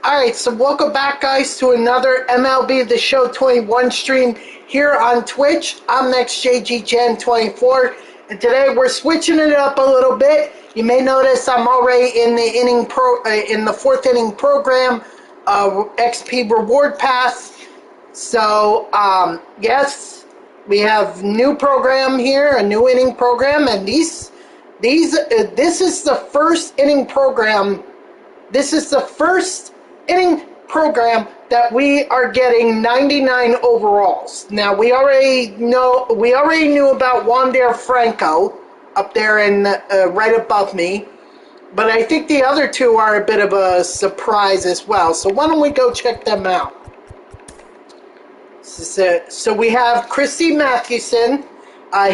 Alright, so welcome back, guys, to another MLB The Show 21 stream here on Twitch. I'm NextJGGen24, and today we're switching it up a little bit. You may notice I'm already in the fourth inning program, XP Reward Pass. So, yes, we have new program here, a new inning program, and this is the first inning program. This is the first inning program that we are getting 99 overalls. Now we already knew about Wander Franco up there and right above me, but I think the other two are a bit of a surprise as well. So why don't we go check them out? So we have Christy Mathewson.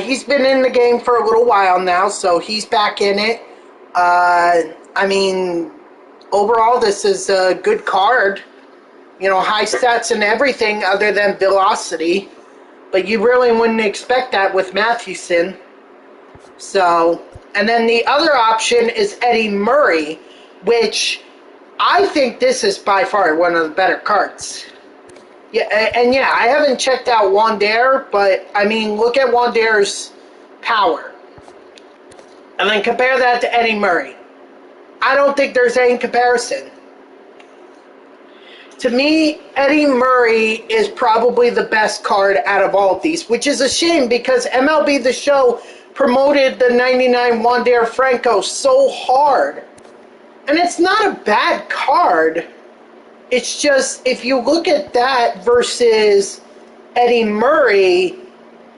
He's been in the game for a little while now, so he's back in it. I mean, overall, this is a good card. You know, high stats and everything other than velocity. But you really wouldn't expect that with Mathewson. So, and then the other option is Eddie Murray, which I think this is by far one of the better cards. Yeah, and yeah, I haven't checked out Wander, but I mean, look at Wander's power. And then compare that to Eddie Murray. I don't think there's any comparison. To me, Eddie Murray is probably the best card out of all of these, which is a shame because MLB The Show promoted the 99 Wander Franco so hard. And it's not a bad card. It's just, if you look at that versus Eddie Murray,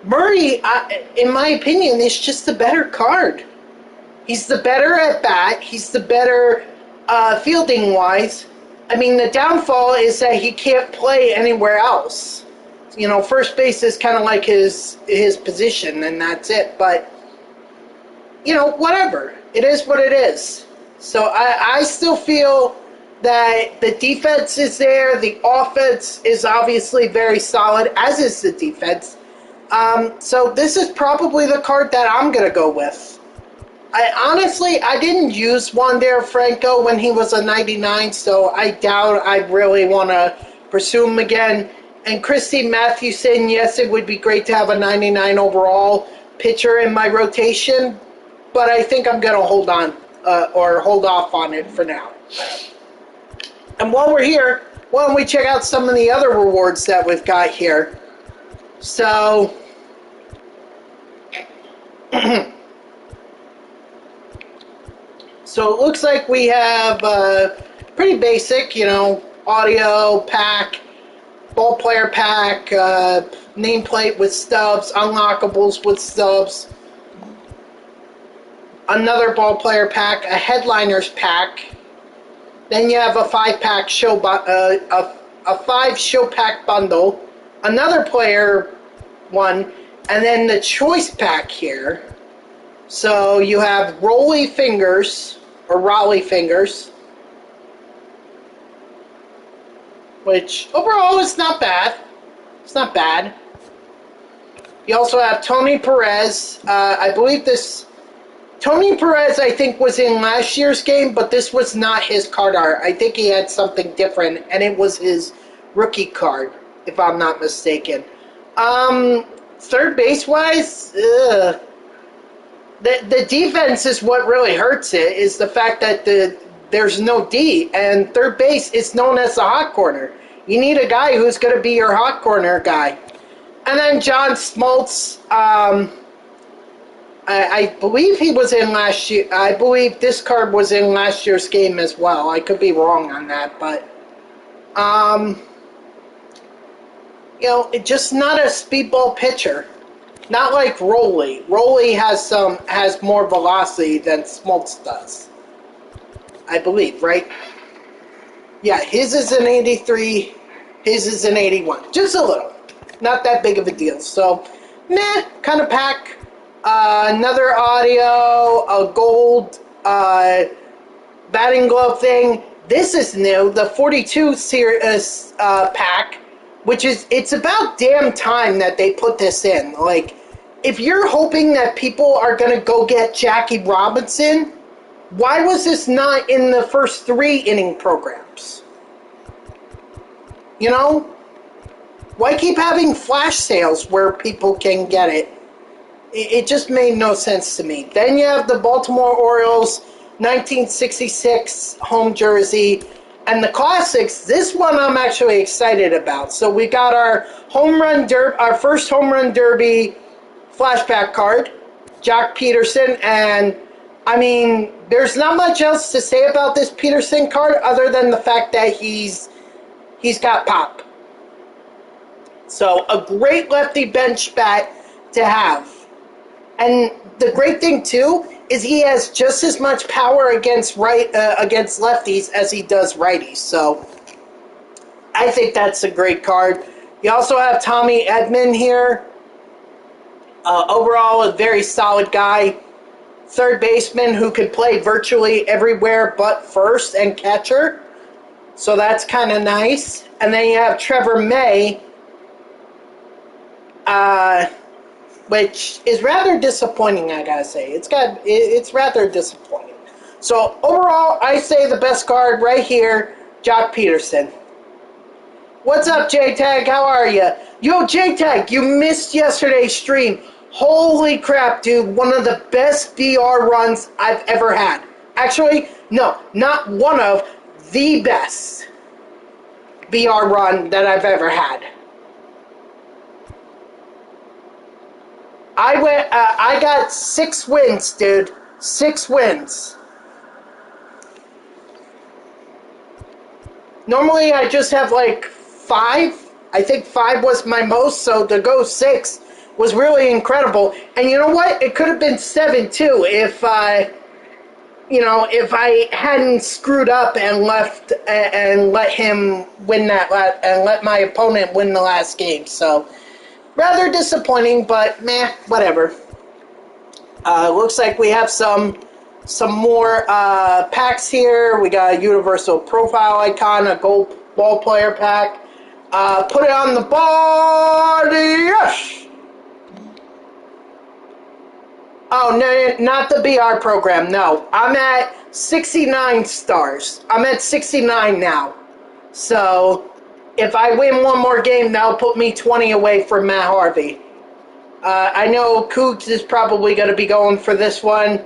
in my opinion, is just the better card. He's the better at bat. He's the better fielding wise. I mean, the downfall is that he can't play anywhere else. You know, first base is kind of like his position, and that's it. But, you know, whatever. It is what it is. So I still feel that the defense is there. The offense is obviously very solid, as is the defense. So this is probably the card that I'm going to go with. I didn't use Wander Franco when he was a 99, so I doubt I really want to pursue him again. And Christy Mathewson, yes, it would be great to have a 99 overall pitcher in my rotation, but I think I'm going to hold off on it for now. And while we're here, why don't we check out some of the other rewards that we've got here. So, so it looks like we have pretty basic, you know, audio pack, ball player pack, nameplate with stubs, unlockables with stubs, another ball player pack, a headliners pack. Then you have a 5-pack show, a 5 show pack bundle, another player one, and then the choice pack here. So you have Raleigh Fingers, which overall is not bad. It's not bad. You also have Tony Perez. I believe this Tony Perez, I think, was in last year's game, but this was not his card art. I think he had something different, and it was his rookie card, if I'm not mistaken. Third base-wise, the defense is what really hurts it, is the fact that there's no D, and third base is known as the hot corner. You need a guy who's going to be your hot corner guy. And then John Smoltz, I believe he was in last year. I believe this card was in last year's game as well. I could be wrong on that, but you know, it's just not a speedball pitcher. Not like Raleigh. Raleigh has more velocity than Smoltz does, I believe, right? Yeah, his is an 83. His is an 81. Just a little. Not that big of a deal. So, meh, kind of pack. Another audio, a gold batting glove thing. This is new, the 42 series pack, which is, it's about damn time that they put this in. Like, if you're hoping that people are going to go get Jackie Robinson, why was this not in the first 3 inning programs? You know? Why keep having flash sales where people can get it? It just made no sense to me. Then you have the Baltimore Orioles 1966 home jersey. And the classics, this one I'm actually excited about. So we got our our first home run derby flashback card, Jock Peterson, and I mean, there's not much else to say about this Peterson card other than the fact that he's got pop. So a great lefty bench bat to have. And the great thing too is he has just as much power against lefties as he does righties. So I think that's a great card. You also have Tommy Edman here. Overall, a very solid guy. Third baseman who could play virtually everywhere but first and catcher. So that's kind of nice. And then you have Trevor May, which is rather disappointing, I gotta say. It's rather disappointing. So overall, I say the best card right here, Jock Peterson. What's up, J-Tag? How are you? Yo, J-Tag, you missed yesterday's stream. Holy crap, dude. One of the best VR runs I've ever had. Actually, no, not one of, the best VR run that I've ever had. I got 6 wins, dude. 6 wins. Normally I just have like 5. I think 5 was my most, so to go 6 was really incredible. And you know what? It could have been 7 too if I hadn't screwed up and let him win and let my opponent win the last game. So rather disappointing, but meh, whatever. Looks like we have some more packs here. We got a universal profile icon, a gold ball player pack. Put it on the board, yes! Oh, no, not the BR program, no. I'm at 69 stars. I'm at 69 now. So if I win one more game, that'll put me 20 away from Matt Harvey. I know Cougs is probably going to be going for this one.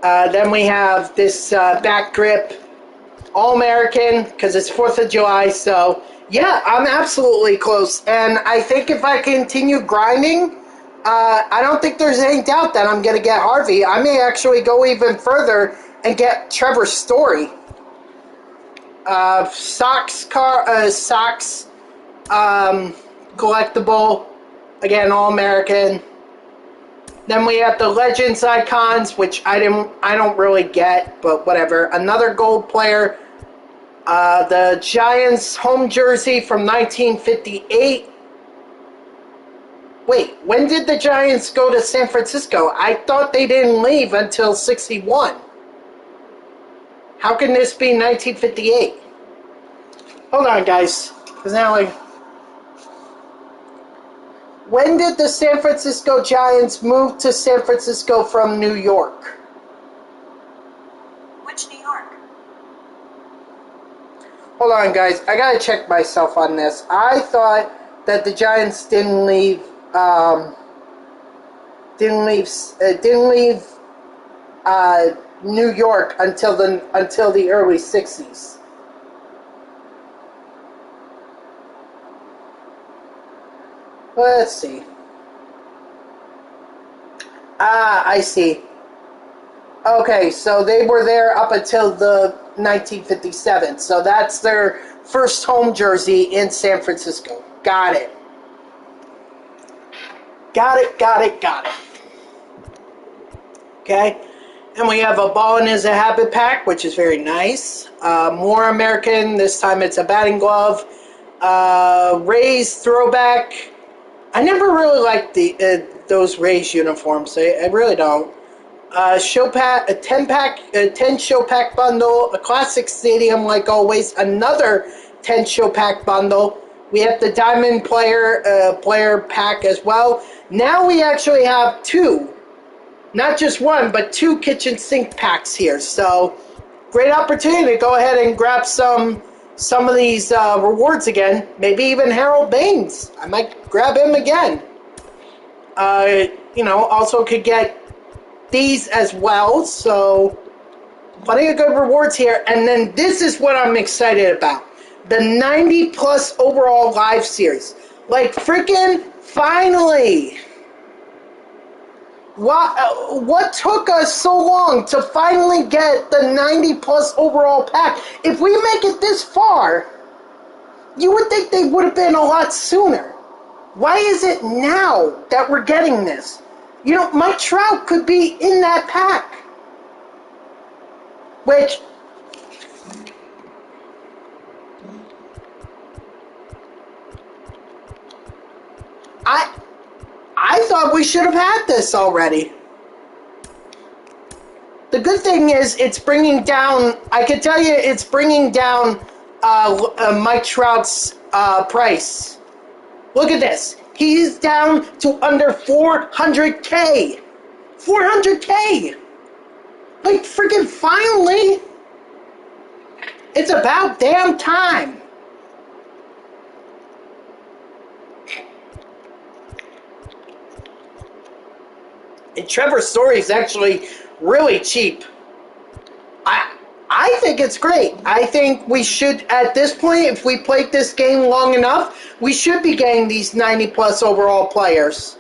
Then we have this back grip All-American, because it's 4th of July. So, yeah, I'm absolutely close. And I think if I continue grinding, I don't think there's any doubt that I'm going to get Harvey. I may actually go even further and get Trevor Story. Socks collectible, again, All-American. Then we have the Legends icons, which I don't really get, but whatever. Another gold player, the Giants home jersey from 1958. Wait, when did the Giants go to San Francisco? I thought they didn't leave until 61. How can this be 1958? Hold on, guys. Because now, like, when did the San Francisco Giants move to San Francisco from New York? Which New York? Hold on, guys. I gotta check myself on this. I thought that the Giants didn't leave New York until the early 60s. Let's see. I see. Okay, so they were there up until the 1957. So that's their first home jersey in San Francisco. Got it. Got it. Okay. And we have a Ballin' is a Habit pack, which is very nice. More American. This time it's a batting glove. Rays throwback. I never really liked those Rays uniforms. I really don't. Show pack, a 10 show pack bundle, a classic stadium like always, another 10 show pack bundle. We have the Diamond player pack as well. Now we actually have 2, not just 1, but 2 kitchen sink packs here. So great opportunity to go ahead and grab some some of these rewards again. Maybe even Harold Baines. I might grab him again. Also could get these as well. So plenty of good rewards here. And then this is what I'm excited about. The 90 plus overall live series. Like freaking finally. What took us so long to finally get the 90 plus overall pack? If we make it this far, you would think they would have been a lot sooner. Why is it now that we're getting this? Mike Trout could be in that pack. Which, I thought we should have had this already. The good thing is it's bringing down, I can tell you it's bringing down Mike Trout's price. Look at this. He's down to under 400K. 400K. Like freaking finally. It's about damn time. And Trevor Story is actually really cheap. I think it's great. I think we should, at this point, if we played this game long enough, we should be getting these 90 plus overall players.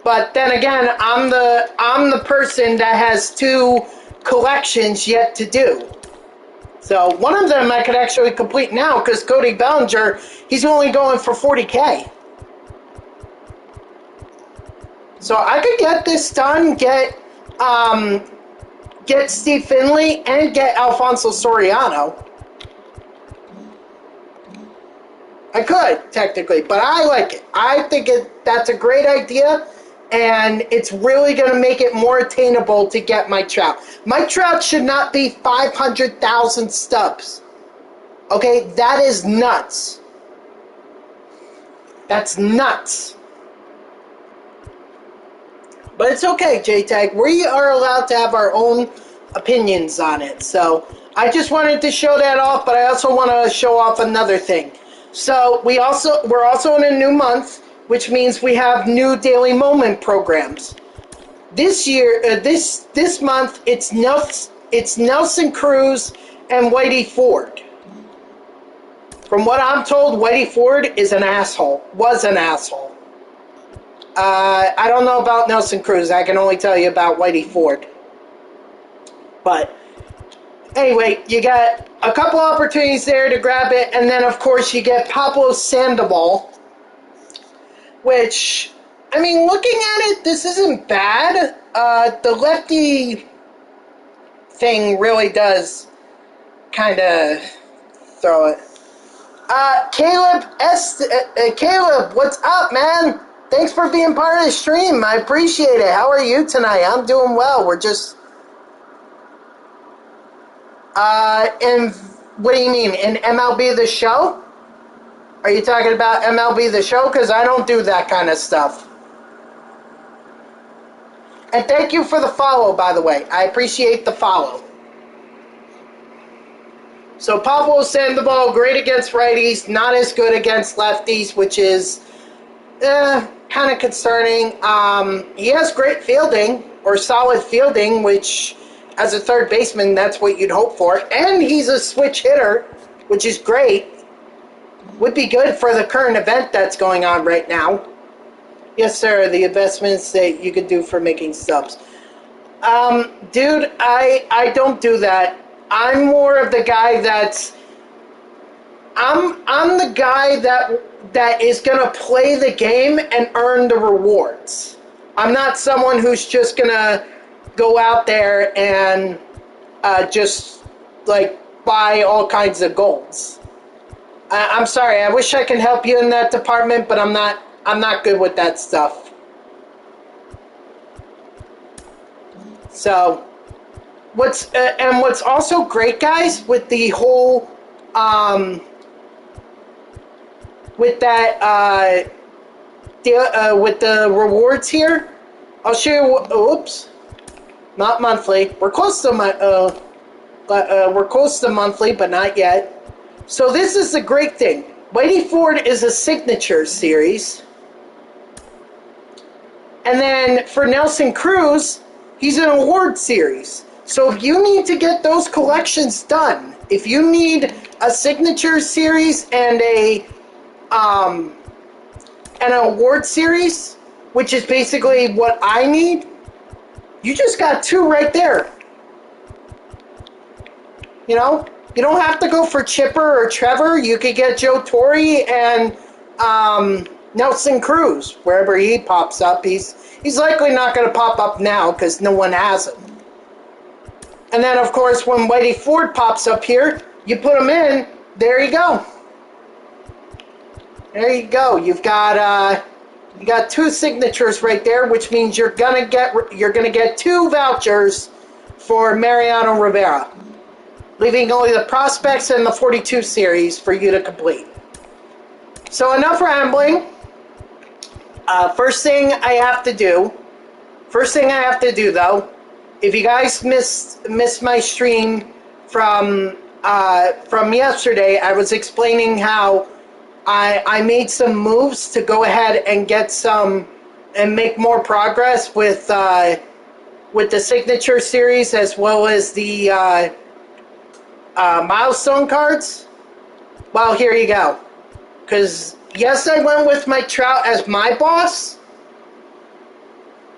But then again, I'm the person that has 2 collections yet to do. So one of them I could actually complete now because Cody Bellinger, he's only going for 40K. So I could get this done, get Steve Finley, and get Alfonso Soriano. I could, technically, but I like it. I think that's a great idea, and it's really going to make it more attainable to get Mike Trout. Mike Trout should not be 500,000 stubs. Okay, that is nuts. That's nuts. But it's okay, JTAG. We are allowed to have our own opinions on it. So I just wanted to show that off, but I also want to show off another thing. So we're also in a new month, which means we have new Daily Moment programs. This year, this month, it's Nelson Cruz and Whitey Ford. From what I'm told, Whitey Ford is an asshole. Was an asshole. I don't know about Nelson Cruz. I can only tell you about Whitey Ford. But anyway, you got a couple opportunities there to grab it, and then of course you get Pablo Sandoval, which, I mean, looking at it, this isn't bad. The lefty thing really does kind of throw it. Caleb, what's up, man? Thanks for being part of the stream. I appreciate it. How are you tonight? I'm doing well. We're just... and what do you mean? In MLB The Show? Are you talking about MLB The Show? Because I don't do that kind of stuff. And thank you for the follow, by the way. I appreciate the follow. So Pablo Sandoval, great against righties, not as good against lefties, which is... kind of concerning. He has great fielding, or solid fielding, which, as a third baseman, that's what you'd hope for. And he's a switch hitter, which is great. Would be good for the current event that's going on right now. Yes, sir, the investments that you could do for making subs. Dude, I don't do that. I'm more of the guy that's... I'm the guy that is going to play the game and earn the rewards. I'm not someone who's just going to go out there and just, like, buy all kinds of golds. I'm sorry, I wish I could help you in that department, but I'm not good with that stuff. So, what's also great, guys, with the whole... with that, with the rewards here, I'll show you. Oops, not monthly. We're close to we're close to monthly, but not yet. So this is the great thing. Whitey Ford is a signature series. And then for Nelson Cruz, he's an award series. So if you need to get those collections done, if you need a signature series and an award series, which is basically what I need, you just got two right there. You know, you don't have to go for Chipper or Trevor. You could get Joe Torre and Nelson Cruz wherever he pops up. He's likely not going to pop up now because no one has him. And then, of course, when Whitey Ford pops up here, you put him in. There you go. There you go. You got two signatures right there, which means you're gonna get two vouchers for Mariano Rivera, leaving only the prospects and the 42 series for you to complete. So enough rambling. First thing I have to do, though, if you guys missed my stream from yesterday, I was explaining how I made some moves to go ahead and get some and make more progress with the signature series as well as the milestone cards. Well, here you go. Because yes, I went with Mike Trout as my boss,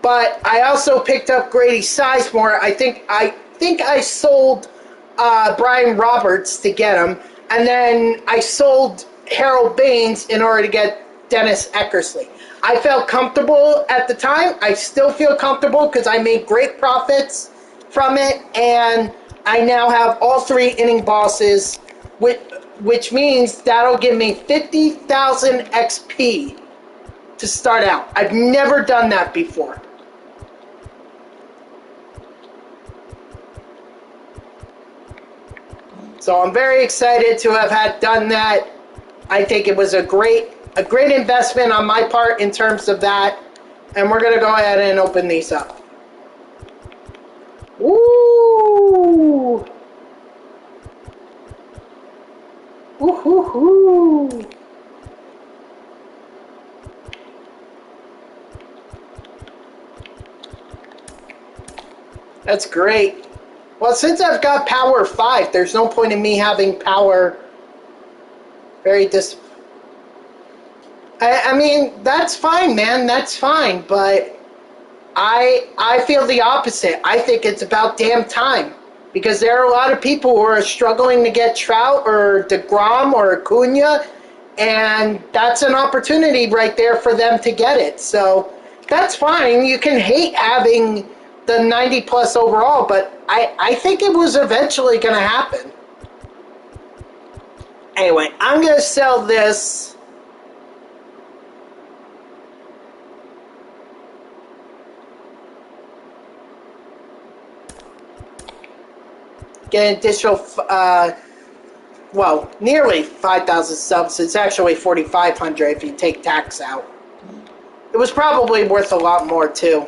but I also picked up Grady Sizemore. I think I sold Brian Roberts to get him, and then I sold Harold Baines in order to get Dennis Eckersley. I felt comfortable at the time. I still feel comfortable because I made great profits from it, and I now have all three inning bosses, which means that'll give me 50,000 XP to start out. I've never done that before. So I'm very excited to have done that. I think it was a great investment on my part in terms of that. And we're going to go ahead and open these up. Woo! Woo-hoo-hoo! That's great. Well, since I've got power 5, there's no point in me having power I mean, that's fine, man. That's fine. But I feel the opposite. I think it's about damn time. Because there are a lot of people who are struggling to get Trout or DeGrom or Acuna. And that's an opportunity right there for them to get it. So that's fine. You can hate having the 90 plus overall, but I think it was eventually going to happen. Anyway, I'm going to sell this. Get an additional, nearly 5,000 subs. It's actually 4,500 if you take tax out. It was probably worth a lot more, too.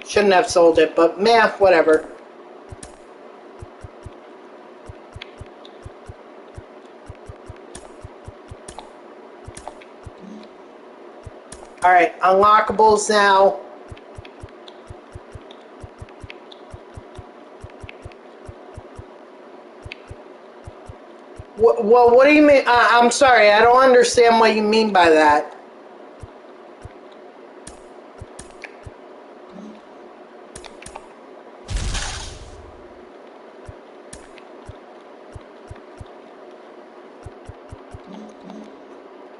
Shouldn't have sold it, but meh, whatever. Alright, unlockables now. Well, what do you mean? I'm sorry, I don't understand what you mean by that.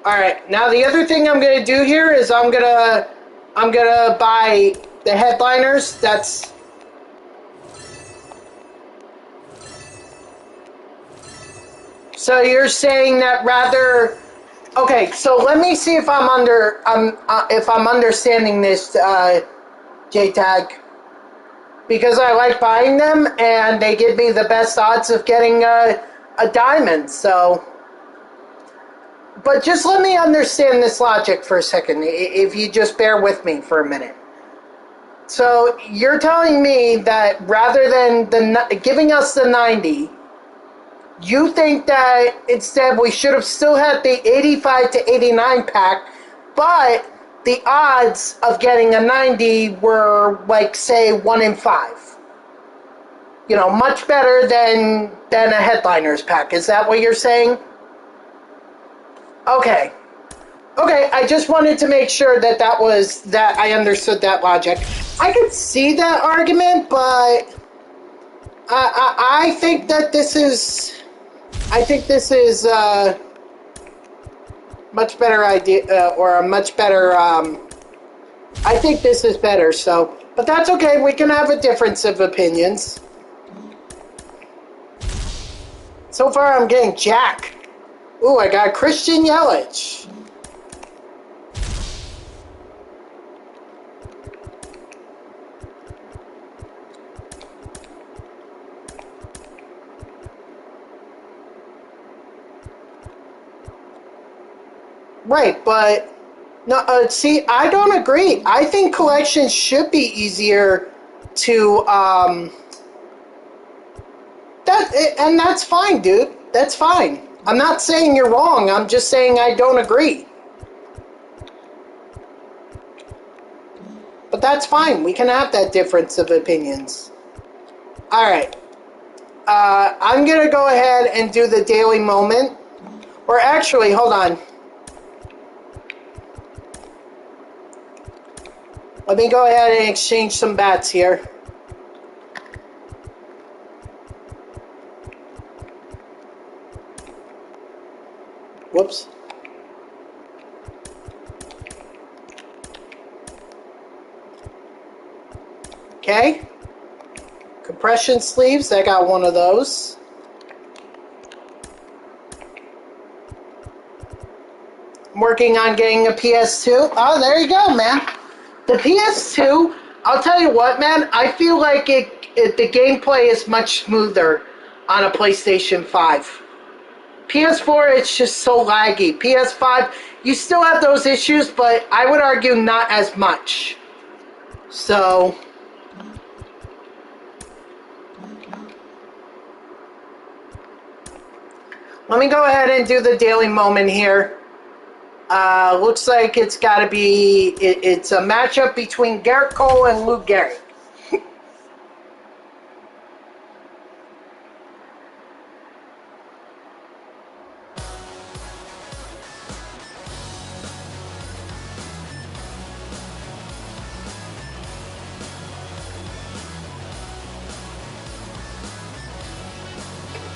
Alright, now the other thing I'm gonna do here is I'm gonna buy the headliners. That's so you're saying that rather. Okay, so let me see if I'm understanding this, JTAG, because I like buying them and they give me the best odds of getting a diamond. So. But just let me understand this logic for a second, if you just bear with me for a minute. So you're telling me that rather than giving us the 90, You think that instead we should have still had the 85 to 89 pack, but the odds of getting a 90 were like, say, 1 in 5. You know, much better than a headliners pack. Is that what you're saying? Okay. Okay, I just wanted to make sure that I understood that logic. I could see that argument, but I think that this is much better idea, or a much better. I think this is better. So, but that's okay. We can have a difference of opinions. So far, I'm getting Jack. Ooh, I got Christian Yelich. Right, but no. See, I don't agree. I think collections should be easier to and that's fine, dude. That's fine. I'm not saying you're wrong. I'm just saying I don't agree. But that's fine. We can have that difference of opinions. All right. I'm going to go ahead and do the daily moment. Or actually, hold on. Let me go ahead and exchange some bats here. Whoops. Okay. Compression sleeves, I got one of those. I'm working on getting a PS2. Oh, there you go, man. The PS2, I'll tell you what, man, I feel like the gameplay is much smoother on a PlayStation 5. PS4, it's just so laggy. PS5, you still have those issues, but I would argue not as much. So, let me go ahead and do the daily moment here. Looks like it's got to be, it's a matchup between Garrett Cole and Lou Gehrig.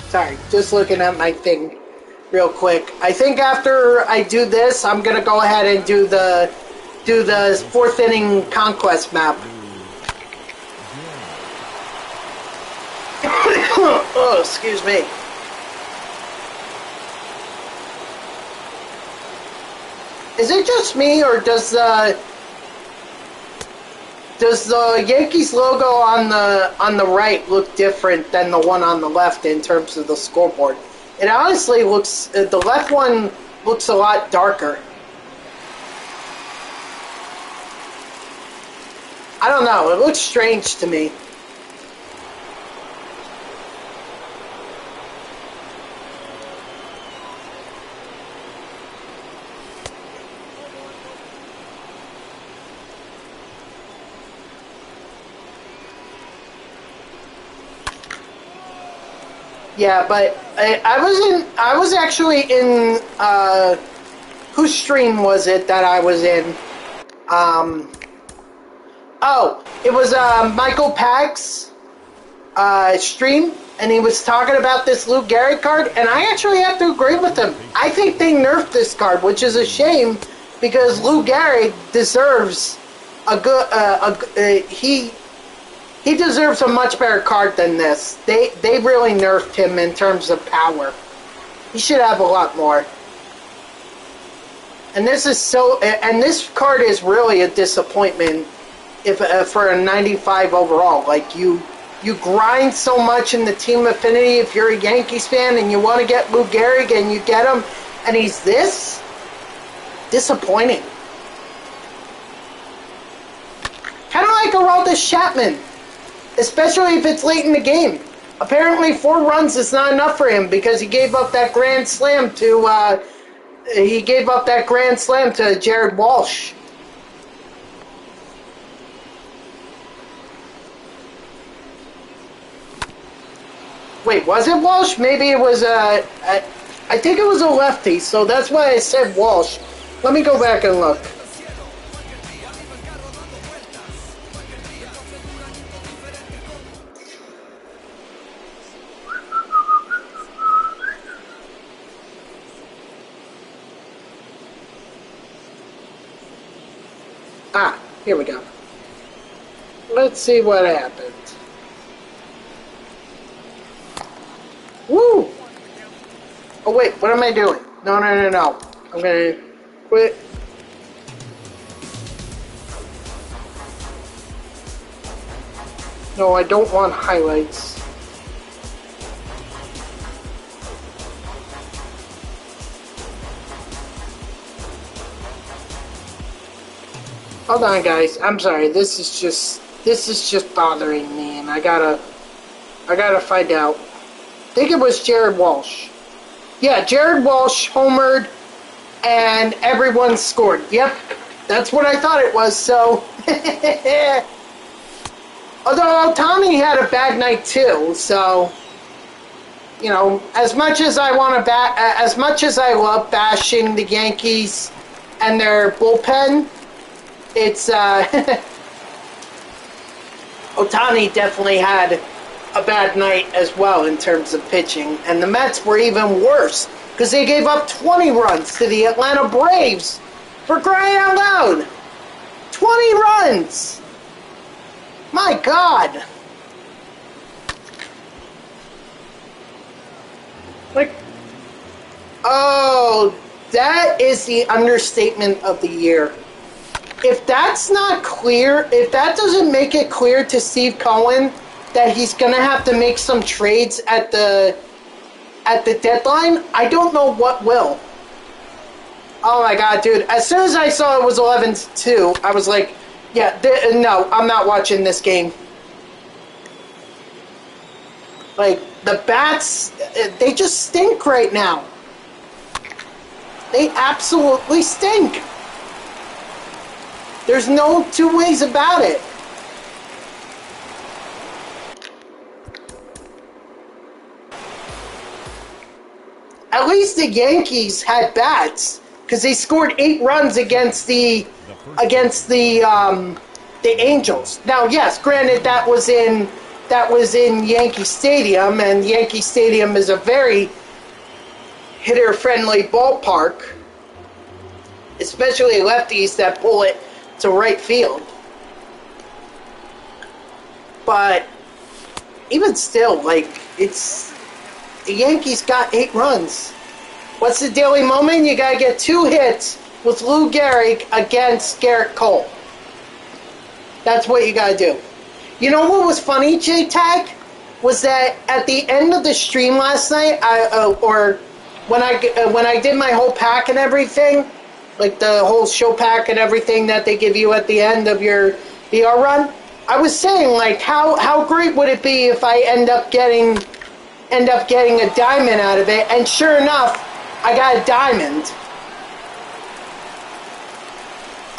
Sorry, just looking at my thing real quick. I think after I do this, I'm gonna go ahead and do the 4th inning conquest map. Oh, excuse me. Is it just me, or does the Yankees logo on the right look different than the one on the left in terms of the scoreboard? It honestly looks, the left one looks a lot darker. I don't know, it looks strange to me. Yeah, but I was actually in, whose stream was it that I was in? Oh, it was, Michael Pack's, stream, and he was talking about this Lou Gehrig card, and I actually have to agree with him. I think they nerfed this card, which is a shame, because Lou Gehrig deserves a good, he deserves a much better card than this. They really nerfed him in terms of power. He should have a lot more. And this card is really a disappointment if for a 95 overall. Like you grind so much in the team affinity if you're a Yankees fan and you want to get Lou Gehrig and you get him and he's this disappointing. Kind of like Aroldis Chapman. Especially if it's late in the game. Apparently 4 runs is not enough for him because he gave up that grand slam to Jared Walsh. Wait, was it Walsh? Maybe it was I think it was a lefty, so that's why I said Walsh. Let me go back and look. Ah, here we go. Let's see what happened. Woo! Oh wait, what am I doing? No. I'm gonna quit. No, I don't want highlights. Hold on, guys. I'm sorry. This is just bothering me, and I gotta find out. I think it was Jared Walsh. Yeah, Jared Walsh homered, and everyone scored. Yep, that's what I thought it was. So, although Ohtani had a bad night too. So, you know, as much as I love bashing the Yankees and their bullpen, it's Ohtani definitely had a bad night as well in terms of pitching, and the Mets were even worse because they gave up 20 runs to the Atlanta Braves. For crying out loud, 20 runs! My God! Like, oh, that is the understatement of the year. If that's not clear, if that doesn't make it clear to Steve Cohen that he's gonna have to make some trades at the deadline, I don't know what will. Oh my God, dude! As soon as I saw it was 11-2, I was like, "Yeah, no, I'm not watching this game." Like the bats, they just stink right now. They absolutely stink. There's no two ways about it. At least the Yankees had bats because they scored 8 runs against the Angels. Now, yes, granted that was in Yankee Stadium, and Yankee Stadium is a very hitter-friendly ballpark, especially lefties that pull it to right field. But even still, like, the Yankees got 8 runs. What's the daily moment? You gotta get 2 hits with Lou Gehrig against Garrett Cole. That's what you gotta do. You know what was funny, J-Tag? Was that at the end of the stream last night, when I did my whole pack and everything, like the whole show pack and everything that they give you at the end of your VR run, I was saying, like, how great would it be if I end up getting a diamond out of it? And sure enough, I got a diamond.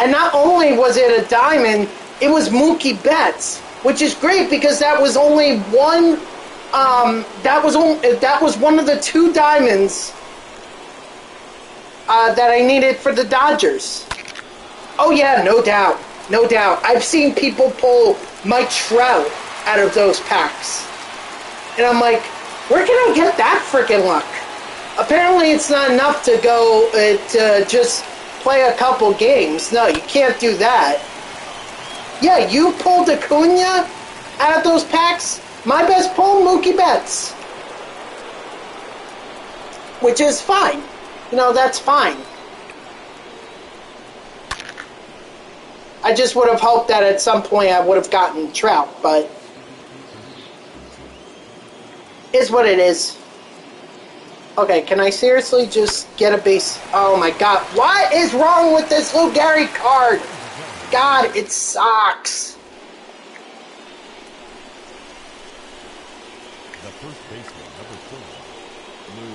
And not only was it a diamond, it was Mookie Betts, which is great because that was only one. That was one of the 2 diamonds that I needed for the Dodgers. Oh yeah, no doubt. I've seen people pull Mike Trout out of those packs. And I'm like, where can I get that freaking luck? Apparently it's not enough to go to just play a couple games. No, you can't do that. Yeah, you pulled Acuna out of those packs. My best pull, Mookie Betts. Which is fine. You know, that's fine. I just would have hoped that at some point I would have gotten Trout, but is what it is. Okay, can I seriously just get a base? Oh my God, what is wrong with this Lou Gehrig card? God, it sucks. first baseman, number 4, Lou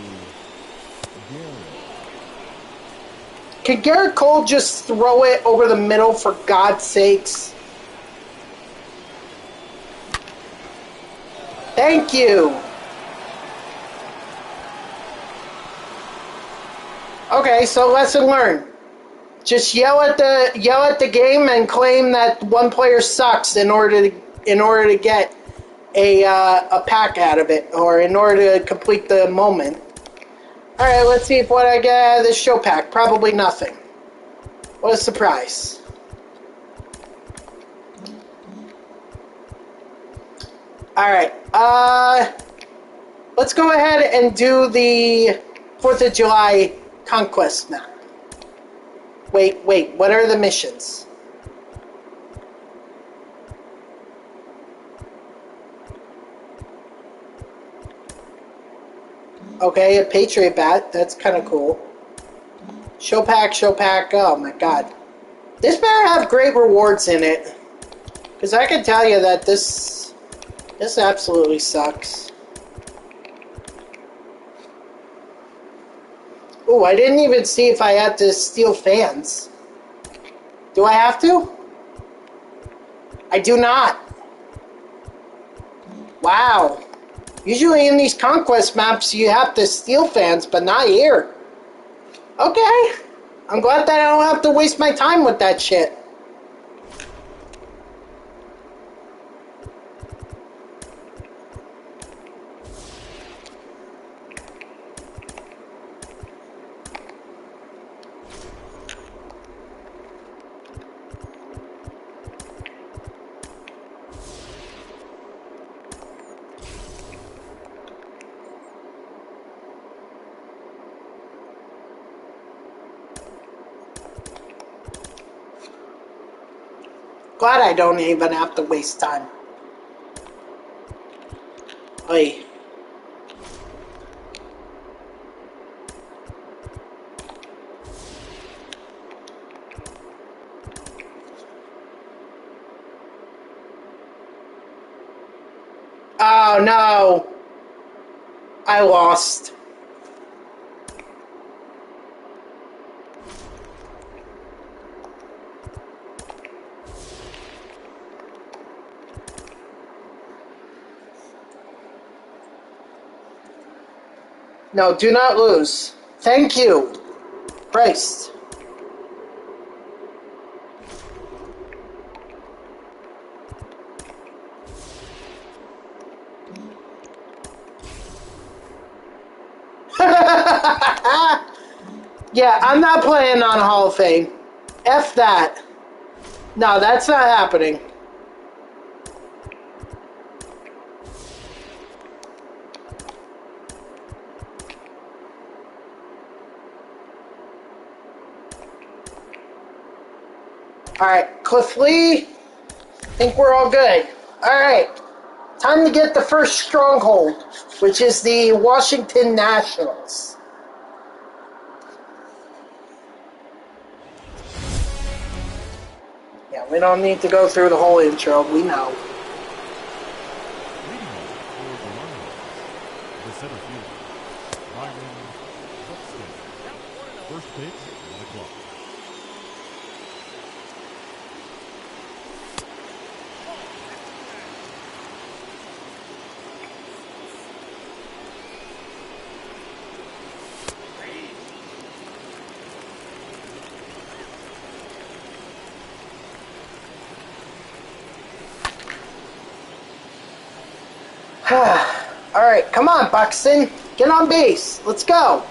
Gehrig. Can Garrett Cole just throw it over the middle for God's sakes? Thank you. Okay, so lesson learned. Just yell at the game and claim that one player sucks in order to get a pack out of it, or in order to complete the moment. All right, let's see what I get out of this show pack. Probably nothing. What a surprise. All right, let's go ahead and do the 4th of July conquest map. Wait, what are the missions? Okay, a Patriot bat. That's kind of cool. Show pack. Oh my god. This better have great rewards in it. Because I can tell you that this absolutely sucks. Ooh, I didn't even see if I had to steal fans. Do I have to? I do not. Wow. Usually in these conquest maps you have to steal fans, but not here. Okay. I'm glad that I don't have to waste my time with that shit. Glad I don't even have to waste time. Oy. Oh no. I lost. No, do not lose. Thank you. Christ. Yeah, I'm not playing on Hall of Fame. F that. No, that's not happening. Alright, Cliff Lee. I think we're all good. Alright. Time to get the first stronghold, which is the Washington Nationals. Yeah, we don't need to go through the whole intro. We know. The center field, Ryan Buxton. First pitch, 1 o'clock. Alright, come on, Buxton. Get on base. Let's go.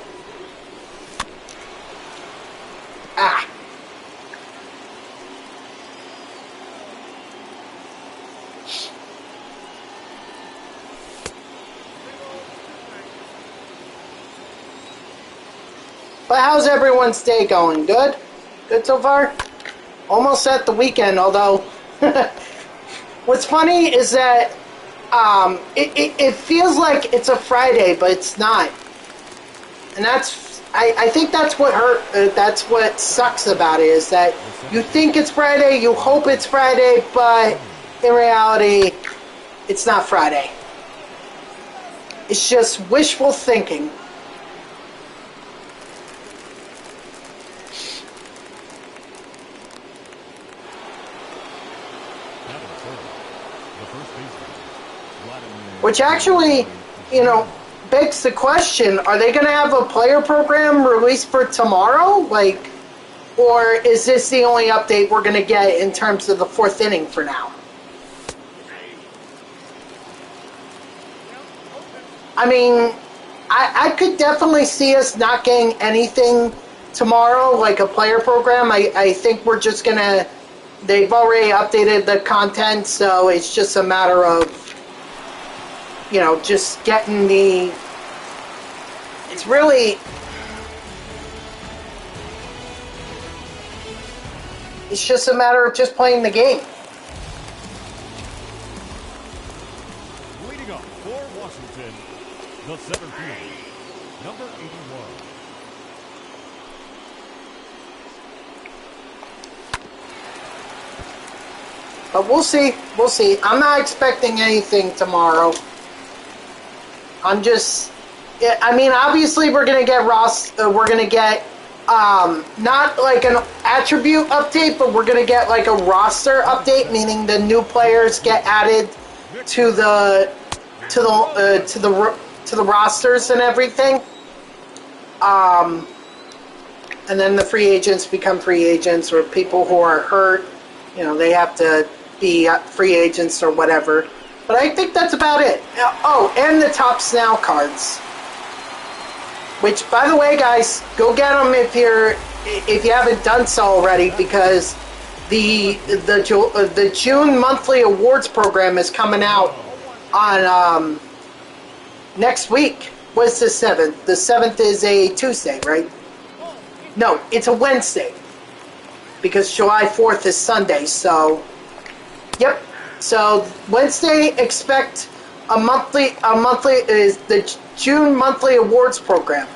Ah. But how's everyone's day going? Good? Good so far? Almost at the weekend, although what's funny is that it feels like it's a Friday, but it's not. And I think that's what that's what sucks about it, is that you think it's Friday, you hope it's Friday, but in reality, it's not Friday. It's just wishful thinking. Which actually, you know, begs the question, are they going to have a player program released for tomorrow? Like, or is this the only update we're going to get in terms of the fourth inning for now? I mean, I could definitely see us not getting anything tomorrow, like a player program. I think we're just going to, they've already updated the content, so it's just a matter of, you know, just getting the, it's really, it's just a matter of just playing the game. Leading up for Washington, the center fielder, number 81. But we'll see. We'll see. I'm not expecting anything tomorrow. I'm just, I mean, obviously we're gonna get we're gonna get not like an attribute update, but we're gonna get like a roster update, meaning the new players get added to the rosters and everything. And then the free agents become free agents, or people who are hurt, you know, they have to be free agents or whatever. But I think that's about it. Oh, and the top Snell cards. Which, by the way, guys, go get them if you haven't done so already, because the June monthly awards program is coming out on next week. What's the 7th? The 7th is a Tuesday, right? No, it's a Wednesday, because July 4th is Sunday. So, yep. So Wednesday, expect a monthly is the June monthly awards program,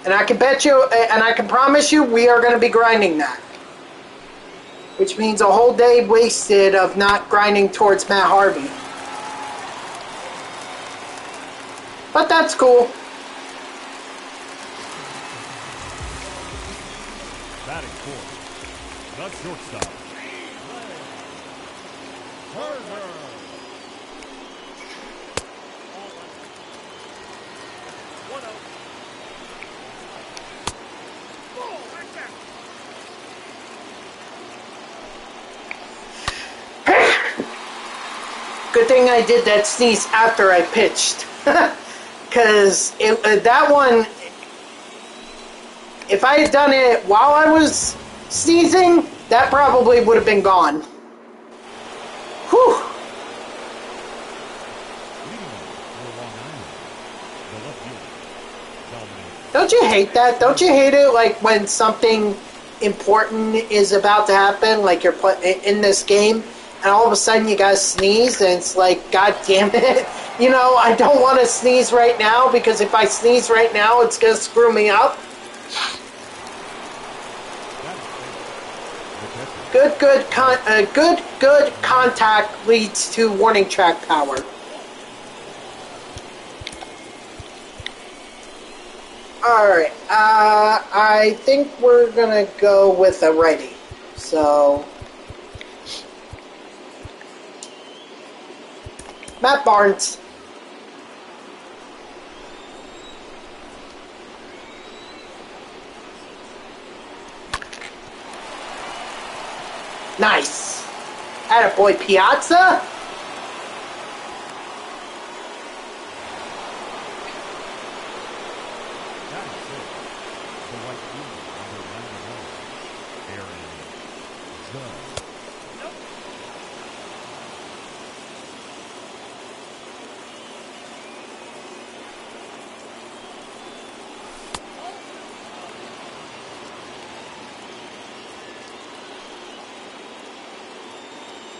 and I can bet you, and I can promise you, we are going to be grinding that, which means a whole day wasted of not grinding towards Matt Harvey. But that's cool. Batting fourth, the shortstop. Good thing I did that sneeze after I pitched. Because that one, if I had done it while I was sneezing, that probably would have been gone. Whew. Don't you hate that? Don't you hate it, like, when something important is about to happen, like you're in this game, and all of a sudden you guys sneeze, and it's like, God damn it. You know, I don't want to sneeze right now, because if I sneeze right now, it's going to screw me up. Good contact leads to warning track power. Alright, I think we're going to go with a righty. So, Matt Barnes. Nice. Attaboy, Piazza.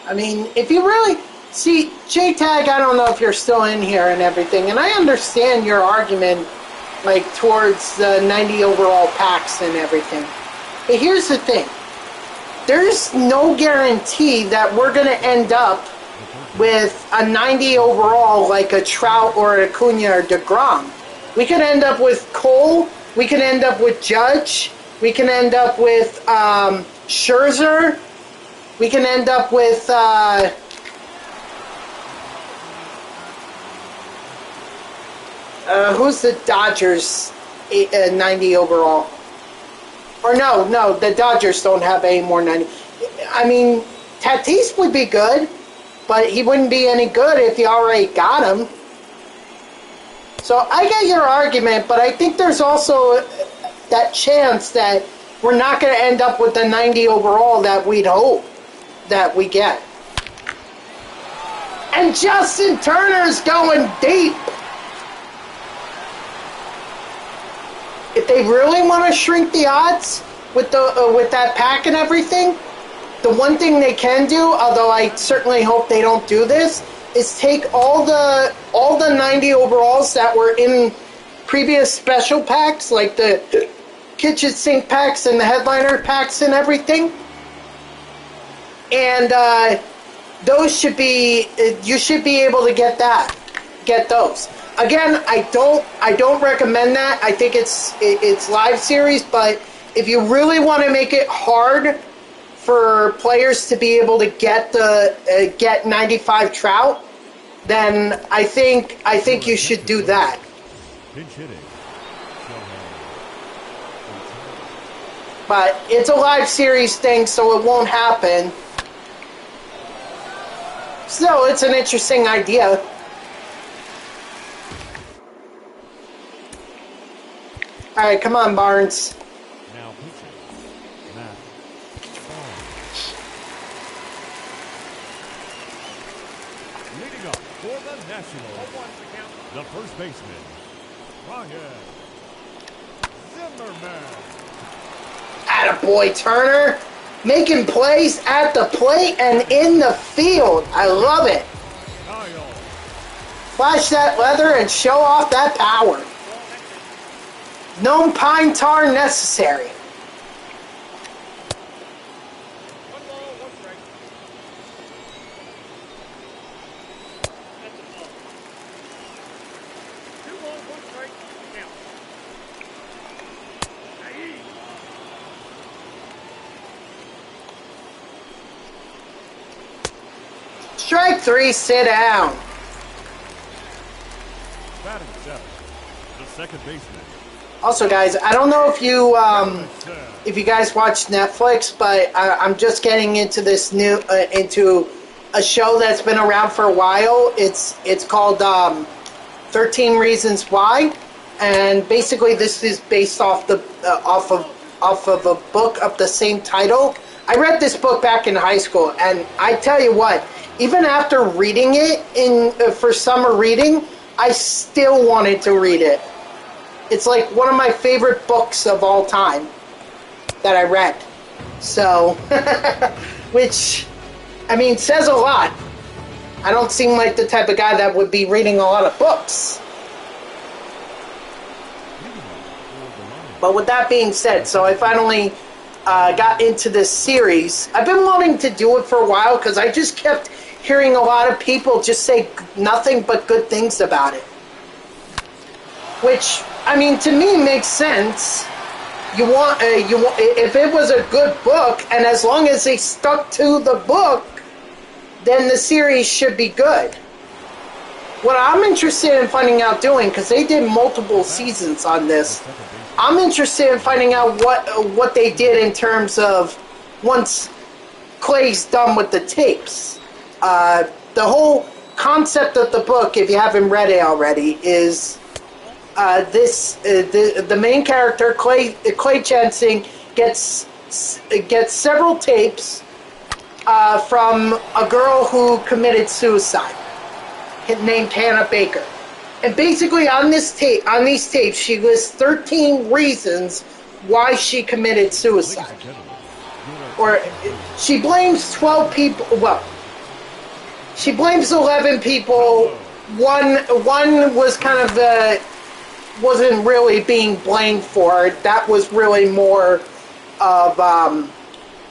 I mean, if you really see, J-Tag, I don't know if you're still in here and everything, and I understand your argument, like, towards the 90 overall packs and everything. But here's the thing. There's no guarantee that we're going to end up with a 90 overall like a Trout or a Acuna or DeGrom. We could end up with Cole. We could end up with Judge. We can end up with Scherzer. We can end up with who's the Dodgers 90 overall? Or no, the Dodgers don't have any more 90. I mean, Tatis would be good, but he wouldn't be any good if you already got him. So I get your argument, but I think there's also that chance that we're not going to end up with the 90 overall that we'd hope that we get. And Justin Turner's going deep. If they really want to shrink the odds with the with that pack and everything, the one thing they can do, although I certainly hope they don't do this, is take all the 90 overalls that were in previous special packs, like the kitchen sink packs and the headliner packs and everything, and those should be, you should be able to get those. Again, I don't recommend that. I think it's live series, but if you really want to make it hard for players to be able to get get 95 Trout, then I think you should do that. But it's a live series thing, so it won't happen. Still, it's an interesting idea. All right, come on, Barnes. Now pitching. Matt Barnes. Leading up for the Nationals, the first baseman, Ryan Zimmerman. Attaboy, Turner. Making plays at the plate and in the field. I love it. Kyle. Flash that leather and show off that power. No pine tar necessary. One ball, one strike. That's a ball. 2 balls, 1 strike. Count. Aye. Strike 3, sit down. Batting 7, the second baseman. Also, guys, I don't know if you guys watch Netflix, but I'm just getting into this into a show that's been around for a while. It's called 13 Reasons Why, and basically this is based off of a book of the same title. I read this book back in high school, and I tell you what, even after reading it for summer reading, I still wanted to read it. It's like one of my favorite books of all time that I read. So, which, I mean, says a lot. I don't seem like the type of guy that would be reading a lot of books. But with that being said, so I finally got into this series. I've been wanting to do it for a while because I just kept hearing a lot of people just say nothing but good things about it. Which, I mean, to me makes sense. If it was a good book, and as long as they stuck to the book, then the series should be good. What I'm interested in finding out doing, because they did multiple seasons on this, I'm interested in finding out what they did in terms of once Clay's done with the tapes. The whole concept of the book, if you haven't read it already, is the main character, Clay Jensen, gets several tapes from a girl who committed suicide, named Hannah Baker. And basically on these tapes, she lists 13 reasons why she committed suicide. Or she blames 12 people. Well, she blames 11 people. One was kind of wasn't really being blamed for it. That was really more of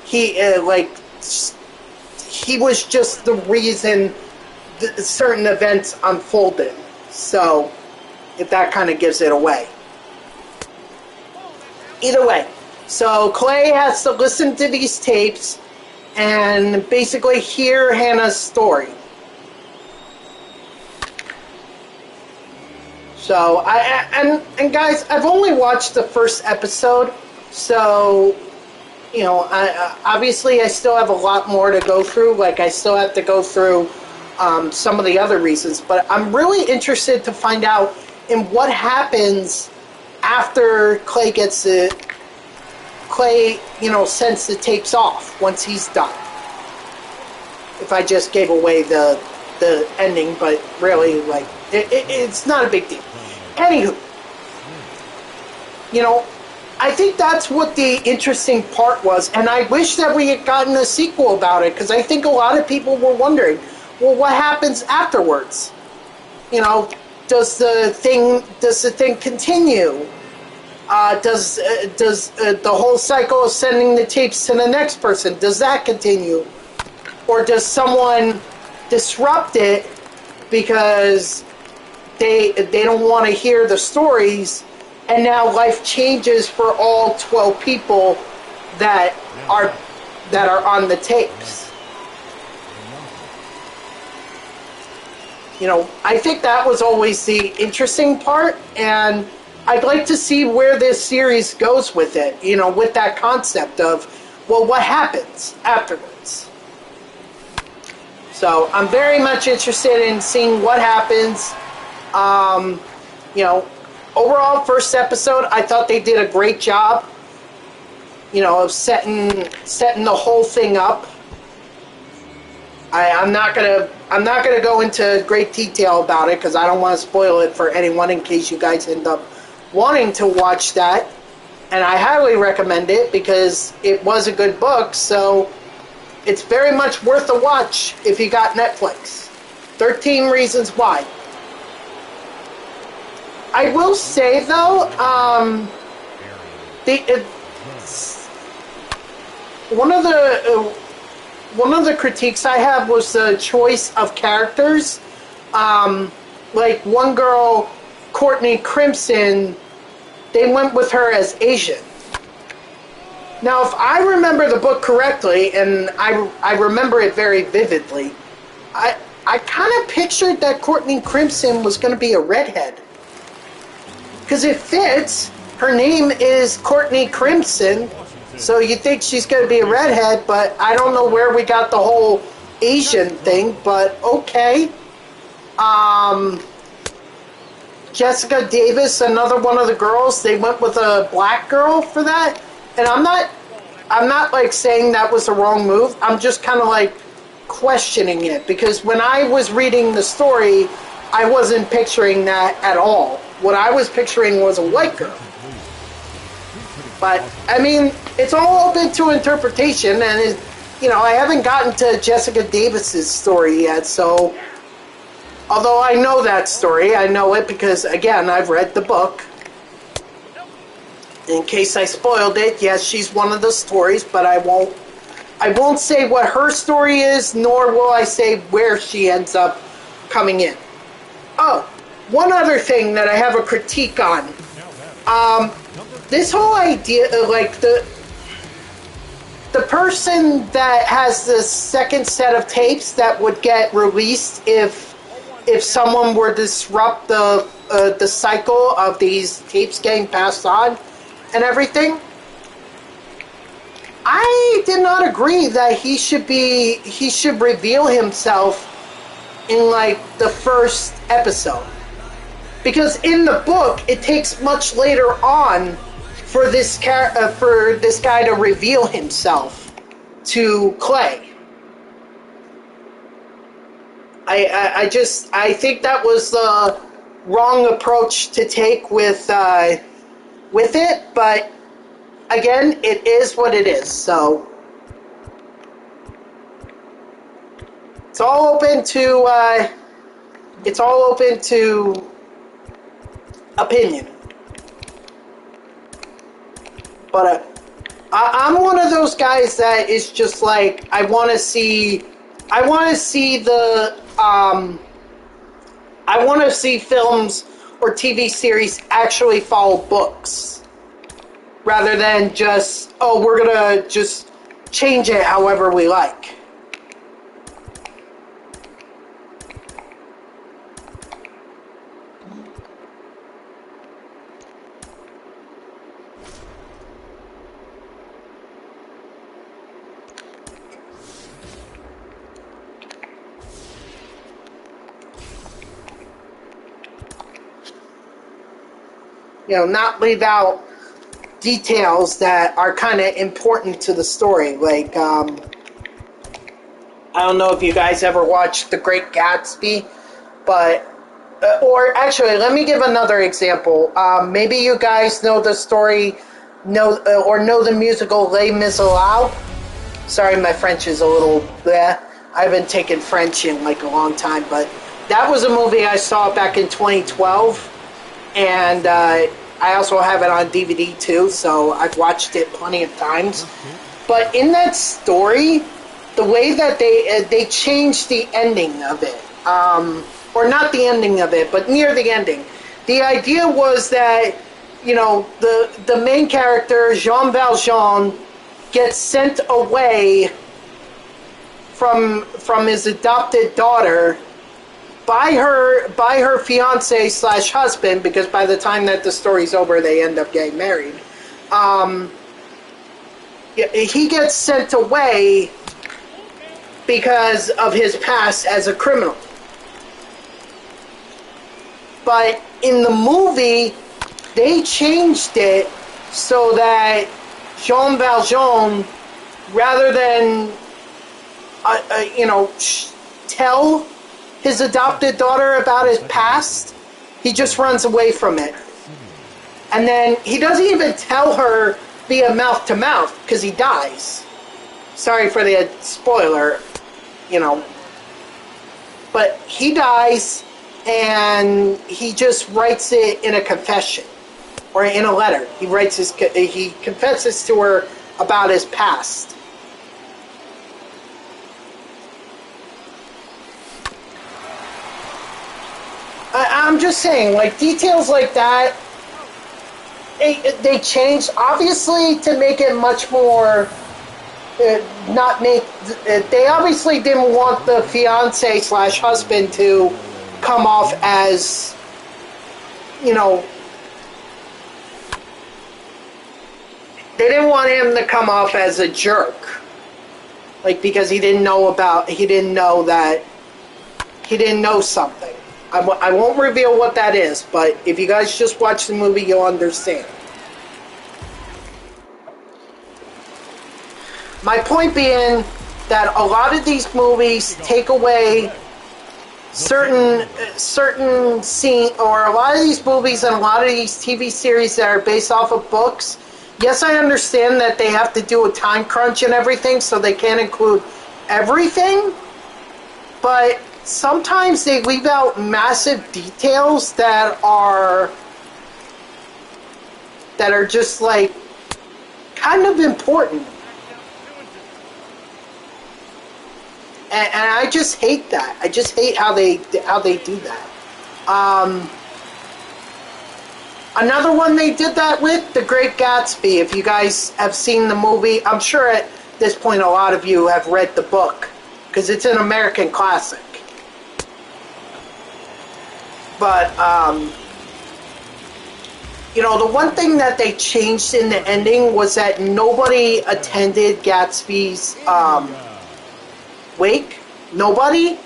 he was just the reason certain events unfolded. So, if that kind of gives it away. Either way, so Clay has to listen to these tapes and basically hear Hannah's story. So and guys, I've only watched the first episode, so obviously I still have a lot more to go through. Like I still have to go through some of the other reasons, but I'm really interested to find out in what happens after Clay gets it. Clay, sends the tapes off once he's done. If I just gave away the ending, but really, like, it's not a big deal. Anywho, I think that's what the interesting part was, and I wish that we had gotten a sequel about it, because I think a lot of people were wondering, well, what happens afterwards? Does the thing continue? Does the whole cycle of sending the tapes to the next person, does that continue? Or does someone disrupt it because they don't want to hear the stories, and now life changes for all 12 people that are on the tapes? I think that was always the interesting part, and I'd like to see where this series goes with it, with that concept of, well, what happens afterwards? So I'm very much interested in seeing what happens. Overall, first episode, I thought they did a great job, of setting the whole thing up. I'm not gonna go into great detail about it because I don't want to spoil it for anyone in case you guys end up wanting to watch that. And I highly recommend it because it was a good book, so it's very much worth a watch if you got Netflix. 13 Reasons Why. I will say though, one of the critiques I have was the choice of characters. Like one girl, Courtney Crimson, they went with her as Asian. Now, if I remember the book correctly, and I remember it very vividly, I kind of pictured that Courtney Crimson was going to be a redhead. Because it fits. Her name is Courtney Crimson, so you think she's going to be a redhead, but I don't know where we got the whole Asian thing, but okay. Jessica Davis, another one of the girls, they went with a black girl for that. And I'm not like saying that was the wrong move. I'm just kind of like questioning it, because when I was reading the story, I wasn't picturing that at all. What I was picturing was a white girl. But I mean, it's all open to interpretation, and I haven't gotten to Jessica Davis's story yet, so although I know that story, I know it because, again, I've read the book. In case I spoiled it, yes, she's one of the stories, but I won't say what her story is, nor will I say where she ends up coming in. Oh, one other thing that I have a critique on. This whole idea of, like, the person that has the second set of tapes that would get released if someone were to disrupt the cycle of these tapes getting passed on and everything, I did not agree that he should reveal himself in like the first episode, because in the book it takes much later on for this guy to reveal himself to Clay. I think that was the wrong approach to take with it, but again, it is what it is. So it's all open to opinion. But I'm one of those guys that is just like, I want to see I want to see I want to see films or TV series actually follow books rather than just, oh, we're gonna just change it however we like. You know, not leave out details that are kind of important to the story. Like, I don't know if you guys ever watched The Great Gatsby, but, or actually, let me give another example. Maybe you guys know the story, or know the musical Les Miserables. Sorry, my French is a little bleh. I haven't taken French in like a long time, but that was a movie I saw back in 2012. And I also have it on DVD too, so I've watched it plenty of times. But in that story, the way that they changed the ending of it, or not the ending of it, but near the ending. The idea was that, you know, the main character, Jean Valjean, gets sent away from his adopted daughter by her fiance / husband, because by the time that the story's over, they end up getting married. He gets sent away because of his past as a criminal. But in the movie, they changed it so that Jean Valjean, rather than tell his adopted daughter about his past, he just runs away from it. And then he doesn't even tell her via mouth to mouth because he dies. Sorry for the spoiler, you know. But he dies, and he just writes it in a confession or in a letter. He confesses to her about his past. I'm just saying, like, details like that, they changed, obviously, to make it much more, they obviously didn't want the fiance / husband to come off as, you know, they didn't want him to come off as a jerk, like, because he didn't know something. I won't reveal what that is, but if you guys just watch the movie, you'll understand. My point being that a lot of these movies take away certain scene, or a lot of these movies and a lot of these TV series that are based off of books. Yes, I understand that they have to do a time crunch and everything, so they can't include everything, but sometimes they leave out massive details that are just like kind of important, and I just hate that. I just hate how they do that. Another one they did that with, The Great Gatsby. If you guys have seen the movie, I'm sure at this point a lot of you have read the book because it's an American classic. But, you know, the one thing that they changed in the ending was that nobody attended Gatsby's wake. Nobody.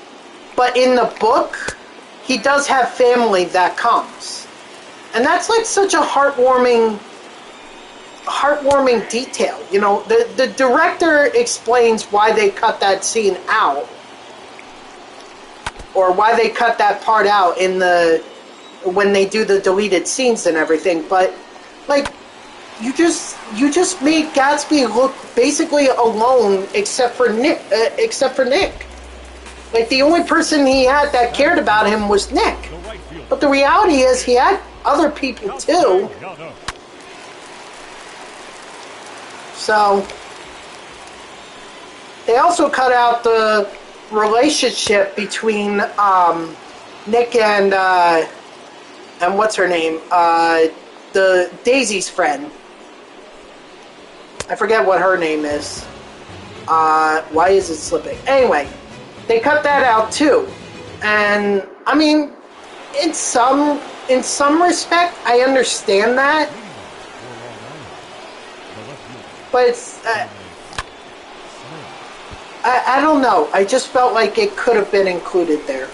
But in the book, he does have family that comes. And that's like such a heartwarming detail. You know, the director explains why they cut that scene out. Or why they cut that part out when they do the deleted scenes and everything, but like you just made Gatsby look basically alone except for Nick. Like the only person he had that cared about him was Nick. But the reality is he had other people too. So they also cut out the relationship between Nick and what's her name? The Daisy's friend. I forget what her name is. Why is it slipping? Anyway, they cut that out too. And I mean, in some respect, I understand that. But it's I don't know. I just felt like it could have been included there.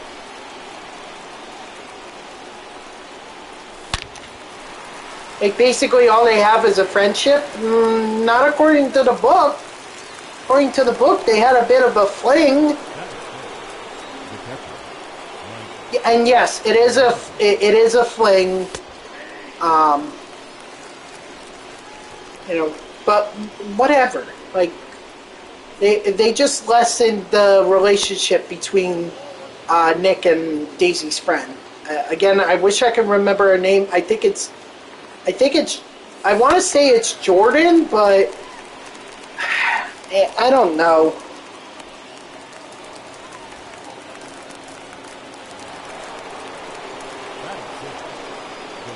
Like, basically all they have is a friendship? Not according to the book. According to the book, they had a bit of a fling. And yes, it is a fling. You know, but whatever. Like, they just lessened the relationship between Nick and Daisy's friend. Again, I wish I could remember her name. I want to say it's Jordan, but I don't know.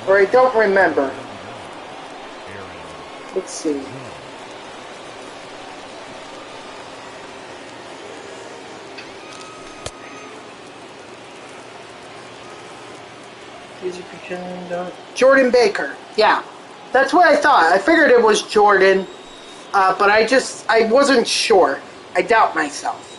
Or I don't remember. Let's see. Jordan Baker. Yeah. That's what I thought. I figured it was Jordan, but I wasn't sure. I doubt myself.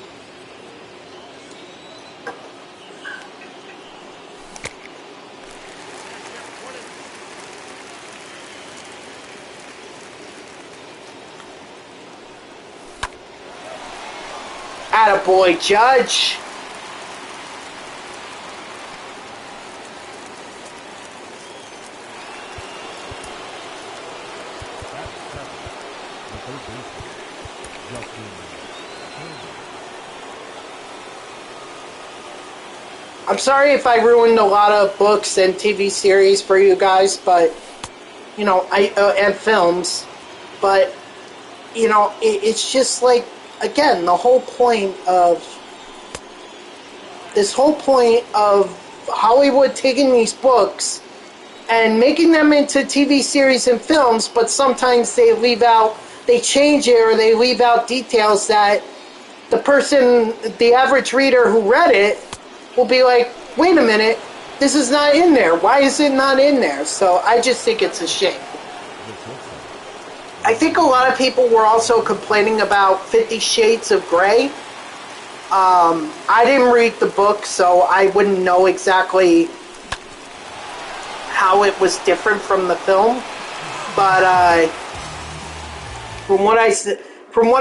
Attaboy, Judge. I'm sorry if I ruined a lot of books and TV series for you guys, but, you know, and films, but, you know, it's just like, again, the whole point of Hollywood taking these books and making them into TV series and films, but sometimes they change it or they leave out details that the average reader who read it will be like, wait a minute, this is not in there. Why is it not in there? So I just think it's a shame. I think a lot of people were also complaining about 50 Shades of Grey. I didn't read the book, so I wouldn't know exactly how it was different from the film. But from what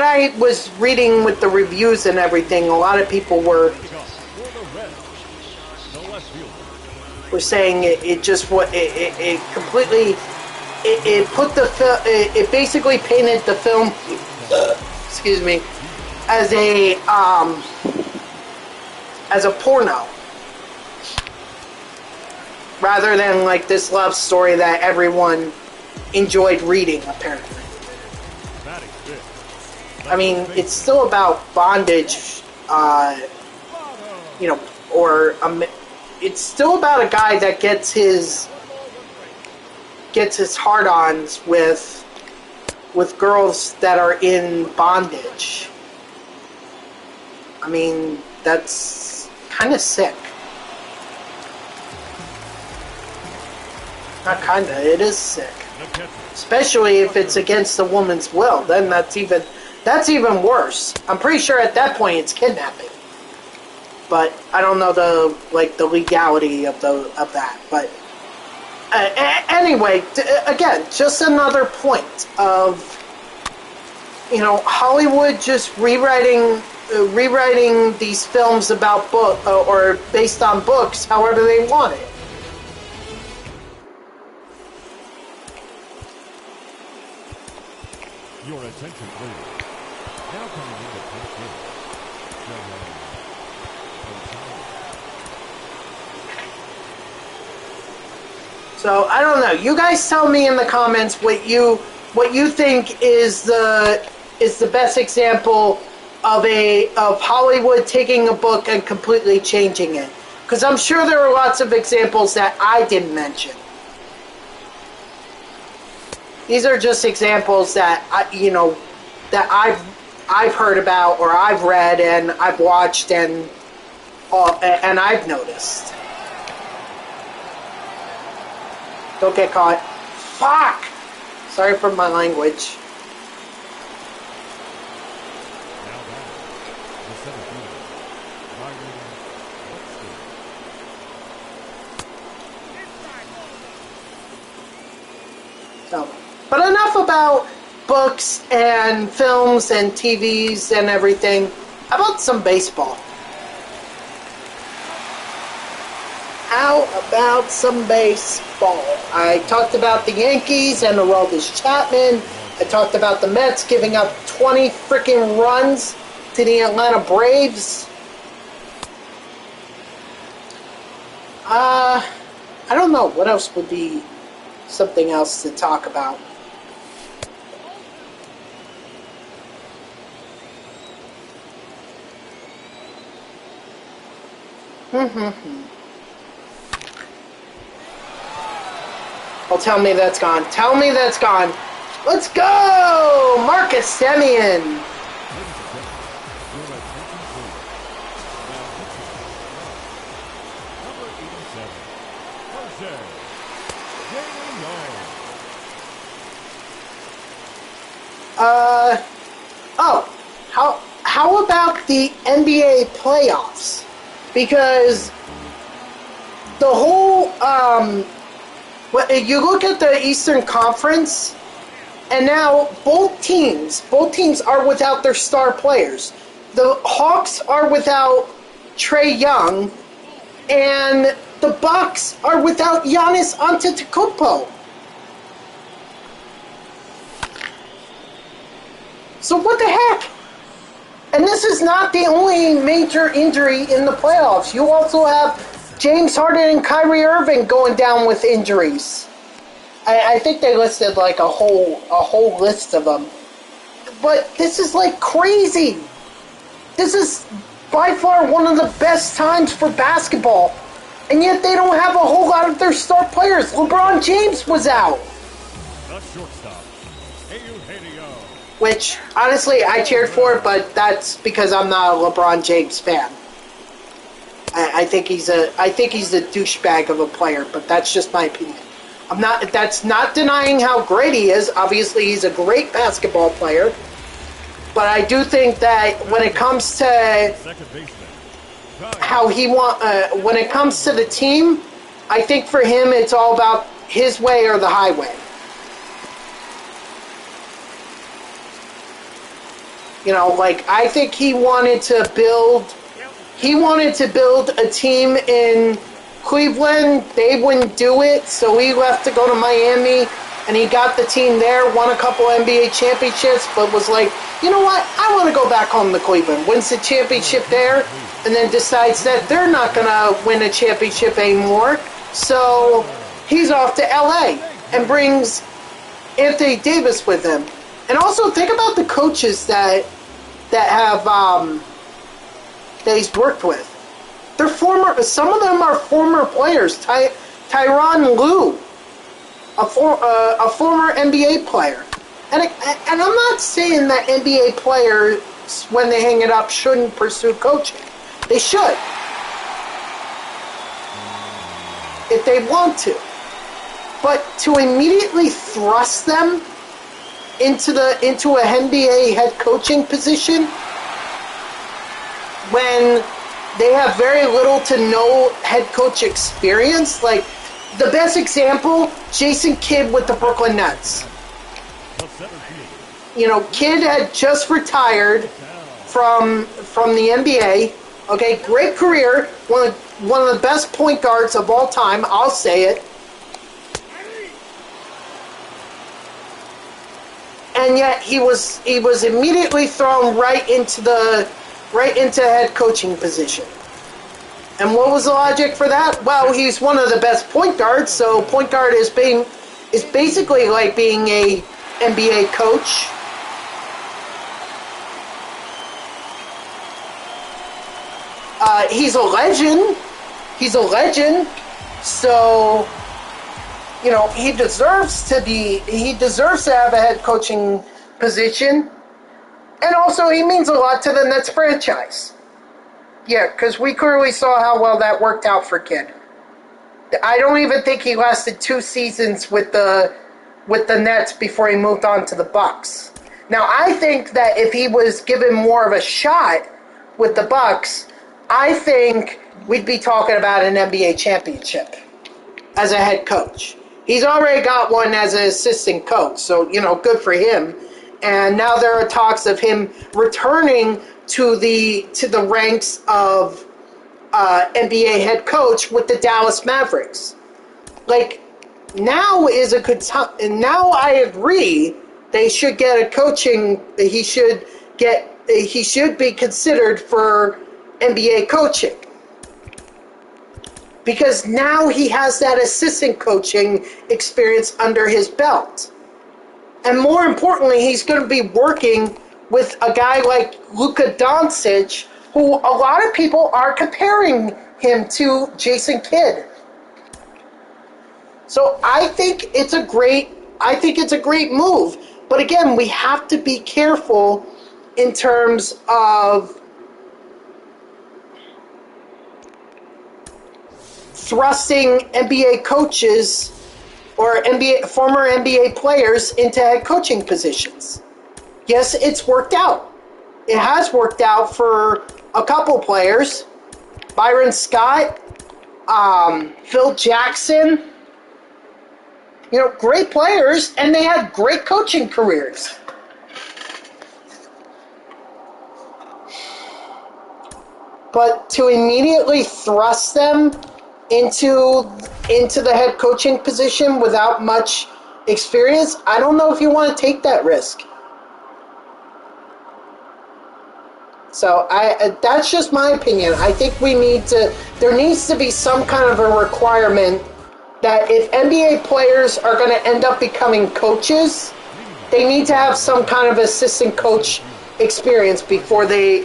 I was reading with the reviews and everything, a lot of people were saying it completely it basically painted the film excuse me, as a porno rather than like this love story that everyone enjoyed reading, apparently. I mean, it's still about bondage, you know, or it's still about a guy that gets his hard-ons with girls that are in bondage. I mean, that's kind of sick. Not kinda, it is sick. Especially if it's against the woman's will, then that's even worse. I'm pretty sure at that point it's kidnapping. But I don't know the legality of that. But anyway, again, just another point of, you know, Hollywood just rewriting these films about or based on books however they want it. Your attention, please. Now coming into top game. So I don't know. You guys tell me in the comments what you think is the best example of Hollywood taking a book and completely changing it. Because I'm sure there are lots of examples that I didn't mention. These are just examples that I've heard about, or I've read, and I've watched, and I've noticed. Don't get caught. Fuck! Sorry for my language. So, but enough about books and films and TVs and everything. How about some baseball? How about some baseball? I talked about the Yankees and Aroldis Chapman. I talked about the Mets giving up 20 freaking runs to the Atlanta Braves. I don't know. What else would be something else to talk about? Oh, tell me that's gone. Tell me that's gone. Let's go! Marcus Semien. How about the NBA playoffs? Because the whole, you look at the Eastern Conference, and now both teams are without their star players. The Hawks are without Trae Young, and the Bucks are without Giannis Antetokounmpo. So what the heck? And this is not the only major injury in the playoffs. You also have James Harden and Kyrie Irving going down with injuries. I think they listed like a whole list of them. But this is like crazy. This is by far one of the best times for basketball. And yet they don't have a whole lot of their star players. LeBron James was out. The shortstop. Which, honestly, I cheered for, but that's because I'm not a LeBron James fan. I think he's a douchebag of a player, but that's just my opinion. That's not denying how great he is. Obviously, he's a great basketball player. But I do think that when it comes to how when it comes to the team, I think for him it's all about his way or the highway. You know, like, I think he wanted to build a team in Cleveland. They wouldn't do it, so he left to go to Miami, and he got the team there, won a couple NBA championships, but was like, you know what, I want to go back home to Cleveland. Wins the championship there, and then decides that they're not going to win a championship anymore, so he's off to LA and brings Anthony Davis with him. And also think about the coaches that he's worked with. They're former. Some of them are former players. Tyronn Lue, a former NBA player. And I'm not saying that NBA players, when they hang it up, shouldn't pursue coaching. They should, if they want to. But to immediately thrust them into a NBA head coaching position when they have very little to no head coach experience, like the best example, Jason Kidd with the Brooklyn Nets. You know, Kidd had just retired from the NBA. Okay, great career, one of the best point guards of all time. I'll say it. And yet he was immediately thrown right into a head coaching position. And what was the logic for that? Well, he's one of the best point guards, so point guard is basically like being a NBA coach. He's a legend. He's a legend. So, he deserves to have a head coaching position. And also, he means a lot to the Nets franchise. Yeah, because we clearly saw how well that worked out for Kidd. I don't even think he lasted 2 seasons with the Nets before he moved on to the Bucks. Now, I think that if he was given more of a shot with the Bucks, I think we'd be talking about an NBA championship as a head coach. He's already got one as an assistant coach, so, good for him. And now there are talks of him returning to the ranks of NBA head coach with the Dallas Mavericks. Now is a good time. And now I agree they should get a coaching. He should be considered for NBA coaching. Because now he has that assistant coaching experience under his belt. And more importantly, he's going to be working with a guy like Luka Doncic, who a lot of people are comparing him to Jason Kidd. So I think it's a great move. But again, we have to be careful in terms of thrusting NBA coaches or former NBA players into head coaching positions. Yes, it's worked out. It has worked out for a couple players. Byron Scott, Phil Jackson. Great players, and they had great coaching careers. But to immediately thrust them into the head coaching position without much experience, I don't know if you want to take that risk. So that's just my opinion. I think there needs to be some kind of a requirement that if NBA players are going to end up becoming coaches, they need to have some kind of assistant coach experience before they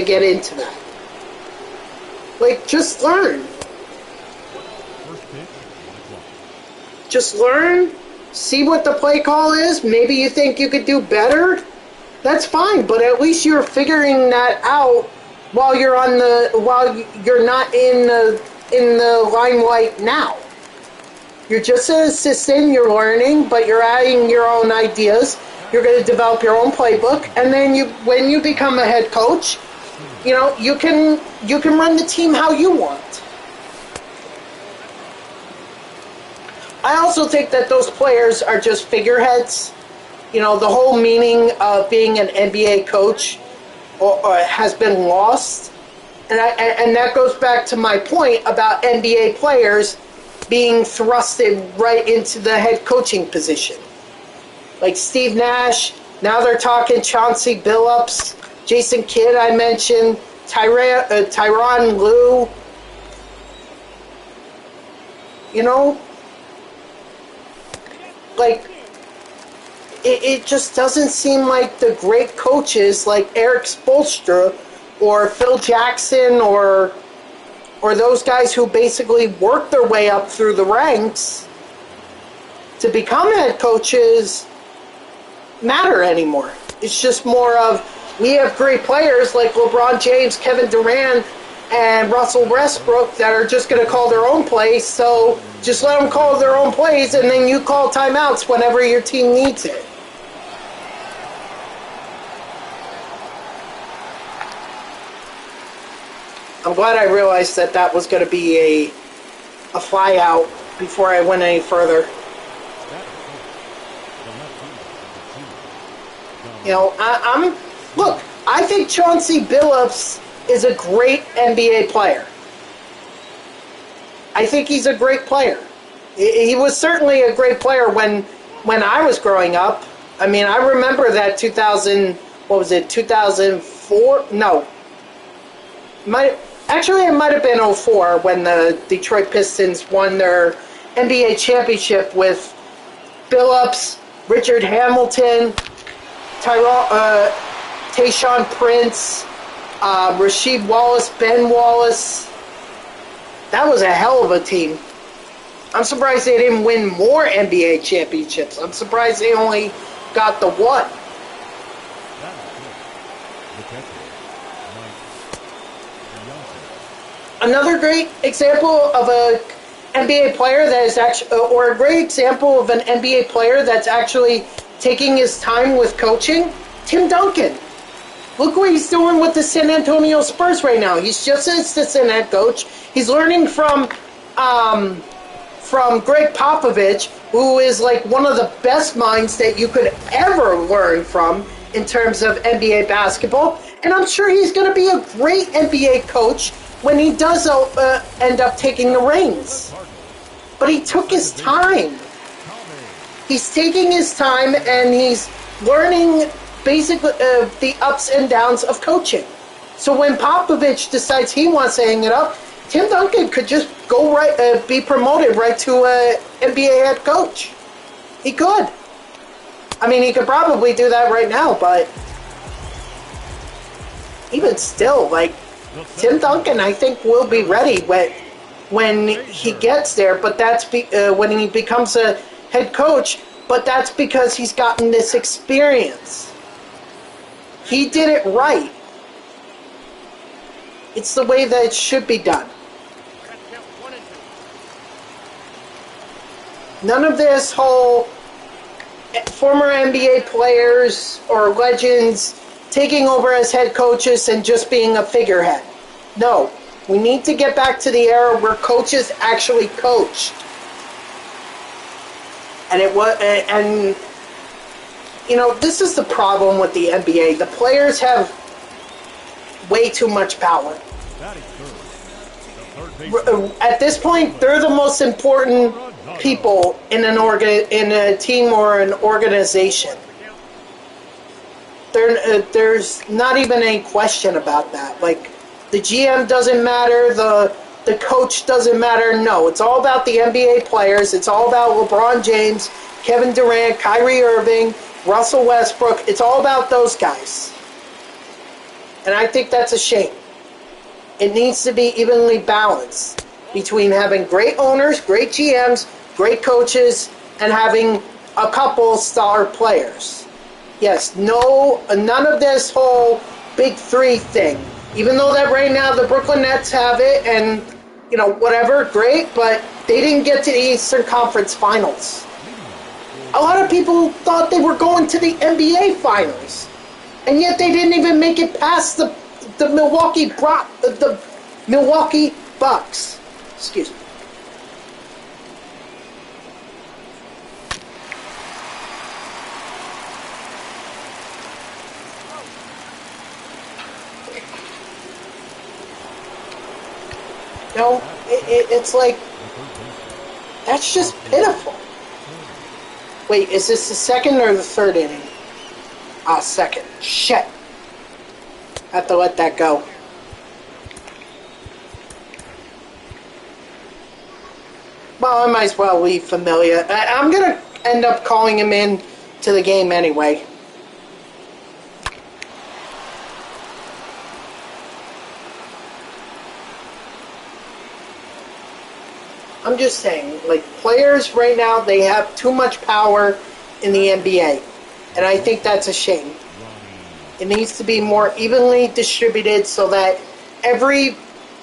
get into that. Just learn. Just learn, see what the play call is. Maybe you think you could do better. That's fine, but at least you're figuring that out while you're not in the limelight now. You're just an assistant, you're learning, but you're adding your own ideas. You're going to develop your own playbook, and then when you become a head coach, you can run the team how you want. I also think that those players are just figureheads. The whole meaning of being an NBA coach has been lost. And that goes back to my point about NBA players being thrusted right into the head coaching position. Like Steve Nash, now they're talking Chauncey Billups, Jason Kidd I mentioned, Tyronn Lue. It just doesn't seem like the great coaches like Eric Spoelstra or Phil Jackson or those guys who basically worked their way up through the ranks to become head coaches matter anymore. It's just more of, we have great players like LeBron James, Kevin Durant, and Russell Westbrook that are just going to call their own plays, so just let them call their own plays, and then you call timeouts whenever your team needs it. I'm glad I realized that was going to be a fly out before I went any further. Look, I think Chauncey Billups is a great NBA player. I think he's a great player. He was certainly a great player when I was growing up. I mean, I remember that 2004? No. Actually, it might have been 2004 when the Detroit Pistons won their NBA championship with Billups, Richard Hamilton, Tayshaun Prince, Rasheed Wallace, Ben Wallace. That was a hell of a team. I'm surprised they didn't win more NBA championships. I'm surprised they only got the one. Another great example of a NBA player that is actually, or a great example of an NBA player that's actually taking his time with coaching, Tim Duncan. Look what he's doing with the San Antonio Spurs right now. He's just an assistant head coach. He's learning from Greg Popovich, who is like one of the best minds that you could ever learn from in terms of NBA basketball. And I'm sure he's going to be a great NBA coach when he does end up taking the reins. But he took his time. He's taking his time and he's learning basically the ups and downs of coaching. So when Popovich decides he wants to hang it up, Tim Duncan could just go right, be promoted right to NBA head coach. He could. I mean, he could probably do that right now, but even still, like, Tim Duncan, I think, will be ready when he gets there. But that's when he becomes a head coach. But that's because he's gotten this experience. He did it right. It's the way that it should be done. None of this whole former NBA players or legends taking over as head coaches and just being a figurehead. No, we need to get back to the era where coaches actually coached. And you know, this is the problem with the NBA. The players have way too much power. At this point, they're the most important people in in a team or an organization. There's not even any question about that. Like, the GM doesn't matter, the coach doesn't matter. No, it's all about the NBA players. It's all about LeBron James, Kevin Durant, Kyrie Irving, Russell Westbrook. It's all about those guys. And I think that's a shame. It needs to be evenly balanced between having great owners, great GMs, great coaches, and having a couple star players. Yes, none of this whole big three thing. Even though that right now the Brooklyn Nets have it and, you know, whatever, great, but they didn't get to the Eastern Conference Finals. A lot of people thought they were going to the NBA Finals, and yet they didn't even make it past the Milwaukee Bucks. Excuse me. No, it's like, that's just pitiful. Wait, is this the second or the third inning? Ah, second. Shit. I have to let that go. Well, I might as well leave Familia. I'm going to end up calling him in to the game anyway. I'm just saying, like, players right now, they have too much power in the NBA. And I think that's a shame. It needs to be more evenly distributed so that every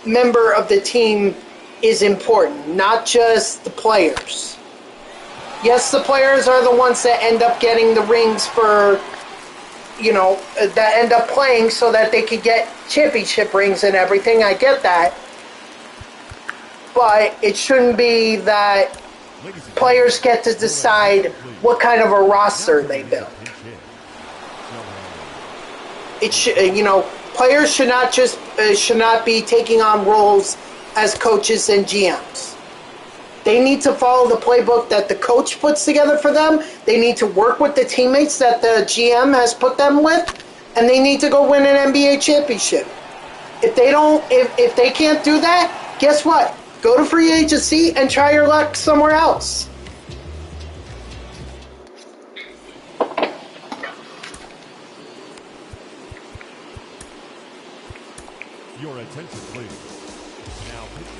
member of the team is important, not just the players. Yes, the players are the ones that end up getting the rings for, you know, that end up playing so that they could get championship rings and everything. I get that. But it shouldn't be that players get to decide what kind of a roster they build. It should, you know, players should not be taking on roles as coaches and GMs. They need to follow the playbook that the coach puts together for them. They need to work with the teammates that the GM has put them with, and they need to go win an NBA championship. If they can't do that, guess what? Go to free agency and try your luck somewhere else. attention, please. Now pitching.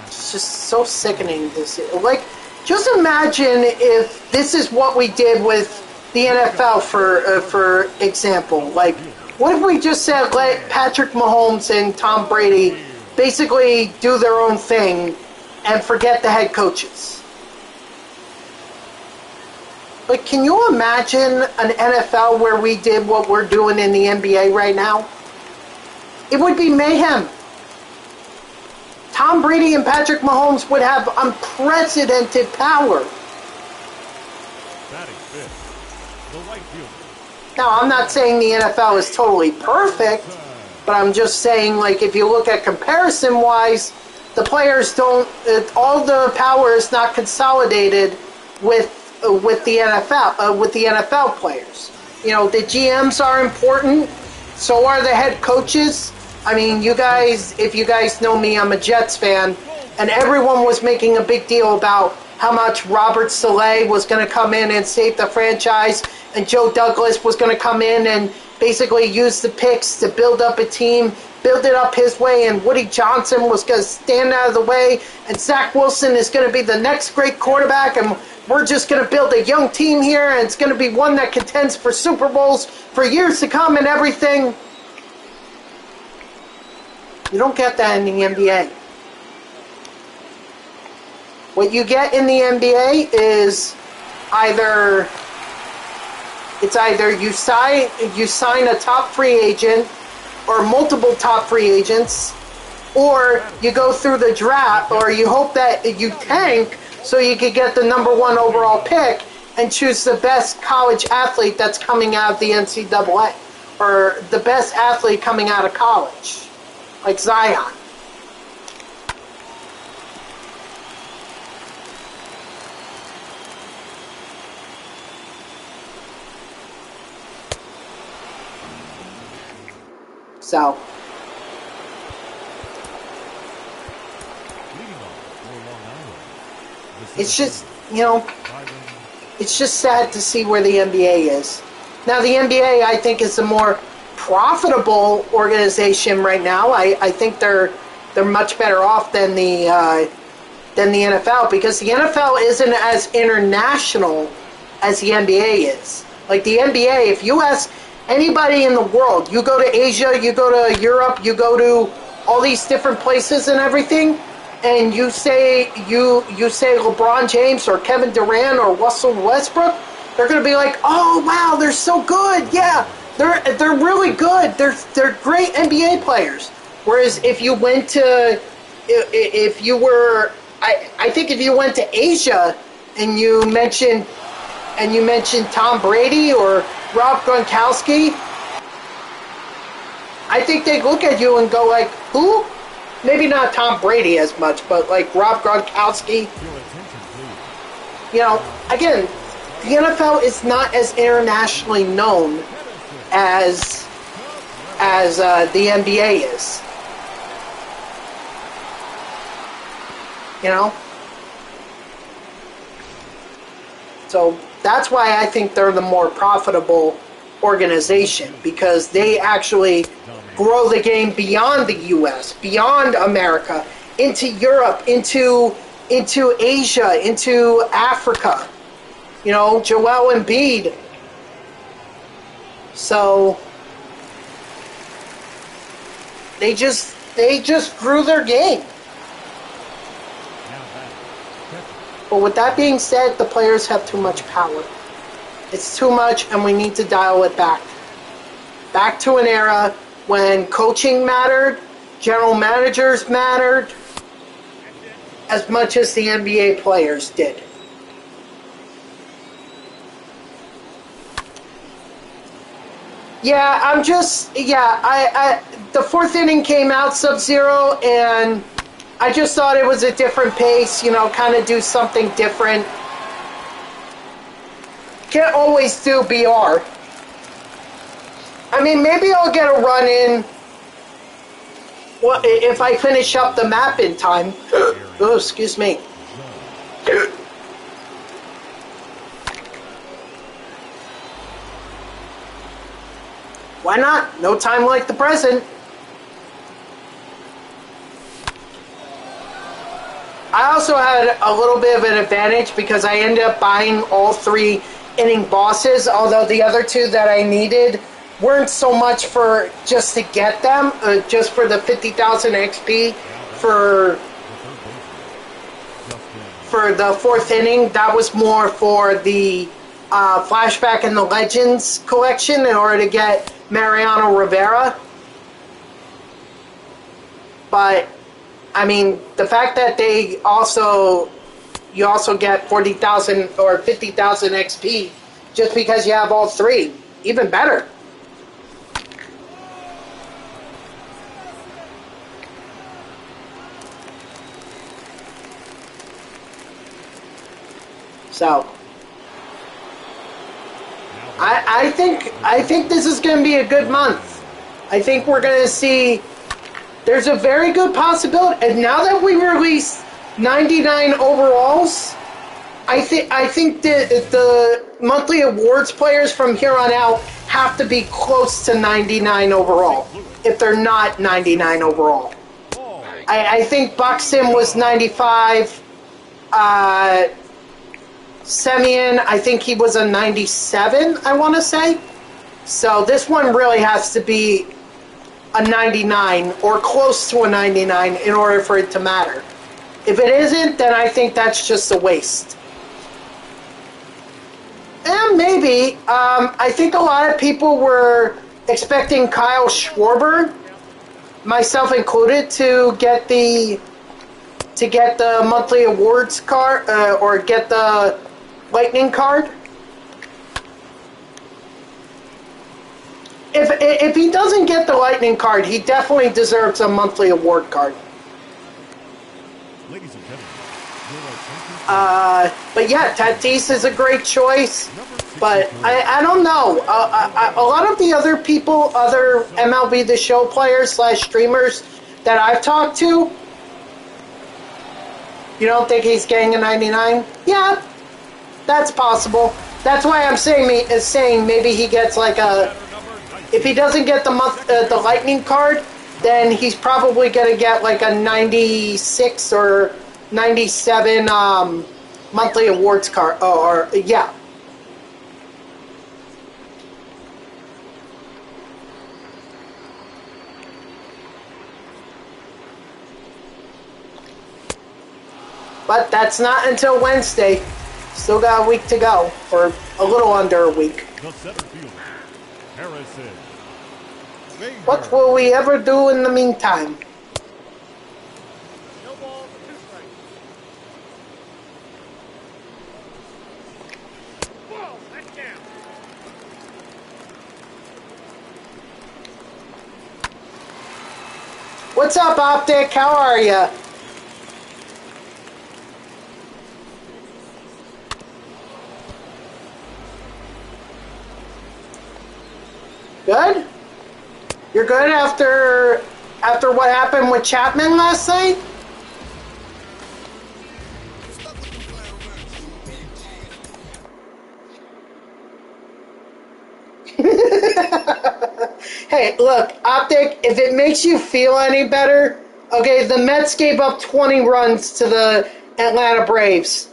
It's just so sickening to see. Like, just imagine if this is what we did with the NFL, for example. Like, what if we just said let Patrick Mahomes and Tom Brady basically do their own thing and forget the head coaches? Like, can you imagine an NFL where we did what we're doing in the NBA right now? It would be mayhem. Tom Brady and Patrick Mahomes would have unprecedented power. Batting fifth, the right fielder. Now, I'm not saying the NFL is totally perfect, but I'm just saying, like, if you look at comparison-wise, the players don't, all the power is not consolidated with the NFL players. You know, the GMs are important, so are the head coaches. I mean, you guys, if you guys know me, I'm a Jets fan, and everyone was making a big deal about how much Robert Saleh was going to come in and save the franchise, and Joe Douglas was going to come in and basically use the picks to build up a team, build it up his way, and Woody Johnson was going to stand out of the way, and Zach Wilson is going to be the next great quarterback, and we're just going to build a young team here, and it's going to be one that contends for Super Bowls for years to come and everything. You don't get that in the NBA. What you get in the NBA is either you sign a top free agent or multiple top free agents, or you go through the draft, or you hope that you tank so you could get the #1 overall pick and choose the best college athlete that's coming out of the NCAA, or the best athlete coming out of college, like Zion. So, it's just, you know, it's just sad to see where the NBA is. Now, the NBA, I think, is a more profitable organization right now. I think they're much better off than the NFL, because the NFL isn't as international as the NBA is. Like the NBA, if you ask anybody in the world, you go to Asia, you go to Europe, you go to all these different places and everything, and you say LeBron James or Kevin Durant or Russell Westbrook, they're going to be like, "Oh wow, they're so good! Yeah, they're really good. They're great NBA players." Whereas if you went to, I think if you went to Asia and you mentioned Tom Brady or Rob Gronkowski, I think they'd look at you and go like, "Who?" Maybe not Tom Brady as much, but like Rob Gronkowski. You know, again, the NFL is not as internationally known as the NBA is. You know? So that's why I think they're the more profitable organization, because they actually grow the game beyond the U.S., beyond America, into Europe, into Asia, into Africa. You know, Joel Embiid. So they just grew their game. But with that being said, the players have too much power. It's too much, and we need to dial it back. Back to an era when coaching mattered, general managers mattered, as much as the NBA players did. Yeah, the fourth inning came out Sub-Zero, and I just thought it was a different pace, you know, kind of do something different. Can't always do BR. I mean, maybe I'll get a run in if I finish up the map in time. Oh, excuse me. Why not? No time like the present. I also had a little bit of an advantage because I ended up buying all 3 inning bosses, although the other 2 that I needed weren't so much for just to get them, just for the 50,000 XP for the 4th inning. That was more for the Flashback and the Legends collection in order to get Mariano Rivera. But I mean, the fact that you also get 40,000 or 50,000 XP just because you have all 3, even better. So I think this is going to be a good month. I think we're going to see. There's a very good possibility, and now that we release 99 overalls, I think the monthly awards players from here on out have to be close to 99 overall, if they're not 99 overall. I think Buxton was 95. Semyon, I think he was a 97, I want to say. So this one really has to be a 99 or close to a 99 in order for it to matter. If it isn't, then I think that's just a waste. And maybe, I think a lot of people were expecting Kyle Schwarber, myself included, to get the monthly awards card, or get the Lightning card. If he doesn't get the Lightning card, he definitely deserves a monthly award card. Ladies and gentlemen, but yeah, Tatis is a great choice. But I don't know. A lot of the other people, other MLB The Show players / streamers that I've talked to, you don't think he's getting a 99? Yeah, that's possible. That's why I'm saying maybe he gets like a. If he doesn't get the Lightning card, then he's probably gonna get like a 96 or 97 monthly awards card. Or yeah. But that's not until Wednesday. Still got a week to go, or a little under a week. the center fielder, Harrison. What will we ever do in the meantime? No ball, 2 strikes. Whoa, that's down. What's up, Optic? How are ya? Good? You're good after what happened with Chapman last night? Hey, look, Optic, if it makes you feel any better, okay, the Mets gave up 20 runs to the Atlanta Braves.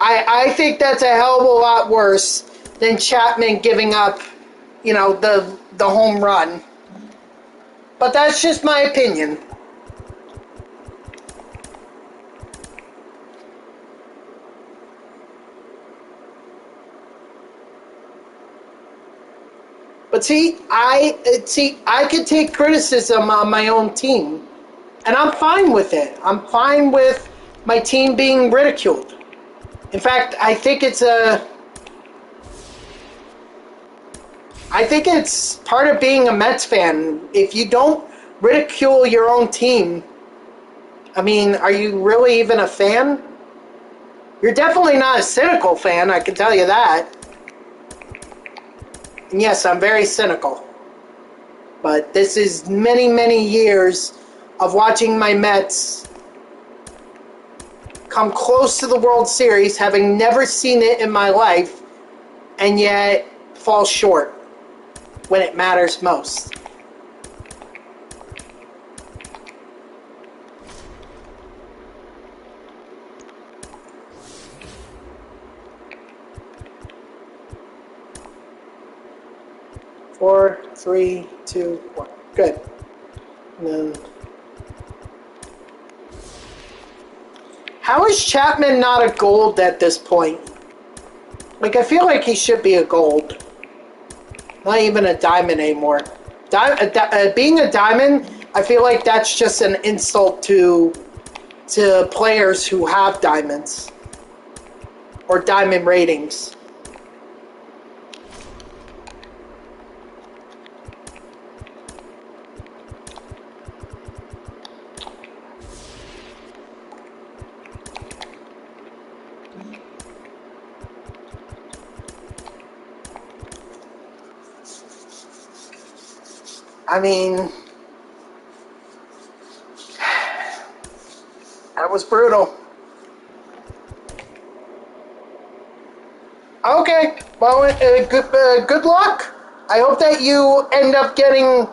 I think that's a hell of a lot worse than Chapman giving up, you know, the home run. But that's just my opinion. But see, I could take criticism on my own team, and I'm fine with it. I'm fine with my team being ridiculed. In fact, I think it's part of being a Mets fan. If you don't ridicule your own team, I mean, are you really even a fan? You're definitely not a cynical fan, I can tell you that. And yes, I'm very cynical. But this is many, many years of watching my Mets come close to the World Series, having never seen it in my life, and yet fall short when it matters most. 4, 3, 2, 1. Good. And then, how is Chapman not a gold at this point? Like, I feel like he should be a gold. Not even a diamond anymore. Being a diamond, I feel like that's just an insult to players who have diamonds. Or diamond ratings. I mean, that was brutal. Okay, well, good luck. I hope that you end up getting,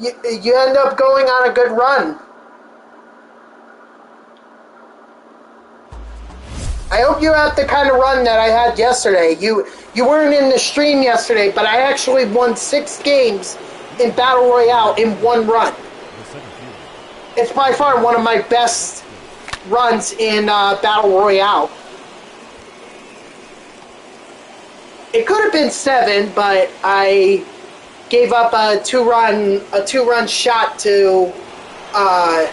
you end up going on a good run. I hope you have the kind of run that I had yesterday. You weren't in the stream yesterday, but I actually won 6 games in Battle Royale in one run. It's by far one of my best runs in Battle Royale. It could have been 7, but I gave up a two-run shot to I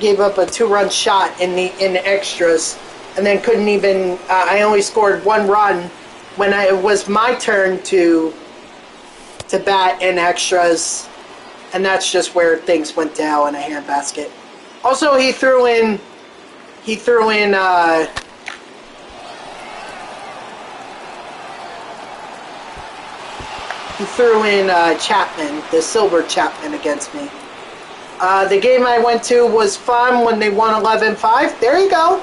gave up a 2-run shot in the extras, and then couldn't even. I only scored 1 run when it was my turn to bat in extras, and that's just where things went to hell in a handbasket. Also, he threw in Chapman, the silver Chapman, against me. The game I went to was fun when they won 11-5. There you go.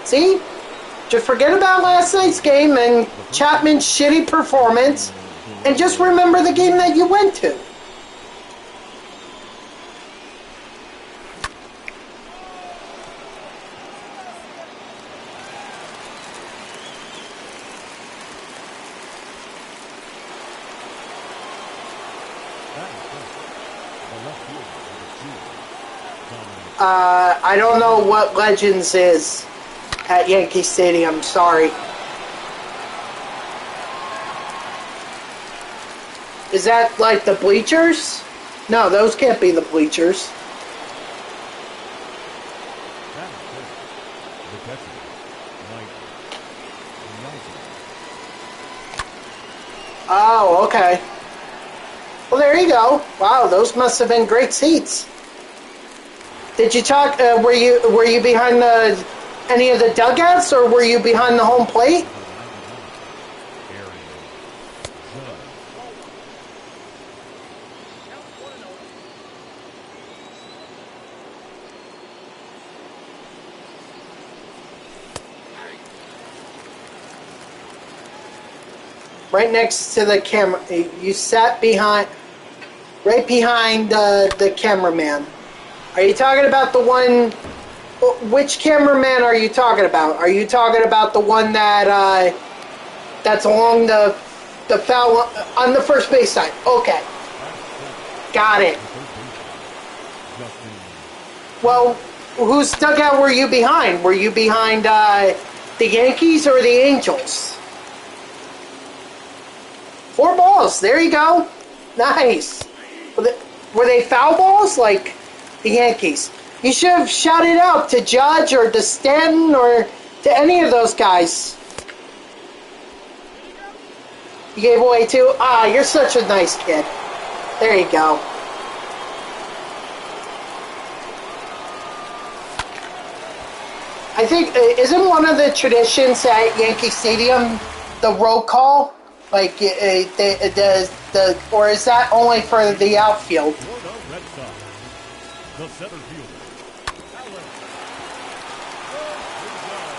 See? Just forget about last night's game and Chapman's shitty performance, and just remember the game that you went to. I don't know what Legends is at Yankee Stadium, sorry. Is that like the bleachers? No, those can't be the bleachers. Oh, okay. Well, there you go. Wow, those must have been great seats. Did you talk? Were you behind any of the dugouts, or were you behind the home plate? Right next to the camera. You sat right behind the cameraman. Are you talking about the one? Which cameraman are you talking about? Are you talking about the one that that's along the foul on the first base side? Okay, got it. Well, whose dugout were you behind? Were you behind the Yankees or the Angels? 4 balls. There you go. Nice. Were they foul balls like the Yankees? You should have shouted out to Judge or to Stanton or to any of those guys. You gave away 2? Ah, you're such a nice kid. There you go. I think, isn't one of the traditions at Yankee Stadium the roll call? Like, or is that only for the outfield?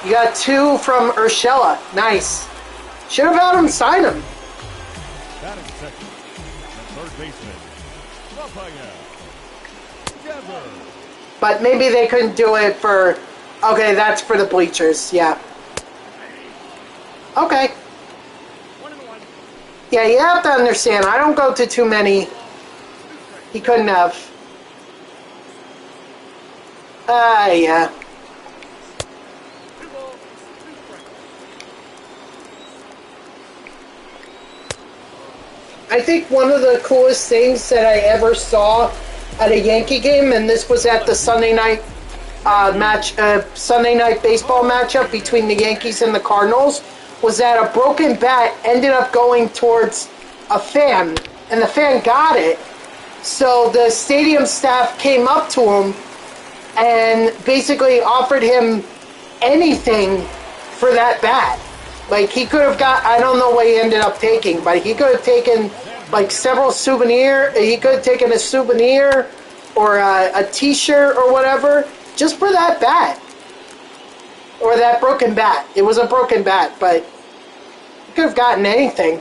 You got 2 from Urshela. Nice. Should have had him sign him. But maybe they couldn't do it for... Okay, that's for the bleachers, yeah. Okay. 1-1. Yeah, you have to understand, I don't go to too many. He couldn't have. Yeah. 2 balls, 2 strikes. I think one of the coolest things that I ever saw at a Yankee game, and this was at the Sunday night Sunday night baseball matchup between the Yankees and the Cardinals, was that a broken bat ended up going towards a fan, and the fan got it. So the stadium staff came up to him and basically offered him anything for that bat. Like, he could have got, I don't know what he ended up taking, but he could have taken like several he could have taken a souvenir or a t-shirt or whatever just for that bat. Or that broken bat. It was a broken bat, but he could have gotten anything.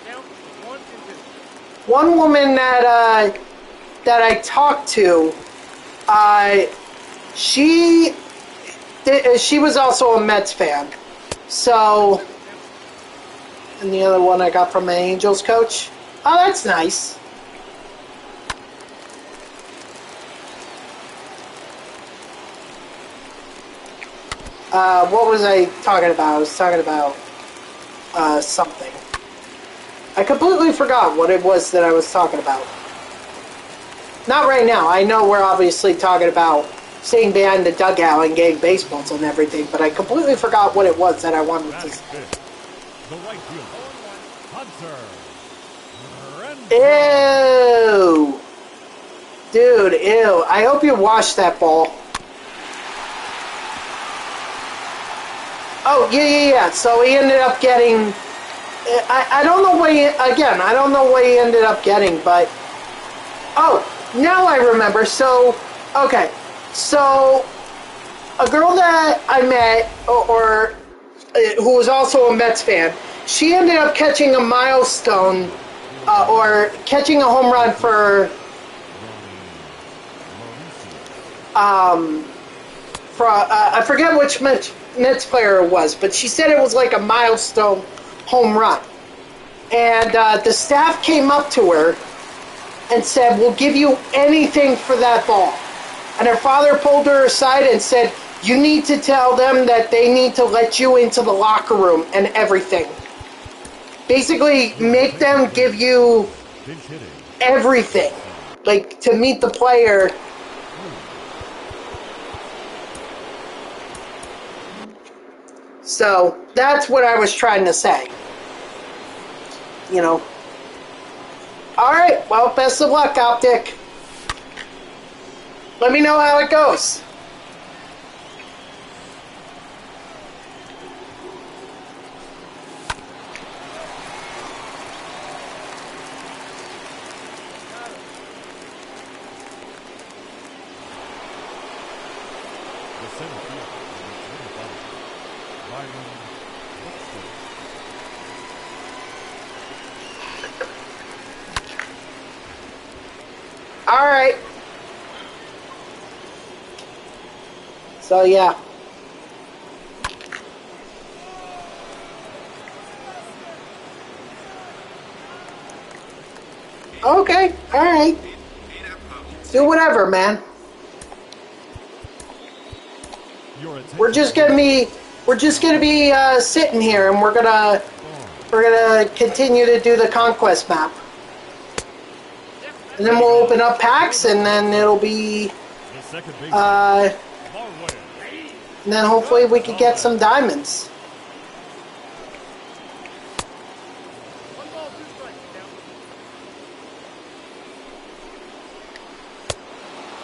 Count 1-2. One woman that I talked to, she was also a Mets fan. So, and the other one I got from my Angels coach. Oh, that's nice. What was I talking about? I was talking about something. I completely forgot what it was that I was talking about. Not right now. I know we're obviously talking about sitting behind the dugout and getting baseballs and everything, but I completely forgot what it was that I wanted to say. The right fielder, Hunter. Ew. Dude, ew. I hope you washed that ball. Oh, yeah. So he ended up getting... I don't know what I don't know what he ended up getting, but... Oh, now I remember. So, okay. So, a girl that I met, or who was also a Mets fan, she ended up catching a milestone, or catching a home run for I forget which Mets player it was, but she said it was like a milestone home run. And the staff came up to her and said, "We'll give you anything for that ball." And her father pulled her aside and said, "You need to tell them that they need to let you into the locker room and everything. Basically, make them give you everything. Like, to meet the player." So, that's what I was trying to say. You know. Alright, well, best of luck, Optic. Let me know how it goes. The center fielder, number 25, Byron Buxton. Alright. So, yeah. Okay, alright. Do whatever, man. We're just gonna be sitting here, and we're gonna continue to do the conquest map, and then we'll open up packs, and then it'll be The second baseman, and Barway. then hopefully we could get some diamonds. 1 ball, 2 strikes. Count.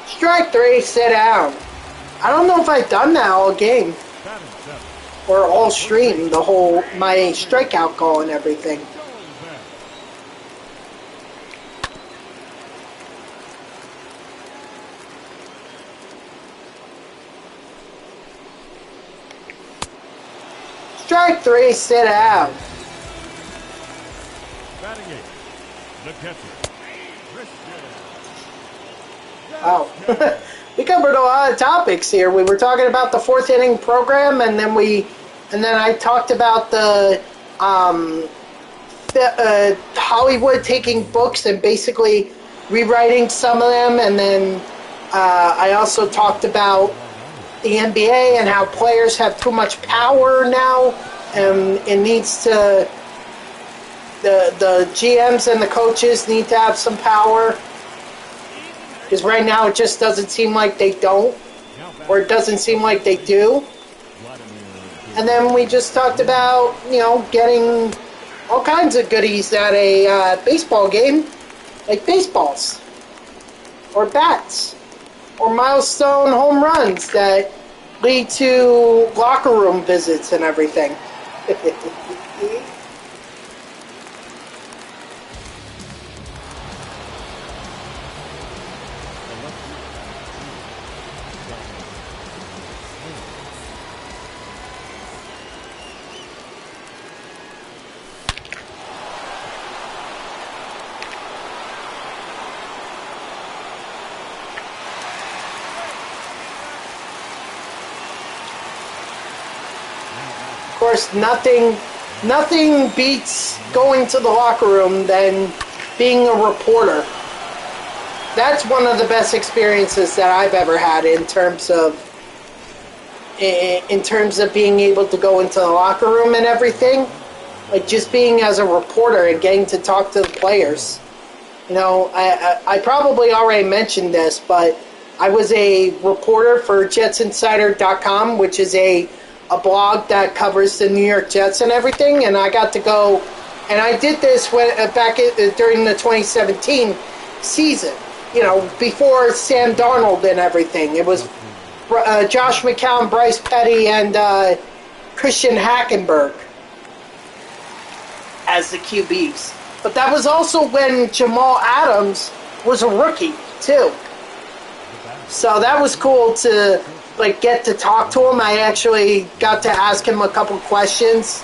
Strike 3, sit down. I don't know if I've done that all game Batting seven. or all stream, my strikeout call and everything. Going back. Strike 3, sit down. Batting eight. The catcher, Christian. Wow. We covered a lot of topics here. We were talking about the fourth inning program, and then we And then I talked about Hollywood taking books and basically rewriting some of them. And then I also talked about the NBA and how players have too much power now, and it needs to. The GMs and the coaches need to have some power, because right now it just doesn't seem like they don't, or it doesn't seem like they do. And then we just talked about, getting all kinds of goodies at a baseball game, like baseballs, or bats, or milestone home runs that lead to locker room visits and everything. Of course, nothing beats going to the locker room than being a reporter. That's one of the best experiences that I've ever had in terms of being able to go into the locker room and everything. Like just being as a reporter and getting to talk to the players. I probably already mentioned this, but I was a reporter for JetsInsider.com, which is a blog that covers the New York Jets and everything, and I got to go, and I did this during the 2017 season, before Sam Darnold and everything. It was Josh McCown, Bryce Petty, and Christian Hackenberg as the QBs. But that was also when Jamal Adams was a rookie, too. So that was cool to get to talk to him. I actually got to ask him a couple questions.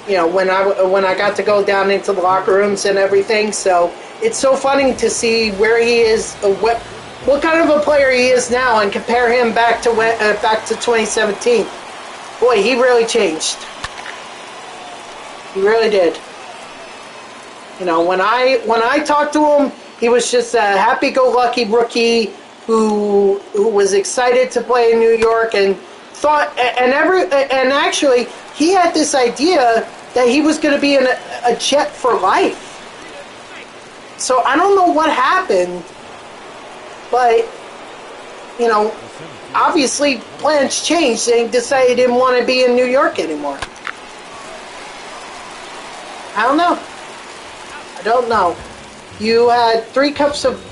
When I got to go down into the locker rooms and everything. So it's so funny to see where he is, what kind of a player he is now, and compare him back to 2017. Boy, he really changed. He really did. When I talked to him, he was just a happy-go-lucky rookie who was excited to play in New York and thought, and actually he had this idea that he was going to be a Jet for life. So I don't know what happened, but obviously plans changed and he decided he didn't want to be in New York anymore. I don't know. You had 3 cups of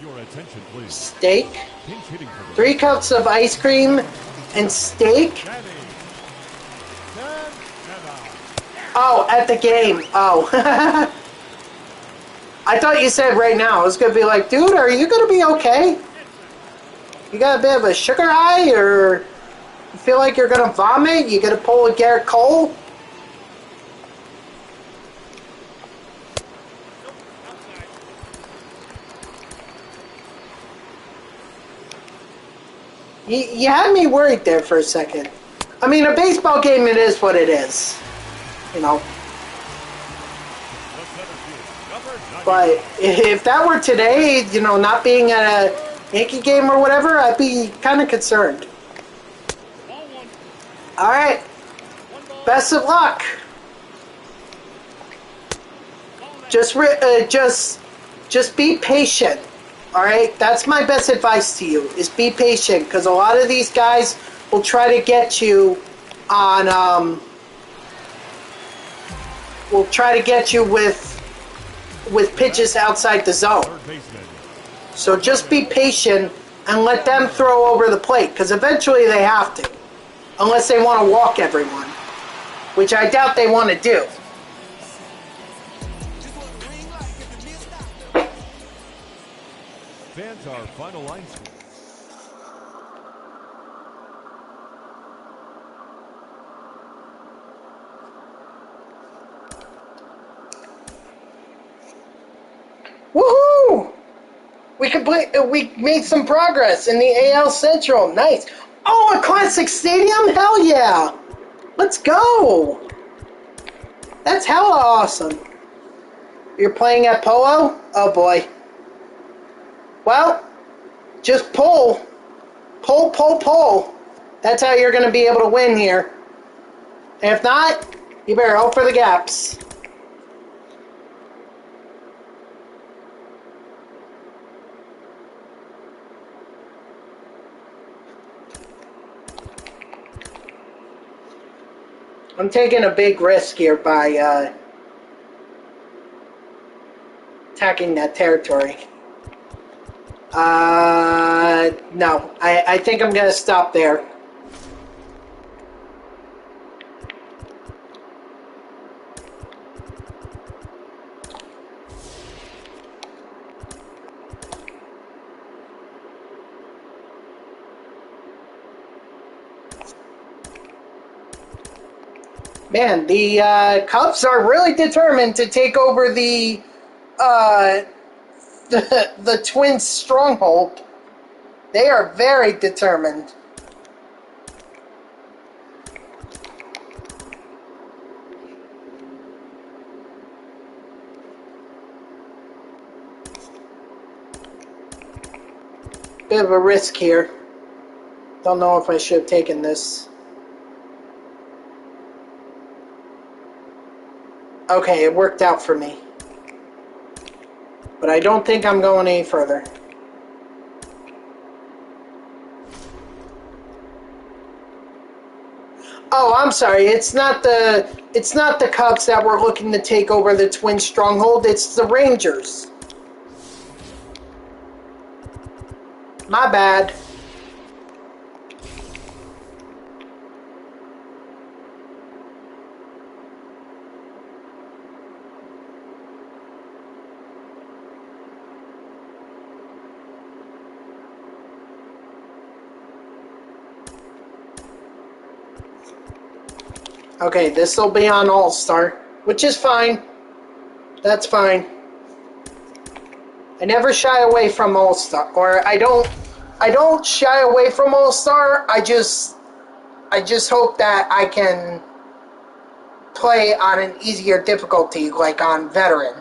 Your attention, please. steak, Pinch hitting for the 3 cups of ice cream and steak. Oh, at the game. Oh. I thought you said right now. I was going to be like, dude, are you going to be okay? You got a bit of a sugar high, or you feel like you're going to vomit? You going to pull a Garrett Cole? You had me worried there for a second. I mean, a baseball game, it is what it is. But if that were today, not being at a Yankee game or whatever, I'd be kind of concerned. All right. Best of luck. Just be patient. All right, that's my best advice to you, is be patient, because a lot of these guys will try to get you on, with pitches outside the zone. So just be patient and let them throw over the plate, because eventually they have to, unless they want to walk everyone, which I doubt they want to do. Fans, our final line score. we made some progress in the AL Central. Nice. Oh, a classic stadium? Hell yeah! Let's go! That's hella awesome. You're playing at Polo? Oh boy. Well, just pull. Pull, pull, pull. That's how you're going to be able to win here. And if not, you better hope for the gaps. I'm taking a big risk here by attacking that territory. No. I think I'm going to stop there. Man, the Cubs are really determined to take over the Twins' stronghold. They are very determined. Bit of a risk here. Don't know if I should have taken this. Okay, it worked out for me. But I don't think I'm going any further. Oh, I'm sorry. It's not the Cubs that were looking to take over the Twin stronghold. It's the Rangers. My bad. Okay, this will be on All-Star, which is fine. That's fine. I never shy away from All-Star, or I don't shy away from All-Star. I just hope that I can play on an easier difficulty, like on Veteran.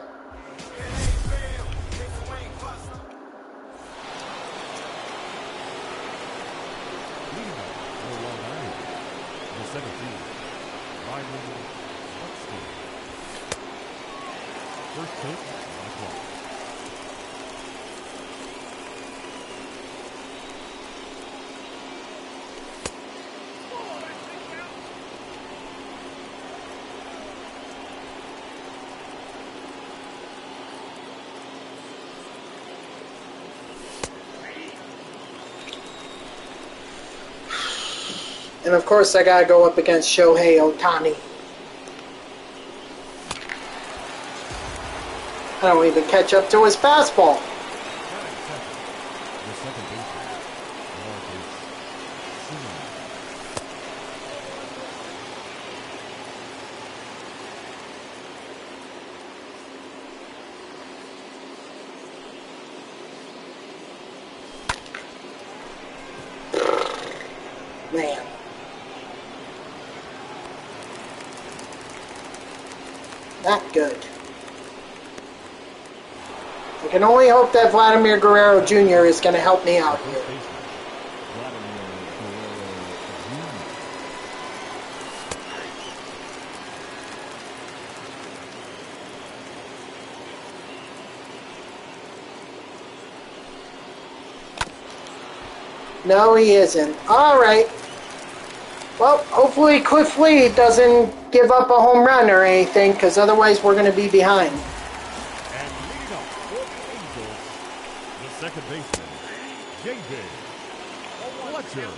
And of course I gotta go up against Shohei Ohtani. I don't even catch up to his fastball. Man. Not good. I can only hope that Vladimir Guerrero Jr. is going to help me out here. No, he isn't. All right. Well, hopefully Cliff Lee doesn't give up a home run or anything, because otherwise we're going to be behind. And leading up for the Angels, the second baseman, J.J. Fletcher.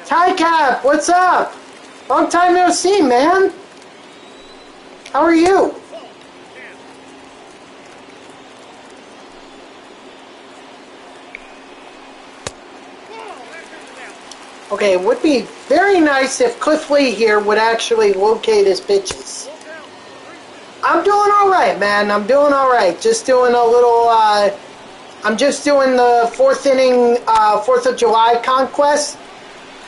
Ty Cap, what's up? Long time no see, man. How are you? Okay, it would be very nice if Cliff Lee here would actually locate his pitches. I'm doing all right, man. I'm doing all right. Just doing a little. I'm just doing the fourth inning, 4th of July conquest.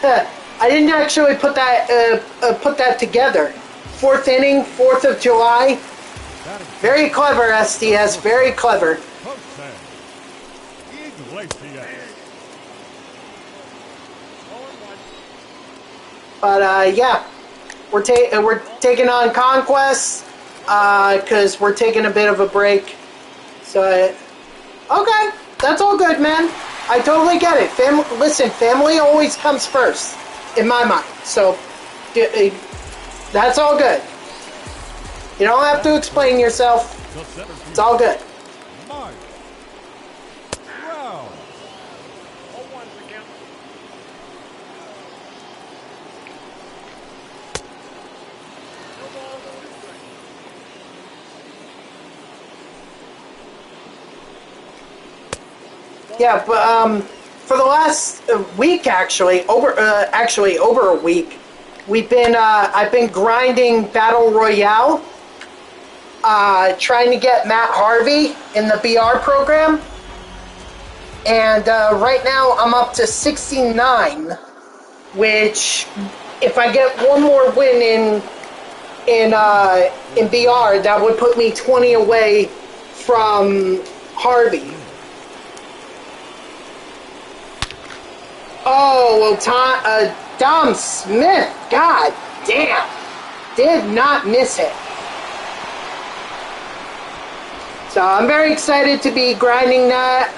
I didn't actually put that together. Fourth inning, 4th of July. Very clever, SDS. Very clever. But yeah, we're taking on conquest because we're taking a bit of a break. So okay, that's all good, man. I totally get it. Listen, family always comes first in my mind. So that's all good. You don't have to explain yourself. It's all good. Yeah, but for the last week, over a week, I've been grinding Battle Royale, trying to get Matt Harvey in the BR program, and right now I'm up to 69, which if I get one more win in BR, that would put me 20 away from Harvey. Oh, well, Dom Smith, god damn, did not miss it. So I'm very excited to be grinding that.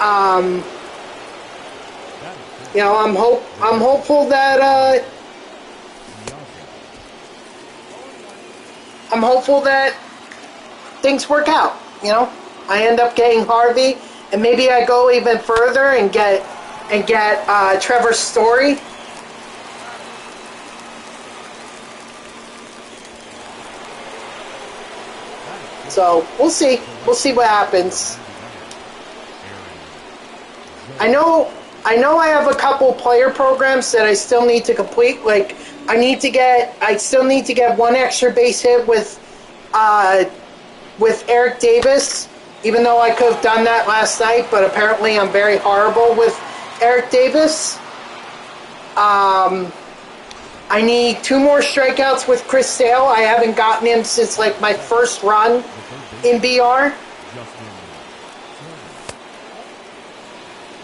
You know, I'm hopeful that things work out. You know, I end up getting Harvey, and maybe I go even further and get Trevor Story. So we'll see. We'll see what happens. I know I have a couple player programs that I still need to complete. Like I still need to get one extra base hit with Eric Davis, even though I could have done that last night, but apparently I'm very horrible with Eric Davis. I need 2 more strikeouts with Chris Sale. I haven't gotten him since like my first run in BR.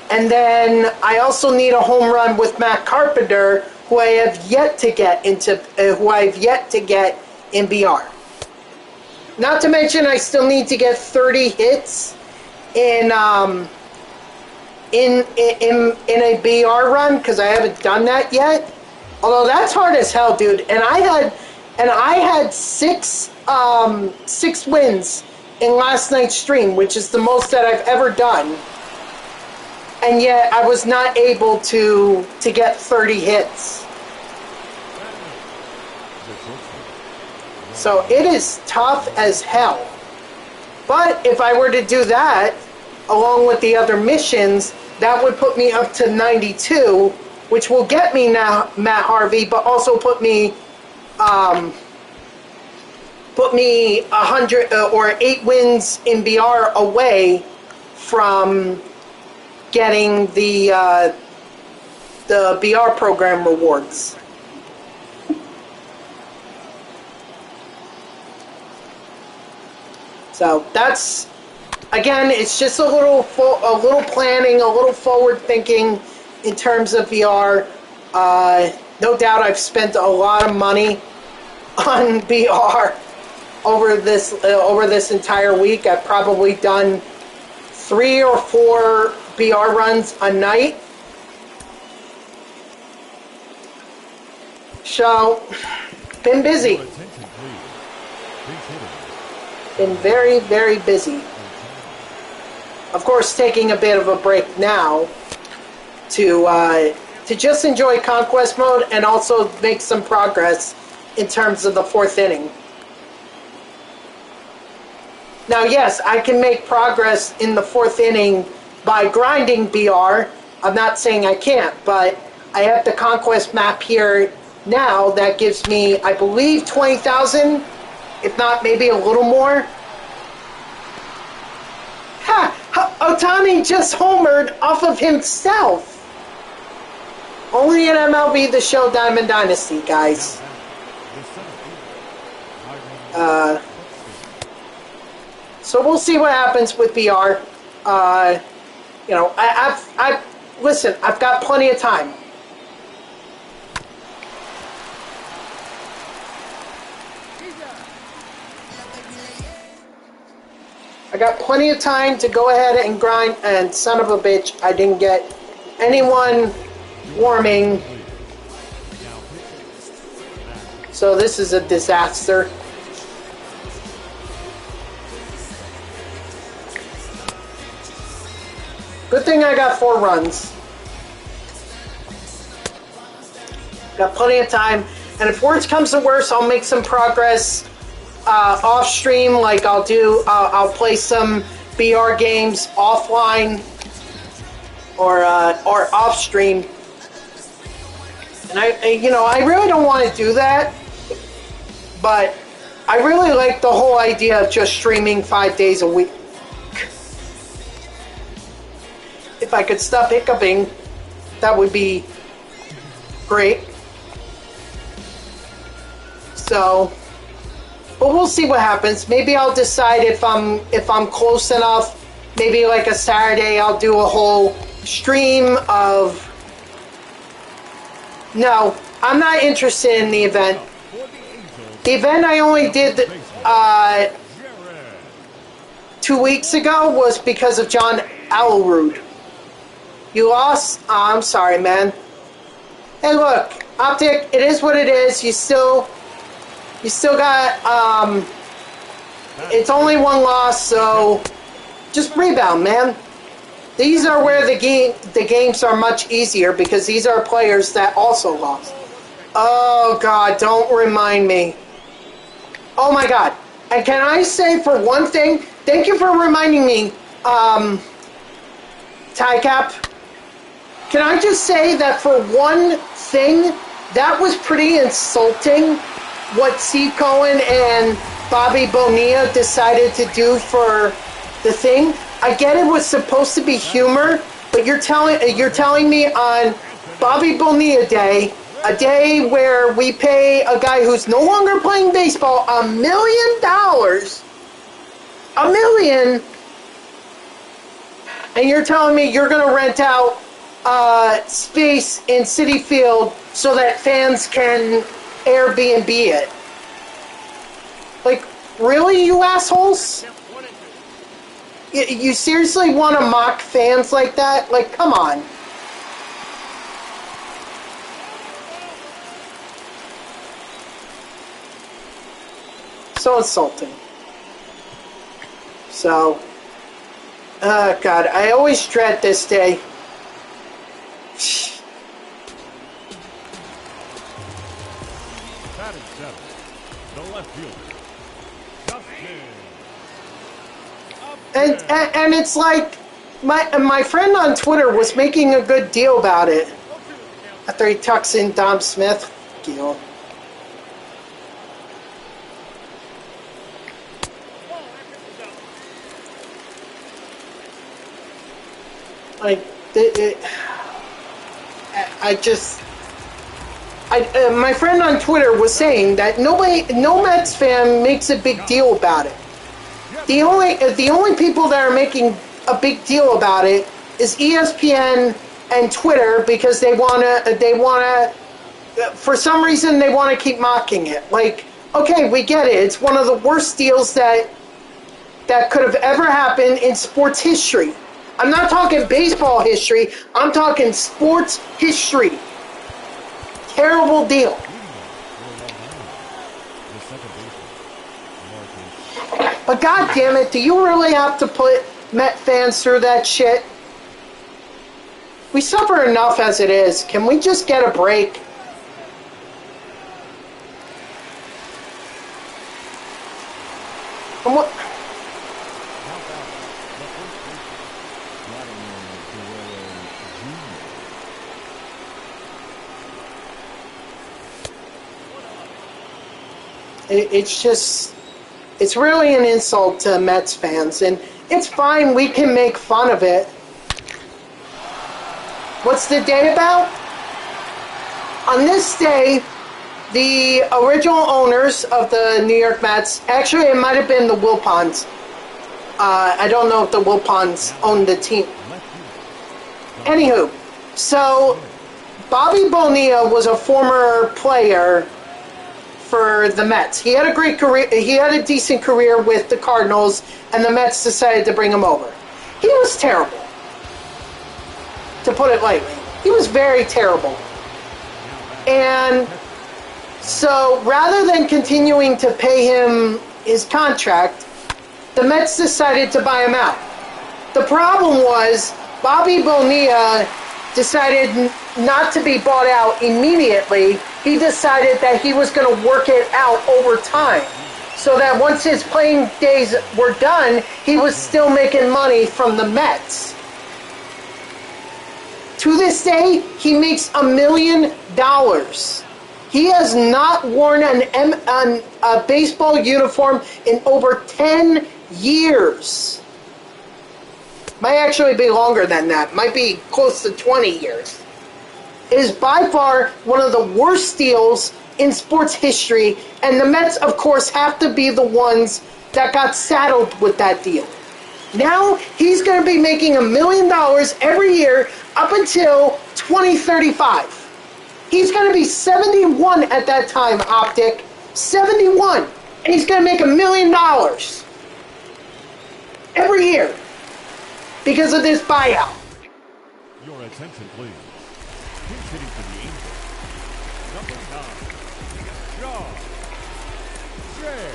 And then I also need a home run with Matt Carpenter, who I have yet to get in BR. Not to mention, I still need to get 30 hits in a BR run because I haven't done that yet. Although that's hard as hell, dude. And I had six wins in last night's stream, which is the most that I've ever done. And yet I was not able to get 30 hits. So it is tough as hell. But if I were to do that, along with the other missions, that would put me up to 92, which will get me now Matt Harvey, but also put me 100 or 8 wins in BR away from getting the BR program rewards. So that's, again, it's just a little planning, a little forward thinking in terms of VR. No doubt I've spent a lot of money on VR over this entire week. I've probably done 3 or 4 BR runs a night. So, been busy. Been very, very busy. Of course, taking a bit of a break now to just enjoy Conquest Mode and also make some progress in terms of the 4th inning. Now, yes, I can make progress in the 4th inning by grinding BR. I'm not saying I can't, but I have the Conquest map here now that gives me, I believe, 20,000 if not maybe a little more. Ha! Ohtani just homered off of himself. Only in MLB The Show Diamond Dynasty, guys. So we'll see what happens with BR. You know, listen, I've got plenty of time. I got plenty of time to go ahead and grind, and son of a bitch, I didn't get anyone warming. So this is a disaster. Good thing I got 4 runs. Got plenty of time, and if worse comes to worse, I'll make some progress off stream. Like I'll play some BR games offline or off stream. And I really don't want to do that, but I really like the whole idea of just streaming 5 days a week. If I could stop hiccuping, that would be great. So, but we'll see what happens. Maybe I'll decide if I'm close enough. Maybe like a Saturday, I'll do a whole stream of. No, I'm not interested in the event. The event I only did 2 weeks ago was because of John Alrude. You lost? Oh, I'm sorry, man. Hey, look, Optic, it is what it is. You still got, it's only 1 loss, so just rebound, man. These are where the games are much easier because these are players that also lost. Oh, God, don't remind me. Oh, my God. And can I say for one thing, thank you for reminding me, Tycap. Can I just say that for one thing, that was pretty insulting what C. Cohen and Bobby Bonilla decided to do for the thing. I get it was supposed to be humor, but you're telling me on Bobby Bonilla Day, a day where we pay a guy who's no longer playing baseball $1 million, $1 million, and you're telling me you're going to rent out space in Citi Field so that fans can Airbnb it. Like, really, you assholes? You seriously want to mock fans like that? Like, come on. So insulting. So, God, I always dread this day. Batting 7, the left fielder, Justin. And it's like my friend on Twitter was making a good deal about it after he tucks in Dom Smith. Deal. Like my friend on Twitter was saying that no Mets fan makes a big deal about it. The only people that are making a big deal about it is ESPN and Twitter because they wanna for some reason they want to keep mocking it. Like, okay, we get it. It's one of the worst deals that could have ever happened in sports history. I'm not talking baseball history. I'm talking sports history. Terrible deal. But God damn it, do you really have to put Met fans through that shit? We suffer enough as it is. Can we just get a break? And what? It's just It's really an insult to Mets fans, and it's fine, we can make fun of it. What's the day about? On this day, the original owners of the New York Mets, actually it might have been the Wilpons. I don't know if the Wilpons owned the team. Anywho, so Bobby Bonilla was a former player for the Mets. He had a great career. He had a decent career with the Cardinals, and the Mets decided to bring him over. He was terrible, to put it lightly. He was very terrible. And so rather than continuing to pay him his contract, the Mets decided to buy him out. The problem was Bobby Bonilla decided not to be bought out immediately. He decided that he was going to work it out over time, so that once his playing days were done, he was still making money from the Mets. To this day, he makes $1 million. He has not worn a baseball uniform in over 10 years. Might actually be longer than that. Might be close to 20 years. It is by far one of the worst deals in sports history, and the Mets, of course, have to be the ones that got saddled with that deal. Now he's going to be making $1 million every year up until 2035. He's going to be 71 at that time, Optic. 71. And he's going to make $1 million every year because of this buyout. Your attention, please. He's hitting for the Angels. Number 9, John Jay.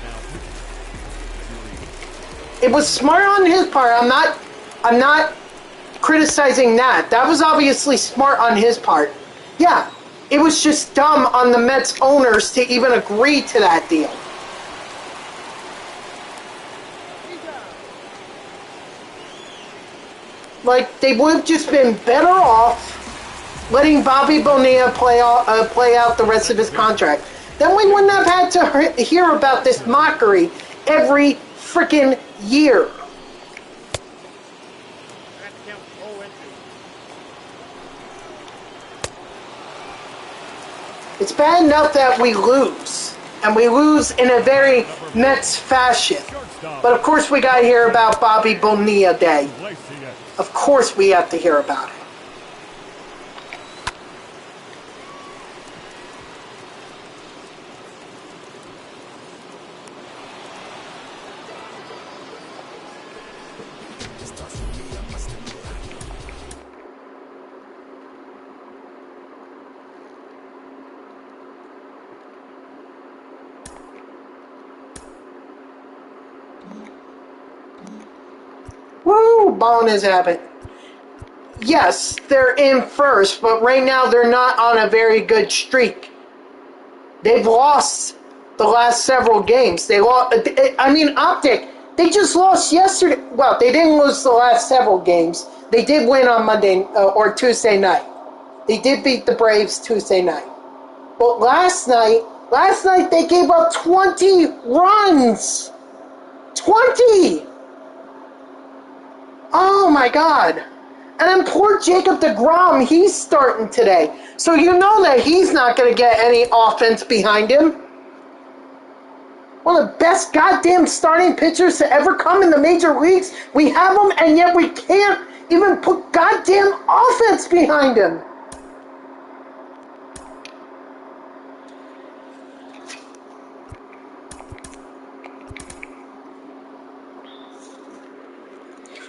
Now, It was smart on his part. I'm not criticizing that. That was obviously smart on his part. Yeah, it was just dumb on the Mets owners to even agree to that deal. Like, they would have just been better off letting Bobby Bonilla play out the rest of his contract. Then we wouldn't have had to hear about this mockery every freaking year. That counts 0-2. It's bad enough that we lose, and we lose in a very Mets fashion. But of course we got to hear about Bobby Bonilla Day. Of course we have to hear about it. Woo! Ball in his habit. Yes, they're in first, but right now they're not on a very good streak. They've lost the last several games. They lost. I mean, Optic. They just lost yesterday. Well, they didn't lose the last several games. They did win on Monday or Tuesday night. They did beat the Braves Tuesday night. But last night they gave up 20 runs. 20. Oh my God. And then poor Jacob deGrom, he's starting today. So you know that he's not going to get any offense behind him. One of the best goddamn starting pitchers to ever come in the major leagues. We have him, and yet we can't even put goddamn offense behind him.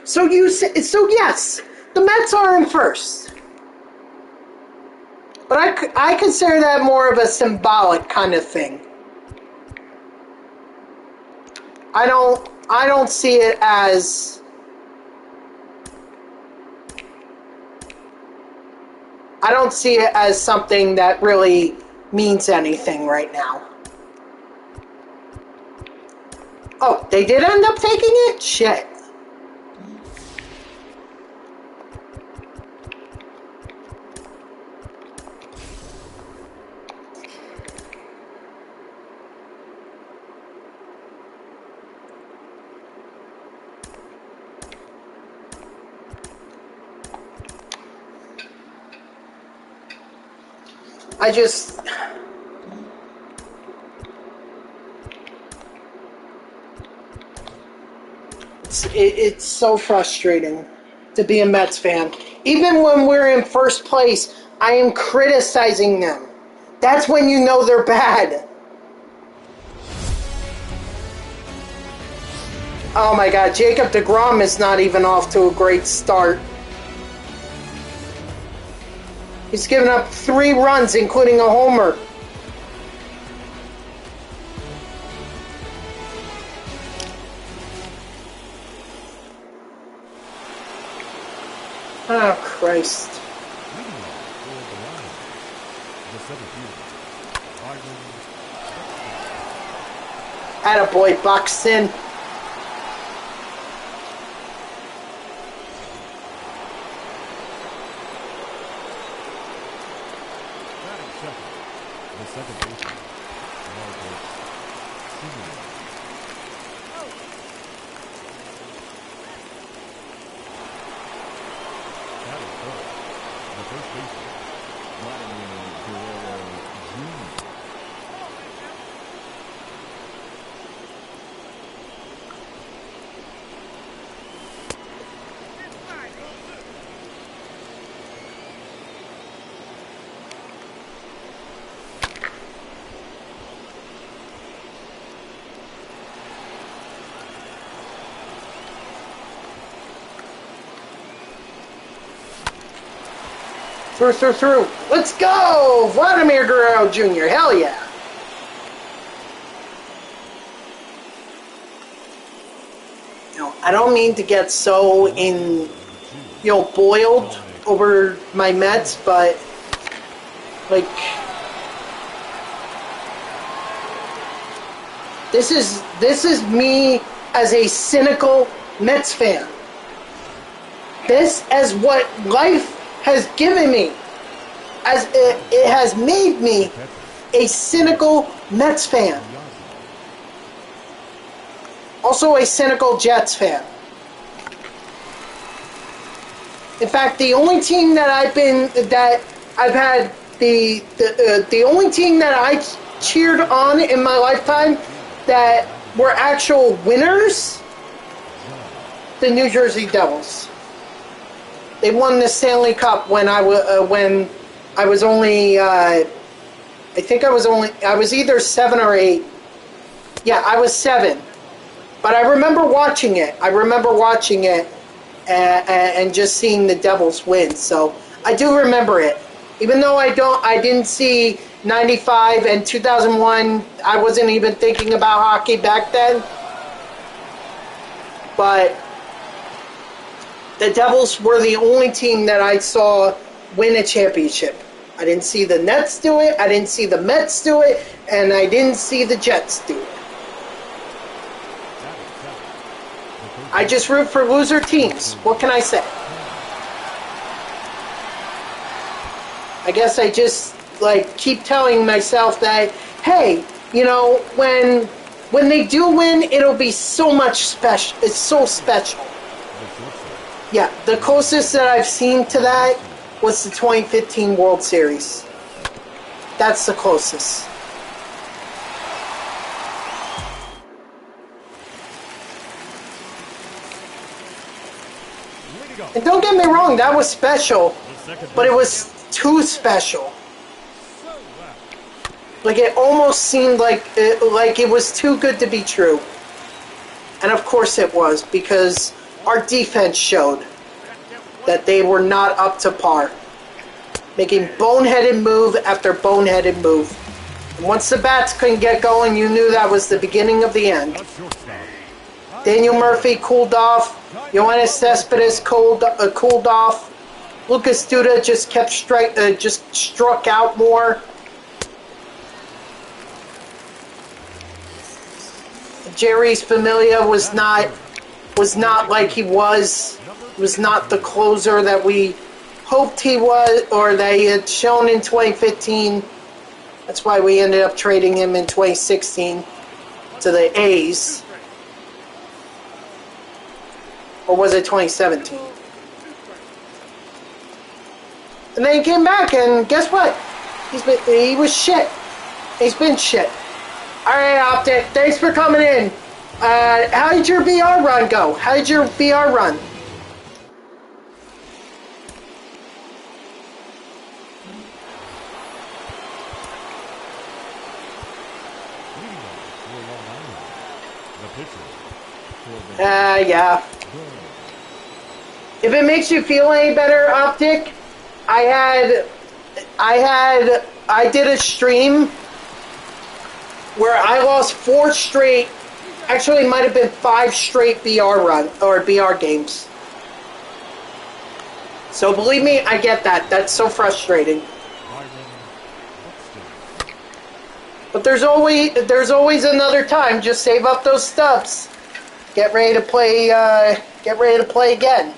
So yes, the Mets are in first. But I consider that more of a symbolic kind of thing. I don't see it as something that really means anything right now. Oh, they did end up taking it? Shit. I just... It's so frustrating to be a Mets fan. Even when we're in first place, I am criticizing them. That's when you know they're bad. Oh my God, Jacob deGrom is not even off to a great start. He's given up 3 runs, including a homer. Oh, Christ. Attaboy, Buxton. Through. Let's go! Vladimir Guerrero Jr. Hell yeah. You know, I don't mean to get so boiled over my Mets, but like this is me as a cynical Mets fan. This is what life has given me, as it has made me a cynical Mets fan. Also a cynical Jets fan. In fact, the only team that the only team that I cheered on in my lifetime that were actual winners, the New Jersey Devils. They won the Stanley Cup when I was only, I was either 7 or 8. Yeah, I was 7. But I remember watching it. And just seeing the Devils win. So I do remember it. Even though I didn't see 95 and 2001, I wasn't even thinking about hockey back then. But the Devils were the only team that I saw win a championship. I didn't see the Nets do it, I didn't see the Mets do it, and I didn't see the Jets do it. I just root for loser teams. What can I say? I guess I just keep telling myself that, hey, you know, when they do win, it'll be so much special. It's so special. Yeah, the closest that I've seen to that was the 2015 World Series. That's the closest. And don't get me wrong, that was special, but it was too special. Like, it almost seemed like it was too good to be true. And of course it was, because our defense showed that they were not up to par. Making boneheaded move after boneheaded move. And once the bats couldn't get going, you knew that was the beginning of the end. Daniel Murphy cooled off. Yoenis Cespedes cooled off. Lucas Duda just kept struck out more. Jerry's Familia was not like he was not the closer that we hoped he was, or that he had shown in 2015. That's why we ended up trading him in 2016 to the A's. Or was it 2017? And then he came back, and guess what? He was shit. He's been shit. All right, Optic. Thanks for coming in. How did your VR run go? How did your VR run? Yeah. If it makes you feel any better, Optic, I did a stream where I lost 4 straight, actually it might have been 5 straight VR games. So believe me, I get that. That's so frustrating. But there's always another time. Just save up those stubs. Get ready to play. Get ready to play again.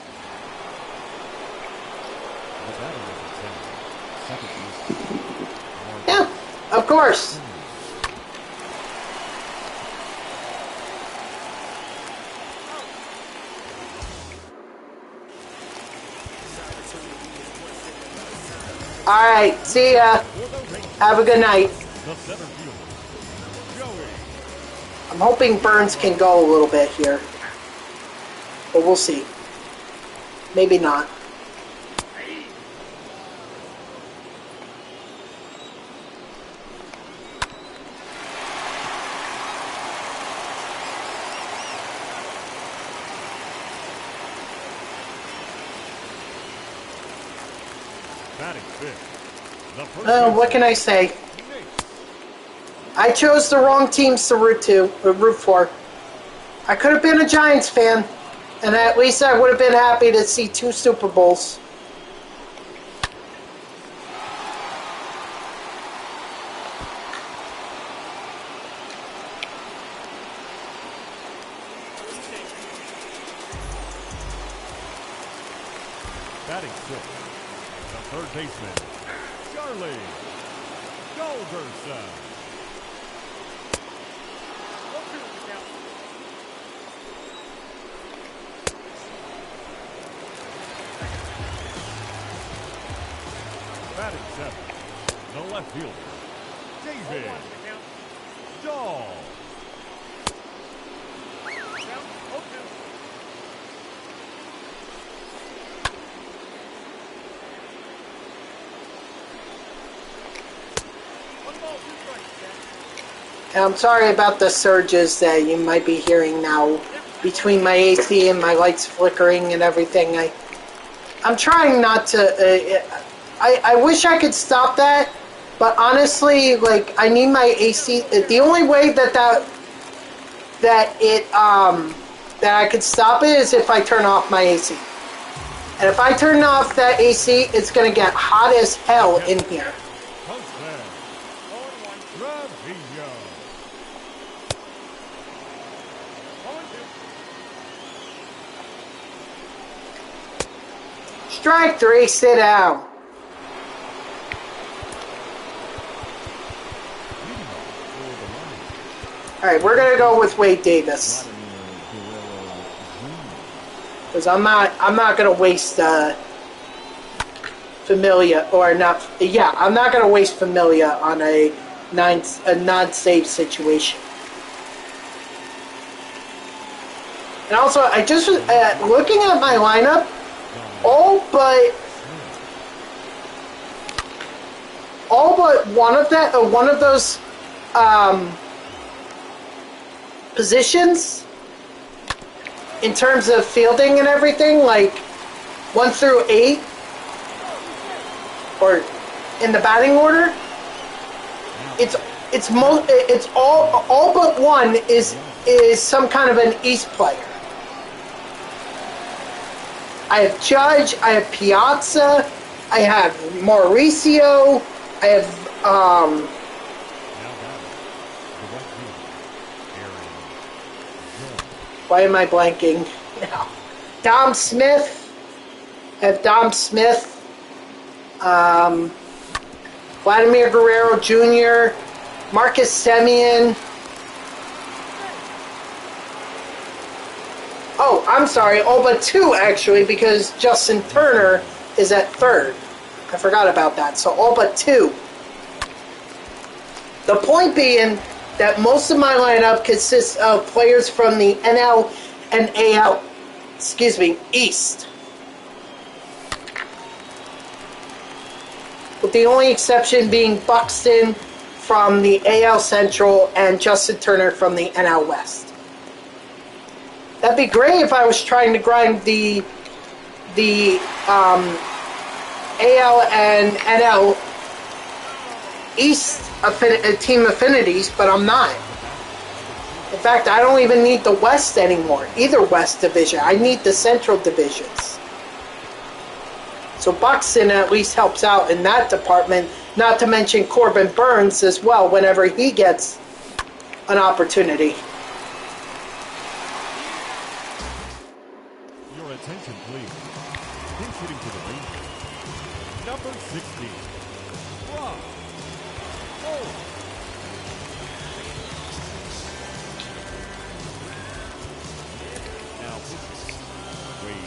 Yeah, of course. All right, see ya. Have a good night. I'm hoping Burns can go a little bit here, but we'll see. Maybe not. What can I say? I chose the wrong teams to root for. I could have been a Giants fan, and at least I would have been happy to see 2 Super Bowls. Batting 6th, the third baseman, Charlie Golderson. Batting 7th, the left fielder, David Dahl. I'm sorry about the surges that you might be hearing now between my AC and my lights flickering and everything. I'm trying not to. I wish I could stop that, but honestly, like, I need my AC. The only way that I could stop it is if I turn off my AC. And if I turn off that AC, it's gonna get hot as hell in here. Strike 3, sit down. All right, we're gonna go with Wade Davis because I'm not gonna waste Familia or not. Yeah, I'm not gonna waste Familia on a non-save situation. And also, I just looking at my lineup. All but one of those positions in terms of fielding and everything, like 1 through 8, or in the batting order. It's all but one is some kind of an East player. I have Judge, I have Piazza, I have Mauricio, I have, why am I blanking? Dom Smith, I have Dom Smith, Vladimir Guerrero Jr., Marcus Semien. Oh, I'm sorry, all but 2 actually, because Justin Turner is at 3rd. I forgot about that. So all but 2. The point being that most of my lineup consists of players from the NL and AL, East. With the only exception being Buxton from the AL Central and Justin Turner from the NL West. That'd be great if I was trying to grind the AL and NL East team affinities, but I'm not. In fact, I don't even need the West anymore, either West division. I need the Central divisions. So Buxton at least helps out in that department, not to mention Corbin Burns as well whenever he gets an opportunity. Your attention, please. Pinch hitting to the Rangers. Number 16. Rob. Oh. Now pitching. Wade.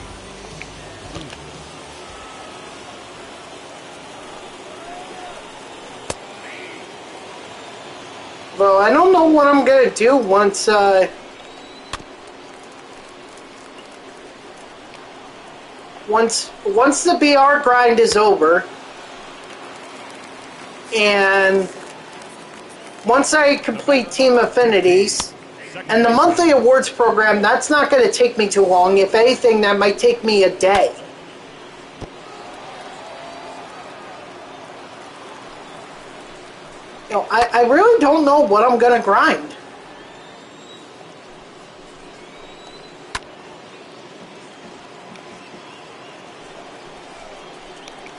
Well, I don't know what I'm gonna do once the BR grind is over, and once I complete team affinities and the monthly awards program, that's not going to take me too long. If anything, that might take me a day. You know, I really don't know what I'm going to grind.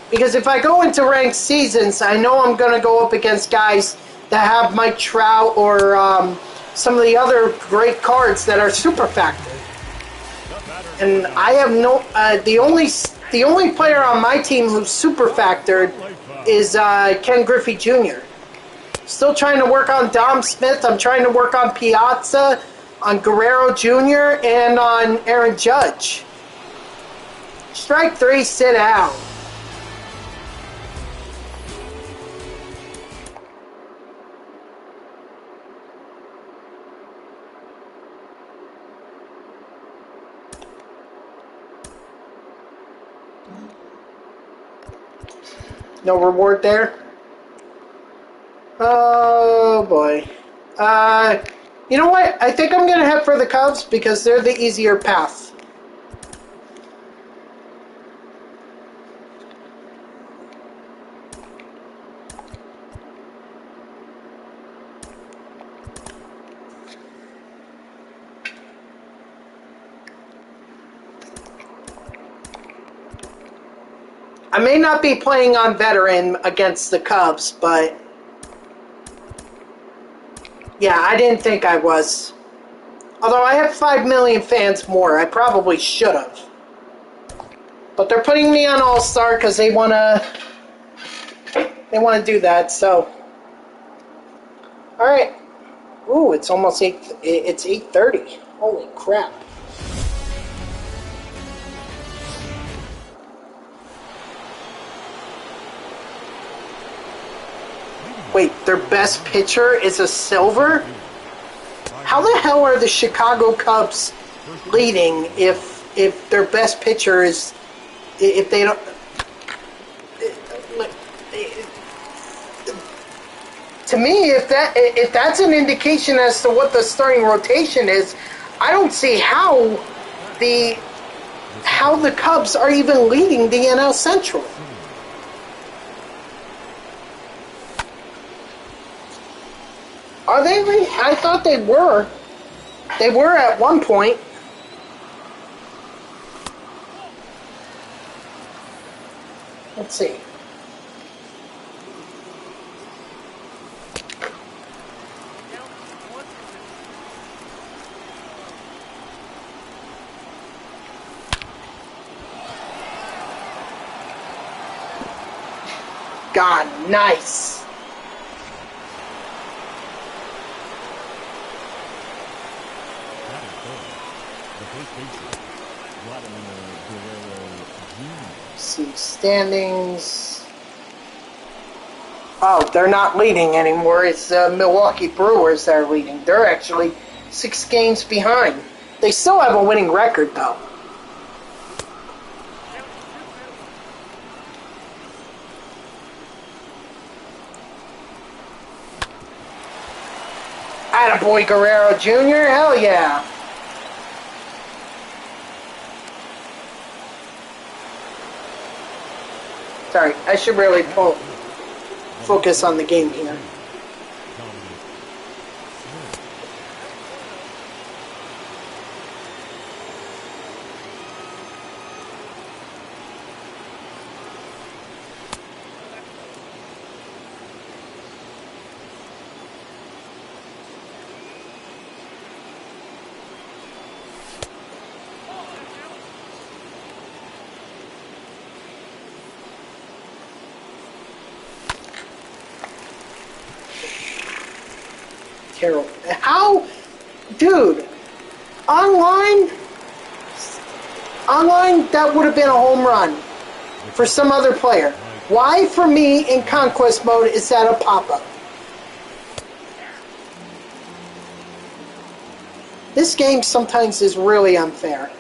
Because if I go into ranked seasons, I know I'm going to go up against guys that have Mike Trout or some of the other great cards that are super factored. And I have no... the only player on my team who's super factored is Ken Griffey Jr. Still trying to work on Dom Smith. I'm trying to work on Piazza, on Guerrero Jr., and on Aaron Judge. Strike 3, sit down. No reward there? Oh boy. You know what? I think I'm going to head for the Cubs because they're the easier path. I may not be playing on veteran against the Cubs, but yeah, I didn't think I was. Although I have 5 million fans more, I probably should have. But they're putting me on All-Star because they wanna do that. So, all right. Ooh, it's almost 8. It's 8:30. Holy crap! Wait, their best pitcher is a silver? How the hell are the Chicago Cubs leading if their best pitcher is... if they don't... To me, if that's an indication as to what the starting rotation is, I don't see how the Cubs are even leading the NL Central. Are they? I thought they were. They were at one point. Let's see. God, nice. See standings. Oh, they're not leading anymore. It's Milwaukee Brewers that are leading. They're actually 6 games behind. They still have a winning record, though. Attaboy Guerrero Jr., hell yeah. Sorry, I should really focus on the game here. Terrible. How? Dude, online, that would have been a home run for some other player. Why, for me, in Conquest mode, is that a pop-up? This game sometimes is really unfair.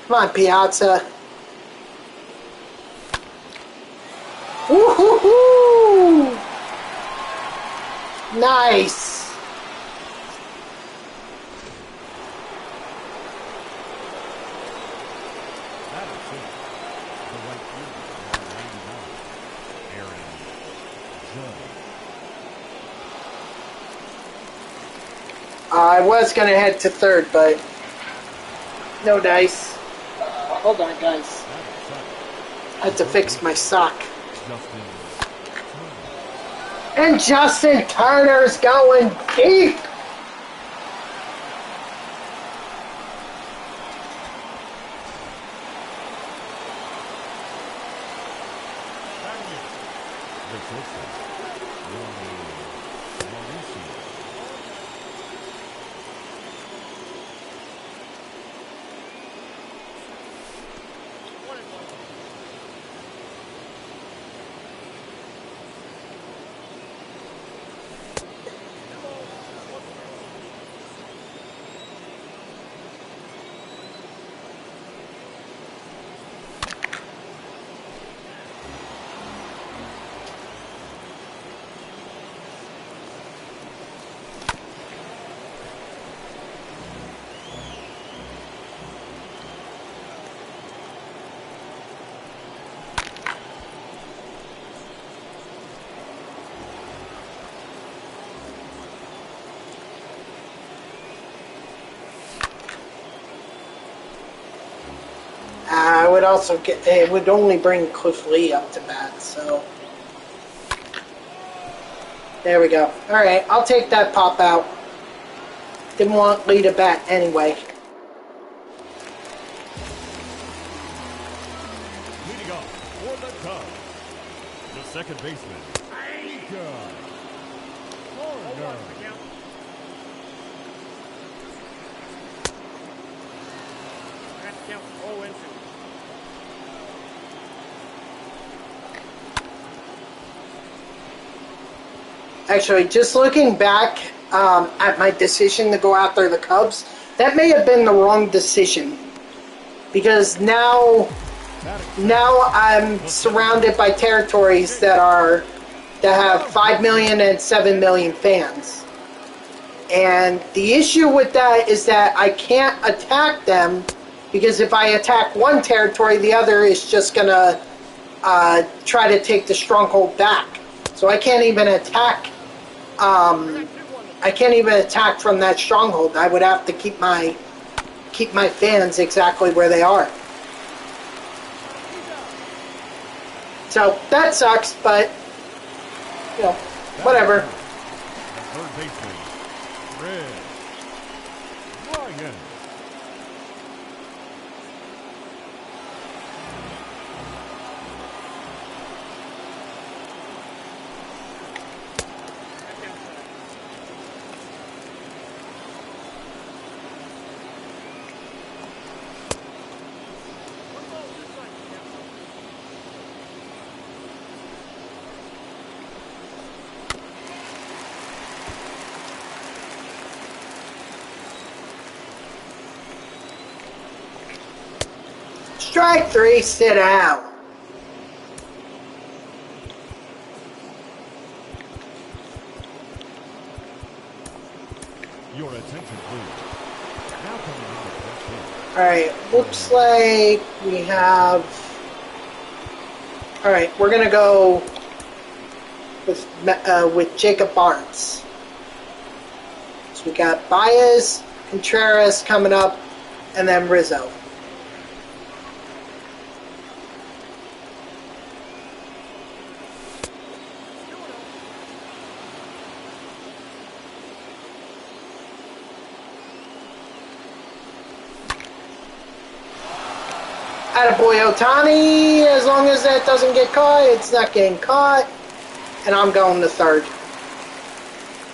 Come on, Piazza. Woo-hoo-hoo! Nice. That is it. The right fielder, number 99, Aaron Judge. I was going to head to third, but no dice. Hold on, guys. I had to fix my sock. And Justin Turner's going deep. I would also get, it would only bring Cliff Lee up to bat, so. There we go. Alright, I'll take that pop out. Didn't want Lee to bat anyway. Leading off for the Cubs, the second baseman, Garner. Actually, just looking back at my decision to go after the Cubs, that may have been the wrong decision. Because now I'm surrounded by territories that have 5 million and 7 million fans. And the issue with that is that I can't attack them, because if I attack one territory, the other is just going to try to take the stronghold back. So I can't even attack. I can't even attack from that stronghold. I would have to keep my fans exactly where they are. So that sucks, but you know, whatever. Third baseman, Red. Ryan. One ball, two strikes. Strike three, sit down. Your attention, please. Now coming into first base. Alright, looks like we have... Alright, we're going to go with Jacob Barnes. So we got Baez, Contreras coming up, and then Rizzo. Attaboy Ohtani, as long as that doesn't get caught, it's not getting caught. And I'm going to third.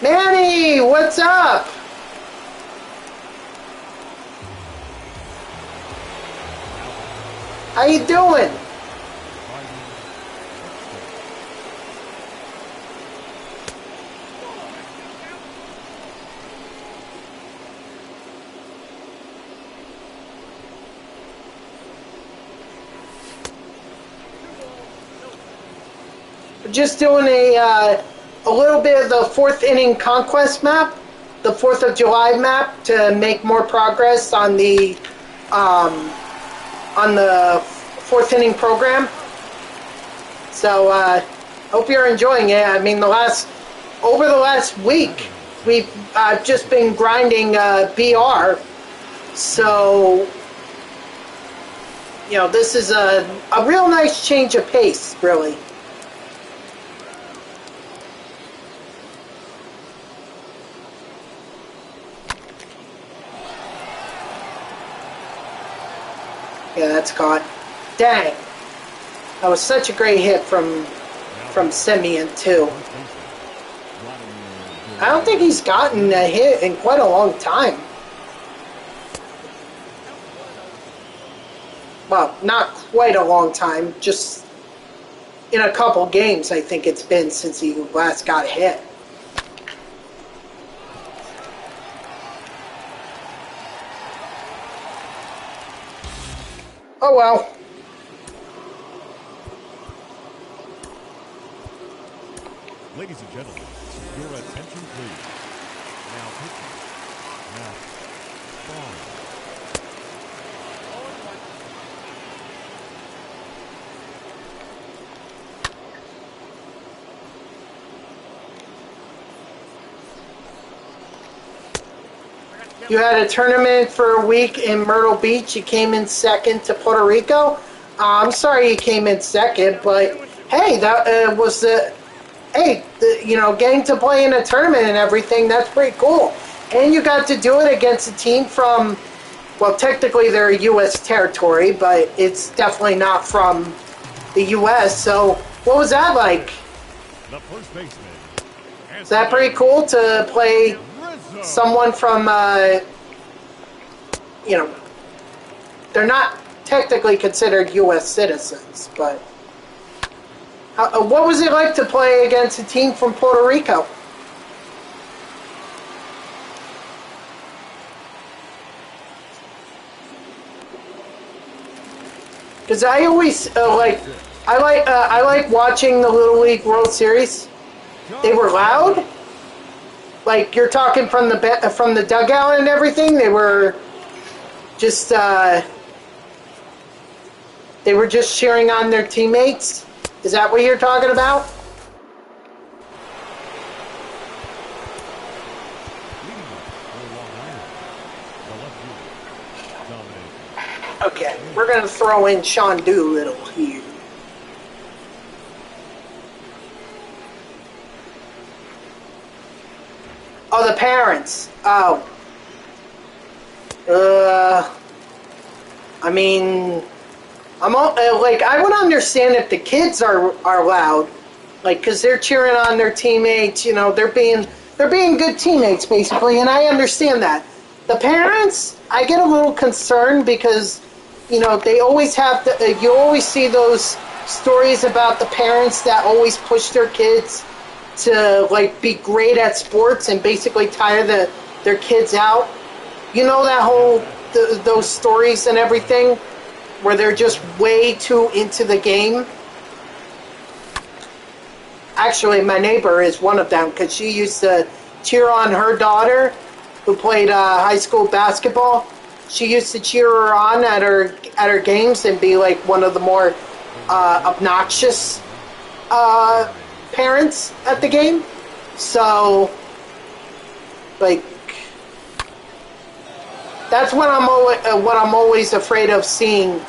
Manny, what's up? How you doing? We're just doing a little bit of the fourth inning conquest map, the 4th of July map, to make more progress on the fourth inning program. So hope you're enjoying it. I mean, over the last week, we've just been grinding BR. So you know, this is a real nice change of pace, really. Yeah, that's caught. Dang. That was such a great hit from Simeon, too. I don't think he's gotten a hit in quite a long time. Well, not quite a long time. Just in a couple games, I think it's been since he last got a hit. Oh well. Ladies and gentlemen, your attention please. Now pitching. Now, Bond. You had a tournament for a week in Myrtle Beach. You came in second to Puerto Rico. I'm sorry you came in second, but hey, that was the... Hey, getting to play in a tournament and everything, that's pretty cool. And you got to do it against a team from, well, technically they're a U.S. territory, but it's definitely not from the U.S. So what was that like? The first baseman. Is that pretty cool to play someone from, they're not technically considered U.S. citizens, but... what was it like to play against a team from Puerto Rico? Because I always I like watching the Little League World Series. They were loud. Like you're talking from the dugout and everything. They were just cheering on their teammates. Is that what you're talking about? Okay, we're going to throw in Sean Doolittle here. Oh, the parents. Oh. Uh, I mean, like, I would understand if the kids are loud, like, because they're cheering on their teammates. You know, they're being good teammates basically, and I understand that. The parents, I get a little concerned because, you know, they always have to. You always see those stories about the parents that always push their kids to like be great at sports and basically tire their kids out. You know that whole those stories and everything where they're just way too into the game. Actually, my neighbor is one of them because she used to cheer on her daughter who played high school basketball. She used to cheer her on at her games and be like one of the more obnoxious parents at the game. So, like, that's what I'm always afraid of seeing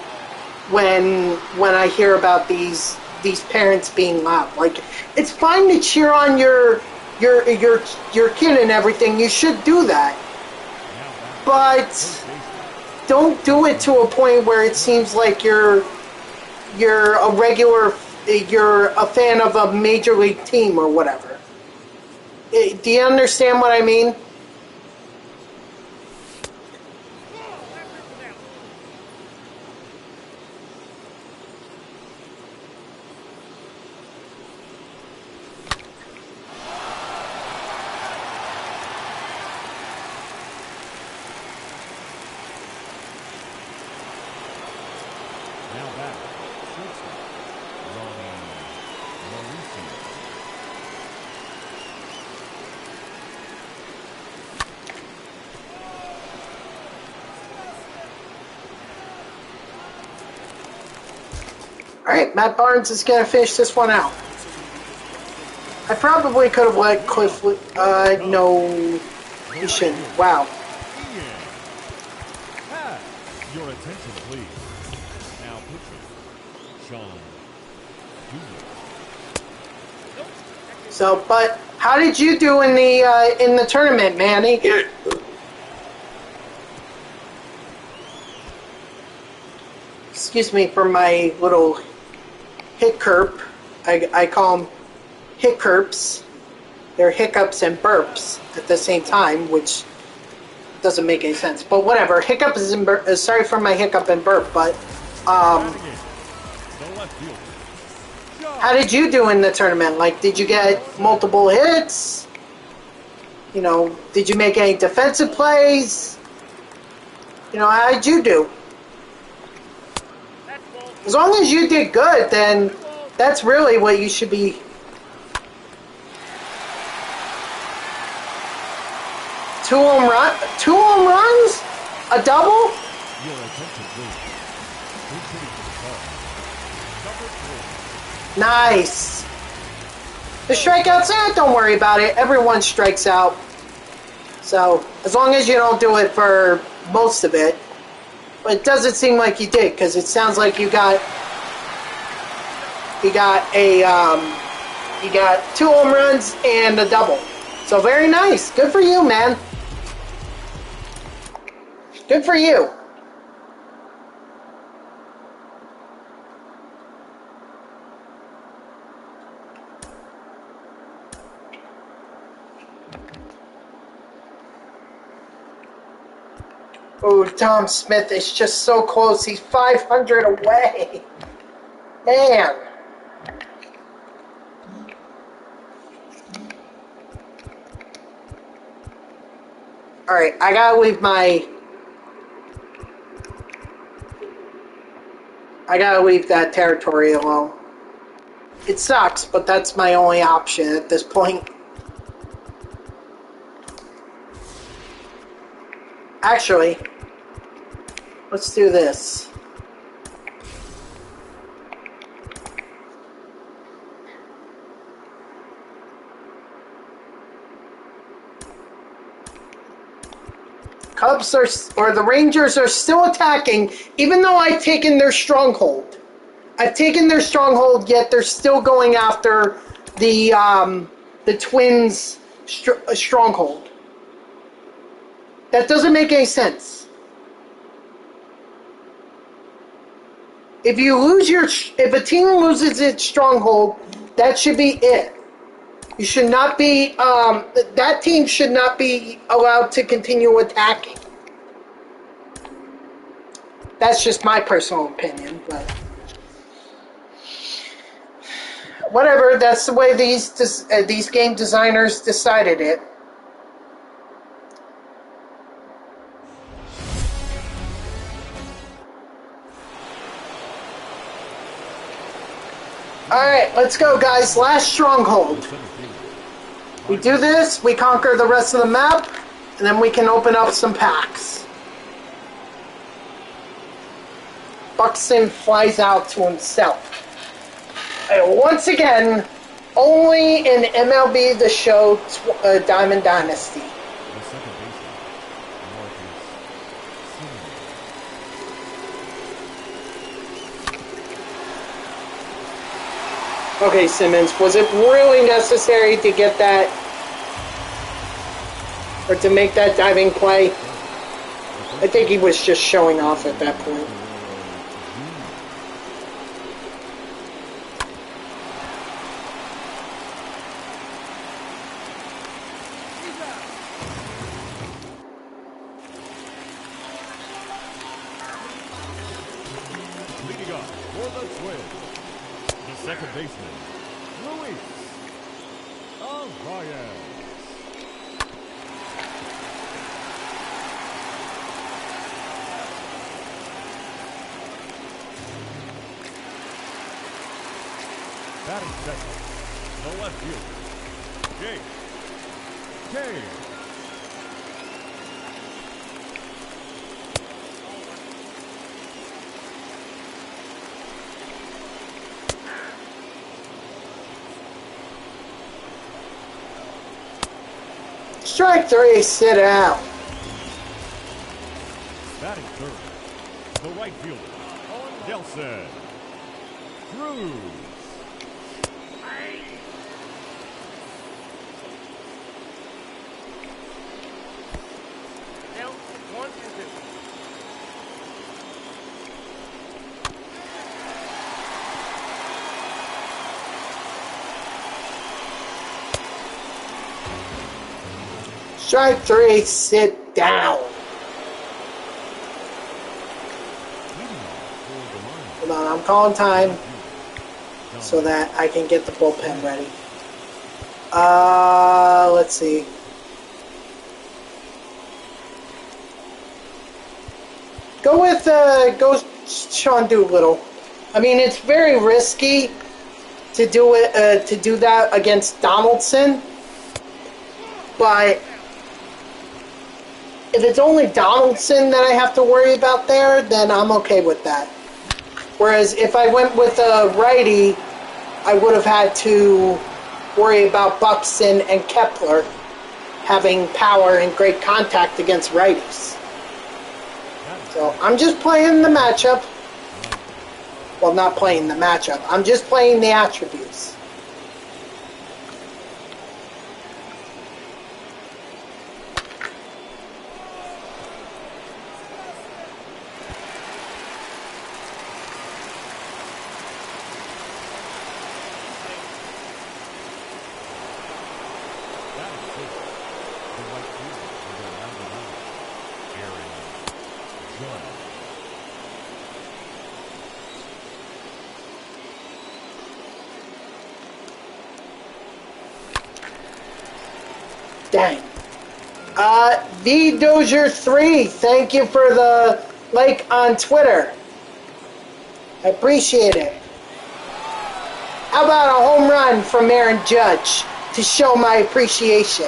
when I hear about these parents being loud. Like, it's fine to cheer on your kid and everything. You should do that, but don't do it to a point where it seems like you're a fan of a major league team or whatever. Do you understand what I mean? Now back, shortstop, Ronnie Mauricio. Alright, Matt Barnes is going to finish this one out. I probably could have let Cliff... no, he shouldn't. Wow. Ian. Pat, your attention, please. Now pitching, Sean Jr. So, but how did you do in the tournament, Manny? Excuse me for my little hiccup. I call them hiccups. They're hiccups and burps at the same time, which doesn't make any sense. But whatever. Hiccups and burp. Sorry for my hiccup and burp, but The left fielder, how did you do in the tournament? Like, did you get multiple hits? You know, did you make any defensive plays? You know, how did you do? That's ball. As long as you did good, then that's really what you should be. Two home runs? A double? your attention, please. Who's hitting for the Cubs? Number 3. Nice. The strikeouts, don't worry about it. Everyone strikes out. So, as long as you don't do it for most of it. But it doesn't seem like you did, because it sounds like you got two home runs and a double. So very nice. Good for you, man. Good for you. Oh, Tom Smith is just so close. He's 500 away. Man. Alright, I gotta leave that territory alone. It sucks, but that's my only option at this point. Actually, let's do this. Cubs or the Rangers are still attacking, even though I've taken their stronghold. I've taken their stronghold, yet they're still going after the Twins' stronghold. That doesn't make any sense. If if a team loses its stronghold, that should be it. You should not be, that team should not be allowed to continue attacking. That's just my personal opinion, but whatever. That's the way these game designers decided it. Alright, let's go, guys. Last stronghold. We do this, we conquer the rest of the map, and then we can open up some packs. Buxton flies out to himself. And once again, only in MLB The Show Diamond Dynasty. Okay, Simmons, was it really necessary to get that, or to make that diving play? I think he was just showing off at that point. Leading up for the Twins, the second baseman, Luis Arias. Batting second, the left fielder, Jake Kane. Strike three, sit out. Batting third, the right fielder, Nelson Cruz. Count 1-2. Strike three, sit down. Hold on, I'm calling time so that I can get the bullpen ready. Let's see. Go Sean Doolittle. I mean, it's very risky to do that against Donaldson, but if it's only Donaldson that I have to worry about there, then I'm okay with that. Whereas if I went with a righty, I would have had to worry about Buxton and Kepler having power and great contact against righties. So I'm just playing the matchup. Well, not playing the matchup. I'm just playing the attributes. Dang. The Dozier3, thank you for the like on Twitter. I appreciate it. How about a home run from Aaron Judge to show my appreciation?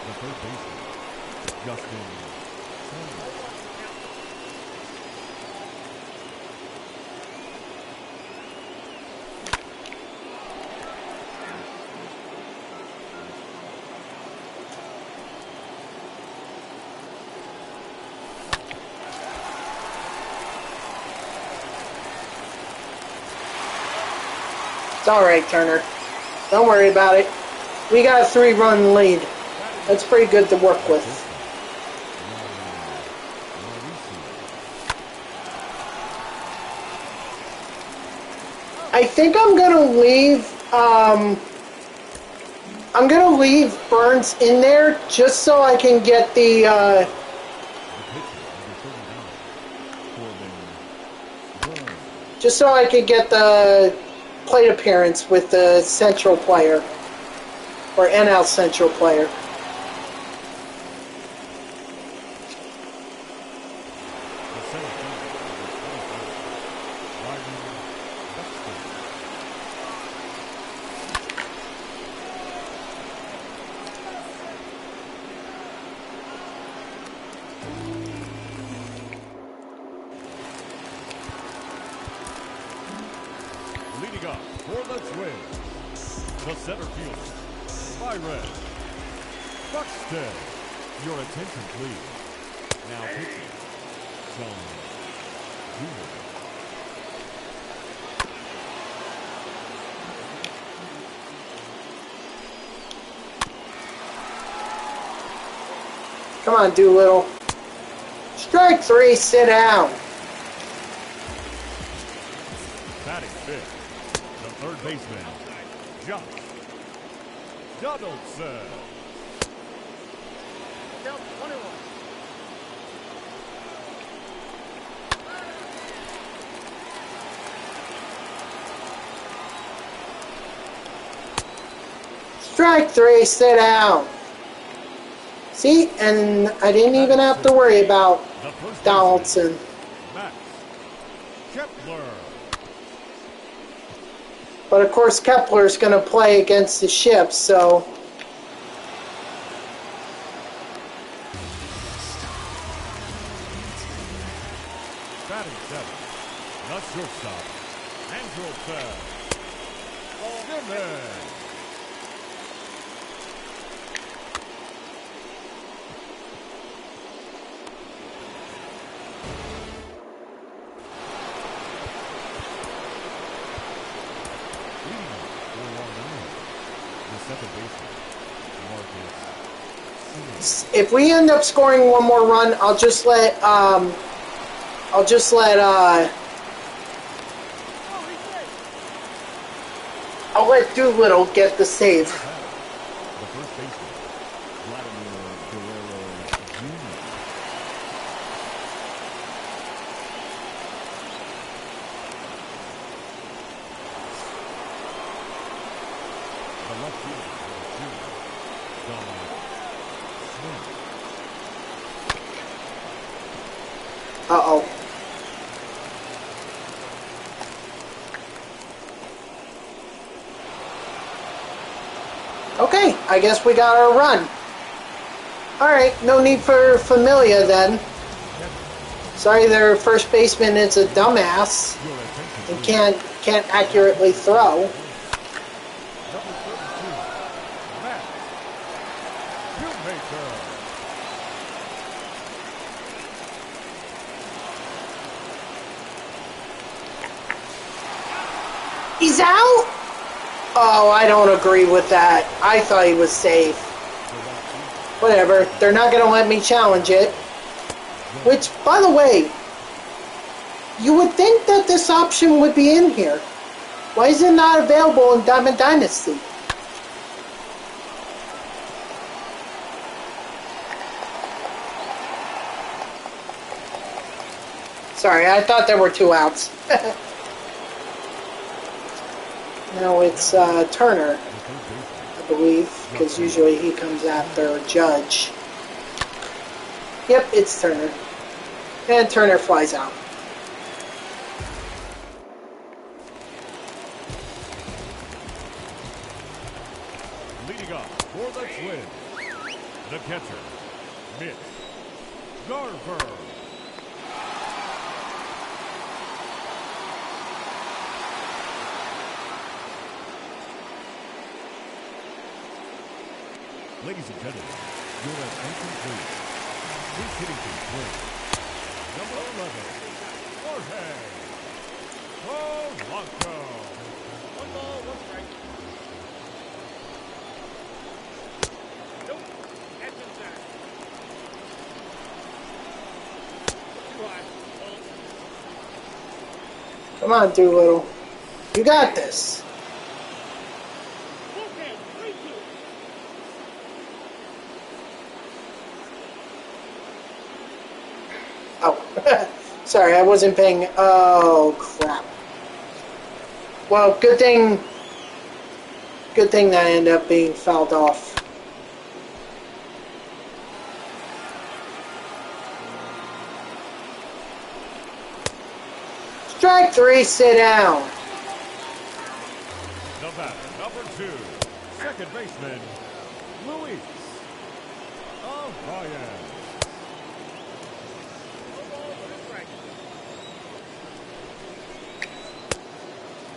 The third baseman, Justin. It's alright, Turner. Don't worry about it. We got a 3-run lead. That's pretty good to work with. I think I'm gonna leave. I'm gonna leave Burns in there just so I can get the. Just so I can get the plate appearance with the Central player or NL Central player. Leading up for the Twins, the center fielder, Byron Buxton. Your attention, please. Now pitching, John Jr. Come on, Doolittle. Strike 3, sit down. Batting fifth, the third baseman, Josh Donaldson. Count 21. Strike 3, sit down. See, and I didn't even have to worry about Donaldson. Max Kepler. But of course, Kepler's going to play against the Ships, so. Batting seventh, the shortstop, Andrew Simmons. If we end up scoring one more run, I'll just let Doolittle get the save. The first baseman, Vladimir Guerrero Jr. The left fielder, Don Smith. Uh-oh. Okay, I guess we got our run. Alright, no need for Familia then. Sorry, their first baseman is a dumbass and can't accurately throw. Number 32, Matt Shoemaker. He's out? Oh, I don't agree with that. I thought he was safe. Whatever, they're not going to let me challenge it. Which, by the way, you would think that this option would be in here. Why is it not available in Diamond Dynasty? Sorry, I thought there were 2 outs. Now it's Turner, I believe, because usually he comes after Judge. Yep, it's Turner. And Turner flies out. Leading up for the Twins, the catcher, Mitch Garver. Ladies and gentlemen, your attention please. He's hitting the Twins. Number 11, Jorge Polanco. 1 ball, 1 strike. Come on, Doolittle. You got this. Okay, 3-2. Oh, sorry, I wasn't paying. Oh, crap. Well, good thing that I ended up being fouled off. Strike 3, sit down. The batter, number 2, second baseman, Luis Arraez. 1 ball, 2 strikes.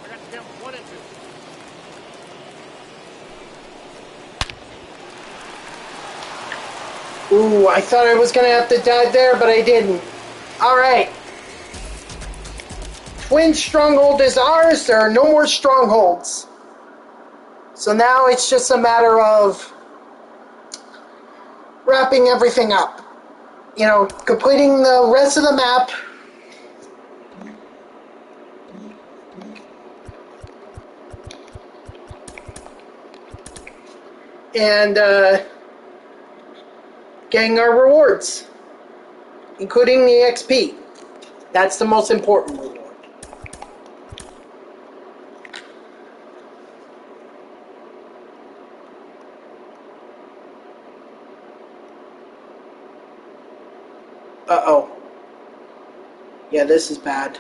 I got the count 1 and 2. Ooh, I thought I was going to have to dive there, but I didn't. All right. Twin stronghold is ours. There are no more strongholds. So now it's just a matter of wrapping everything up. You know, completing the rest of the map. And getting our rewards, including the XP. That's the most important reward. Uh-oh. Yeah, this is bad.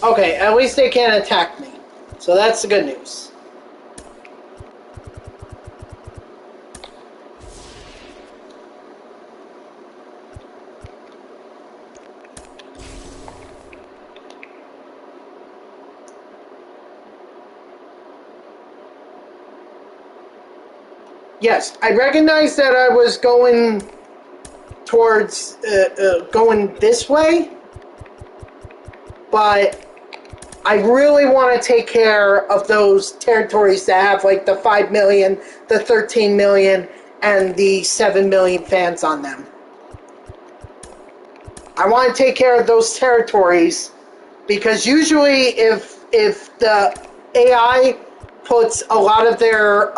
Okay, at least they can't attack me. So that's the good news. Yes, I recognize that I was going towards going this way, but I really want to take care of those territories that have like the 5 million, the 13 million, and the 7 million fans on them. I want to take care of those territories because usually if the AI puts a lot of their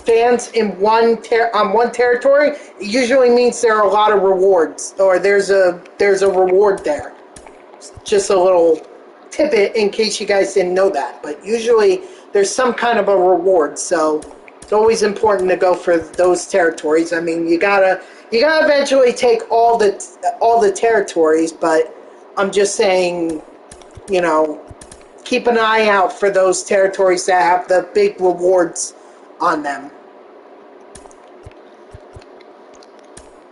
fans in on one territory, it usually means there are a lot of rewards, or there's a reward there. Just a little tidbit in case you guys didn't know that. But usually there's some kind of a reward, so it's always important to go for those territories. I mean, you gotta eventually take all the territories, but I'm just saying, you know, keep an eye out for those territories that have the big rewards on them.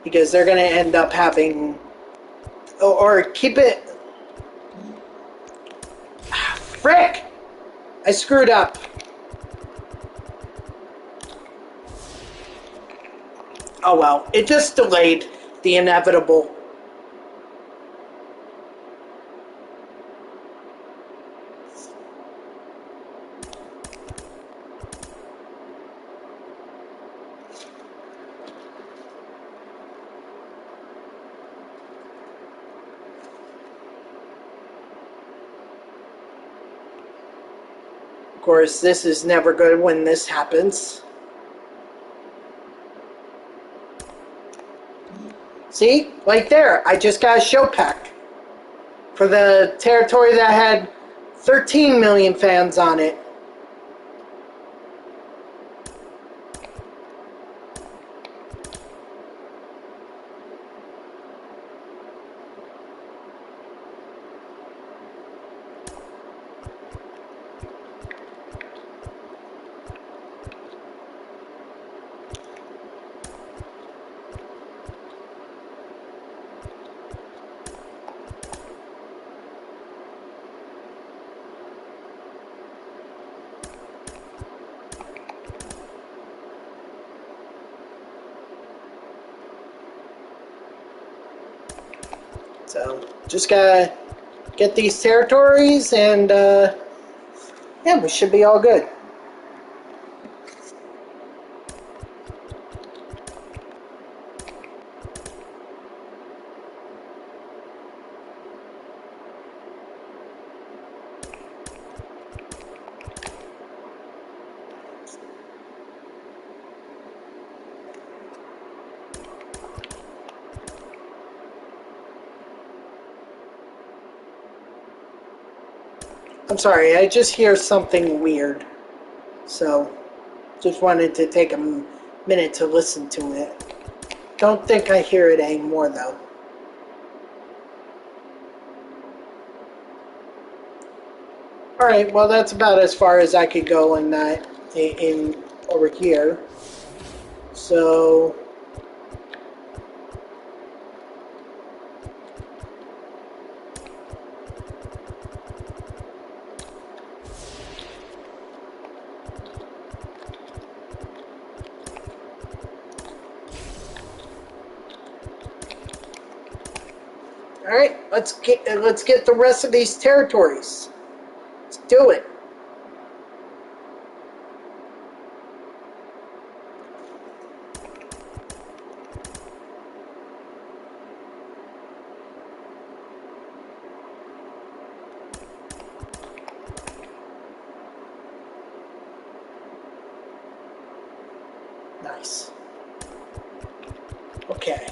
Because they're going to end up having... Or keep it... Frick! I screwed up. Oh well, it just delayed the inevitable. Of course, this is never good when this happens. See? Right there. I just got a show pack for the territory that had 13 million fans on it. So, just gotta get these territories and, yeah, we should be all good. I'm sorry, I just hear something weird. So, just wanted to take a minute to listen to it. Don't think I hear it anymore, though. Alright, well, that's about as far as I could go in that, in over here. So... Alright, let's get the rest of these territories. Let's do it. Nice. Okay.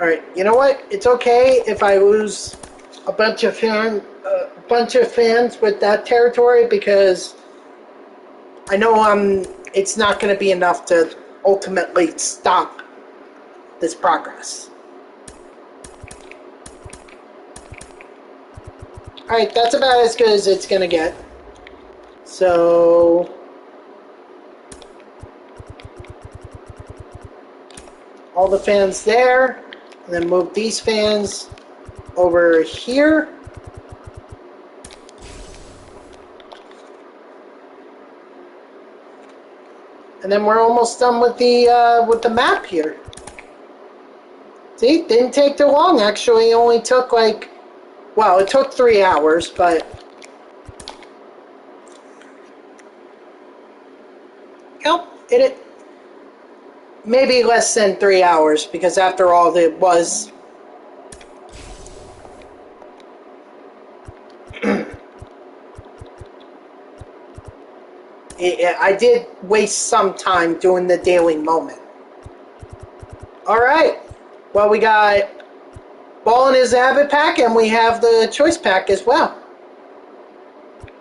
Alright, you know what? It's okay if I lose a bunch of fans with that territory, because I know it's not going to be enough to ultimately stop this progress. Alright, that's about as good as it's going to get. So... all the fans there. And then move these fans over here. And then we're almost done with the map here. See, didn't take too long. Actually, it only took like, well, it took 3 hours, but yep, it maybe less than 3 hours, because after all, it was I did waste some time doing the daily moment. Alright, well, we got Ball in his Habit pack, and we have the Choice pack as well.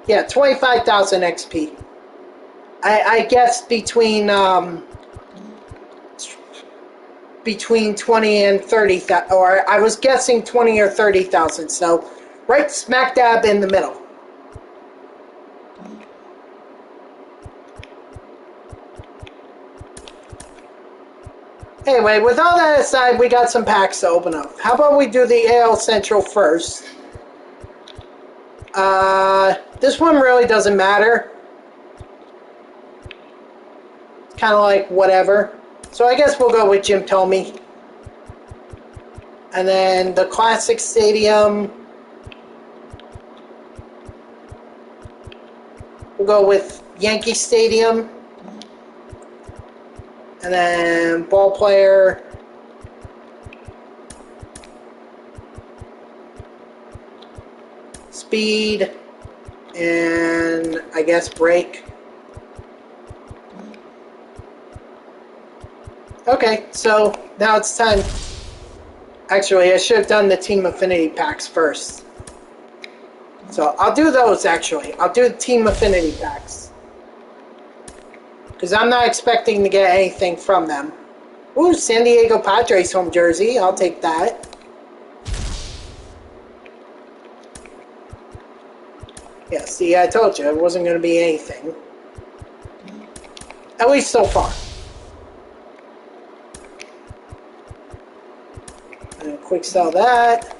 Yeah, 25,000 XP. I guess between 20 and 30,000, or I was guessing 20 or 30,000, so right smack dab in the middle. Anyway, with all that aside, we got some packs to open up. How about we do the AL Central first? This one really doesn't matter. It's kind of like whatever. So I guess we'll go with Jim Thome. And then the Classic Stadium, we'll go with Yankee Stadium. And then Ball Player, Speed, and I guess Break. Okay, so now it's time. Actually, I should have done the Team Affinity packs first. So I'll do those, actually. I'll do the Team Affinity packs, because I'm not expecting to get anything from them. Ooh, San Diego Padres home jersey. I'll take that. Yeah, see, I told you it wasn't going to be anything. At least so far. And quick sell that.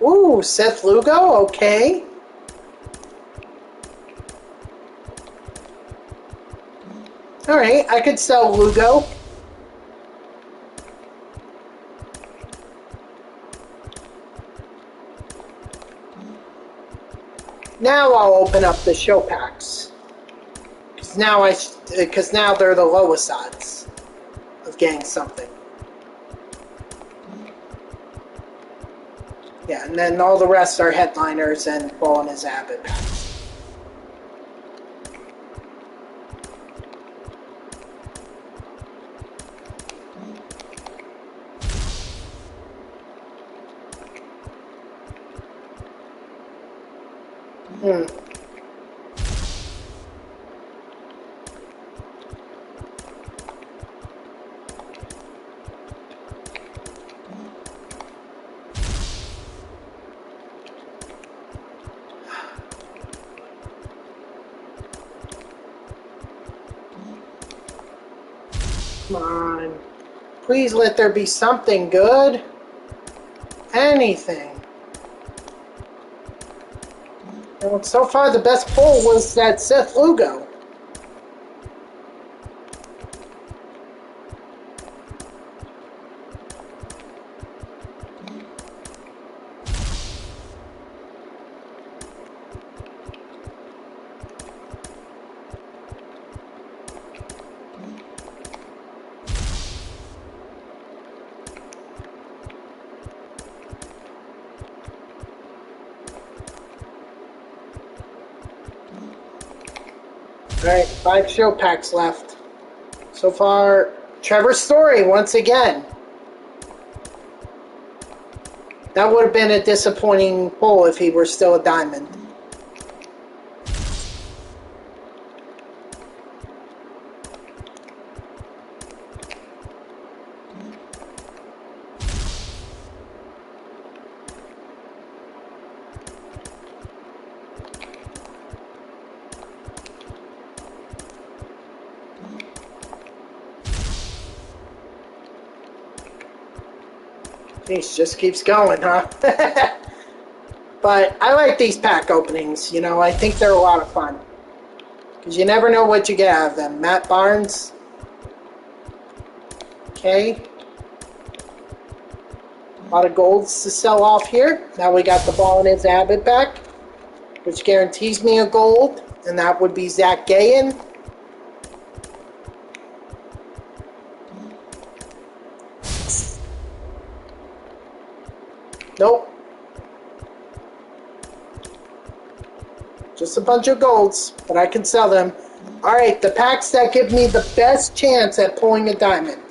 Ooh, Seth Lugo, okay. Alright, I could sell Lugo. Now I'll open up the show packs. Because now they're the lowest odds of getting something. Yeah, and then all the rest are headliners and ball in his habit. Come on. Please let there be something good. Anything. And so far, the best pull was that Seth Lugo. Alright, 5 show packs left. So far, Trevor Story once again. That would have been a disappointing pull if he were still a diamond. Jeez, just keeps going, huh? But I like these pack openings, you know, I think they're a lot of fun. Because you never know what you get out of them. Matt Barnes. Okay. A lot of golds to sell off here. Now we got the ball in his habit back, which guarantees me a gold, and that would be Zach Gayen. Nope. Just a bunch of golds, but I can sell them. Alright, the packs that give me the best chance at pulling a diamond.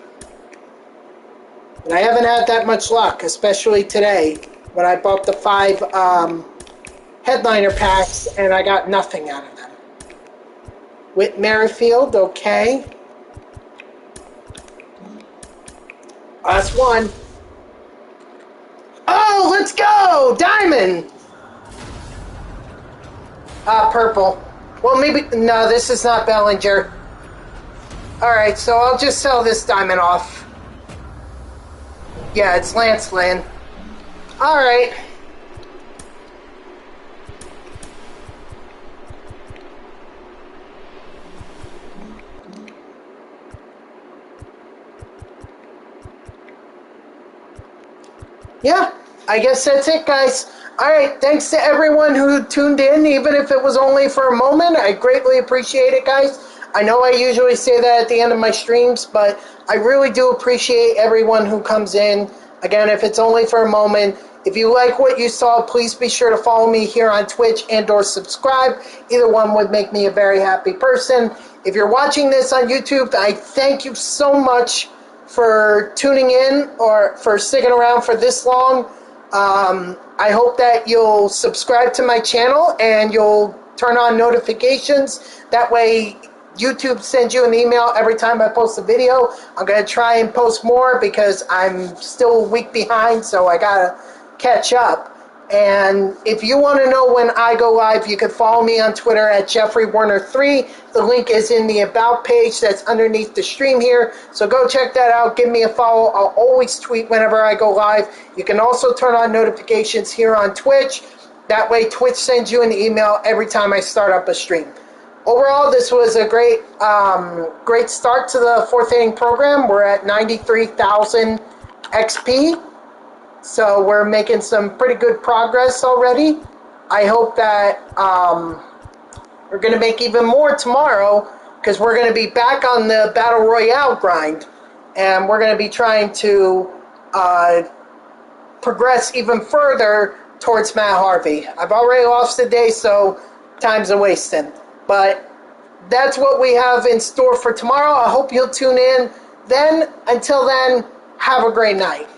And I haven't had that much luck, especially today, when I bought the 5 headliner packs and I got nothing out of them. Whit Merrifield, okay. Last one. Oh, let's go! Diamond! Purple. Well, maybe... No, this is not Bellinger. Alright, so I'll just sell this diamond off. Yeah, it's Lance Lynn. Alright. Yeah, I guess that's it, guys. Alright, thanks to everyone who tuned in, even if it was only for a moment. I greatly appreciate it, guys. I know I usually say that at the end of my streams, but I really do appreciate everyone who comes in. Again, if it's only for a moment, if you like what you saw, please be sure to follow me here on Twitch and or subscribe. Either one would make me a very happy person. If you're watching this on YouTube, I thank you so much for tuning in or for sticking around for this long. I hope that you'll subscribe to my channel and you'll turn on notifications. That way YouTube sends you an email every time I post a video. I'm going to try and post more because I'm still a week behind, so I got to catch up. And if you want to know when I go live, you can follow me on Twitter at JeffreyWarner3. The link is in the About page that's underneath the stream here. So go check that out. Give me a follow. I'll always tweet whenever I go live. You can also turn on notifications here on Twitch. That way Twitch sends you an email every time I start up a stream. Overall, this was a great start to the 4th inning program. We're at 93,000 XP. So we're making some pretty good progress already. I hope that we're going to make even more tomorrow because we're going to be back on the Battle Royale grind. And we're going to be trying to progress even further towards Matt Harvey. I've already lost today, so time's a wasting. But that's what we have in store for tomorrow. I hope you'll tune in. Then, until then, have a great night.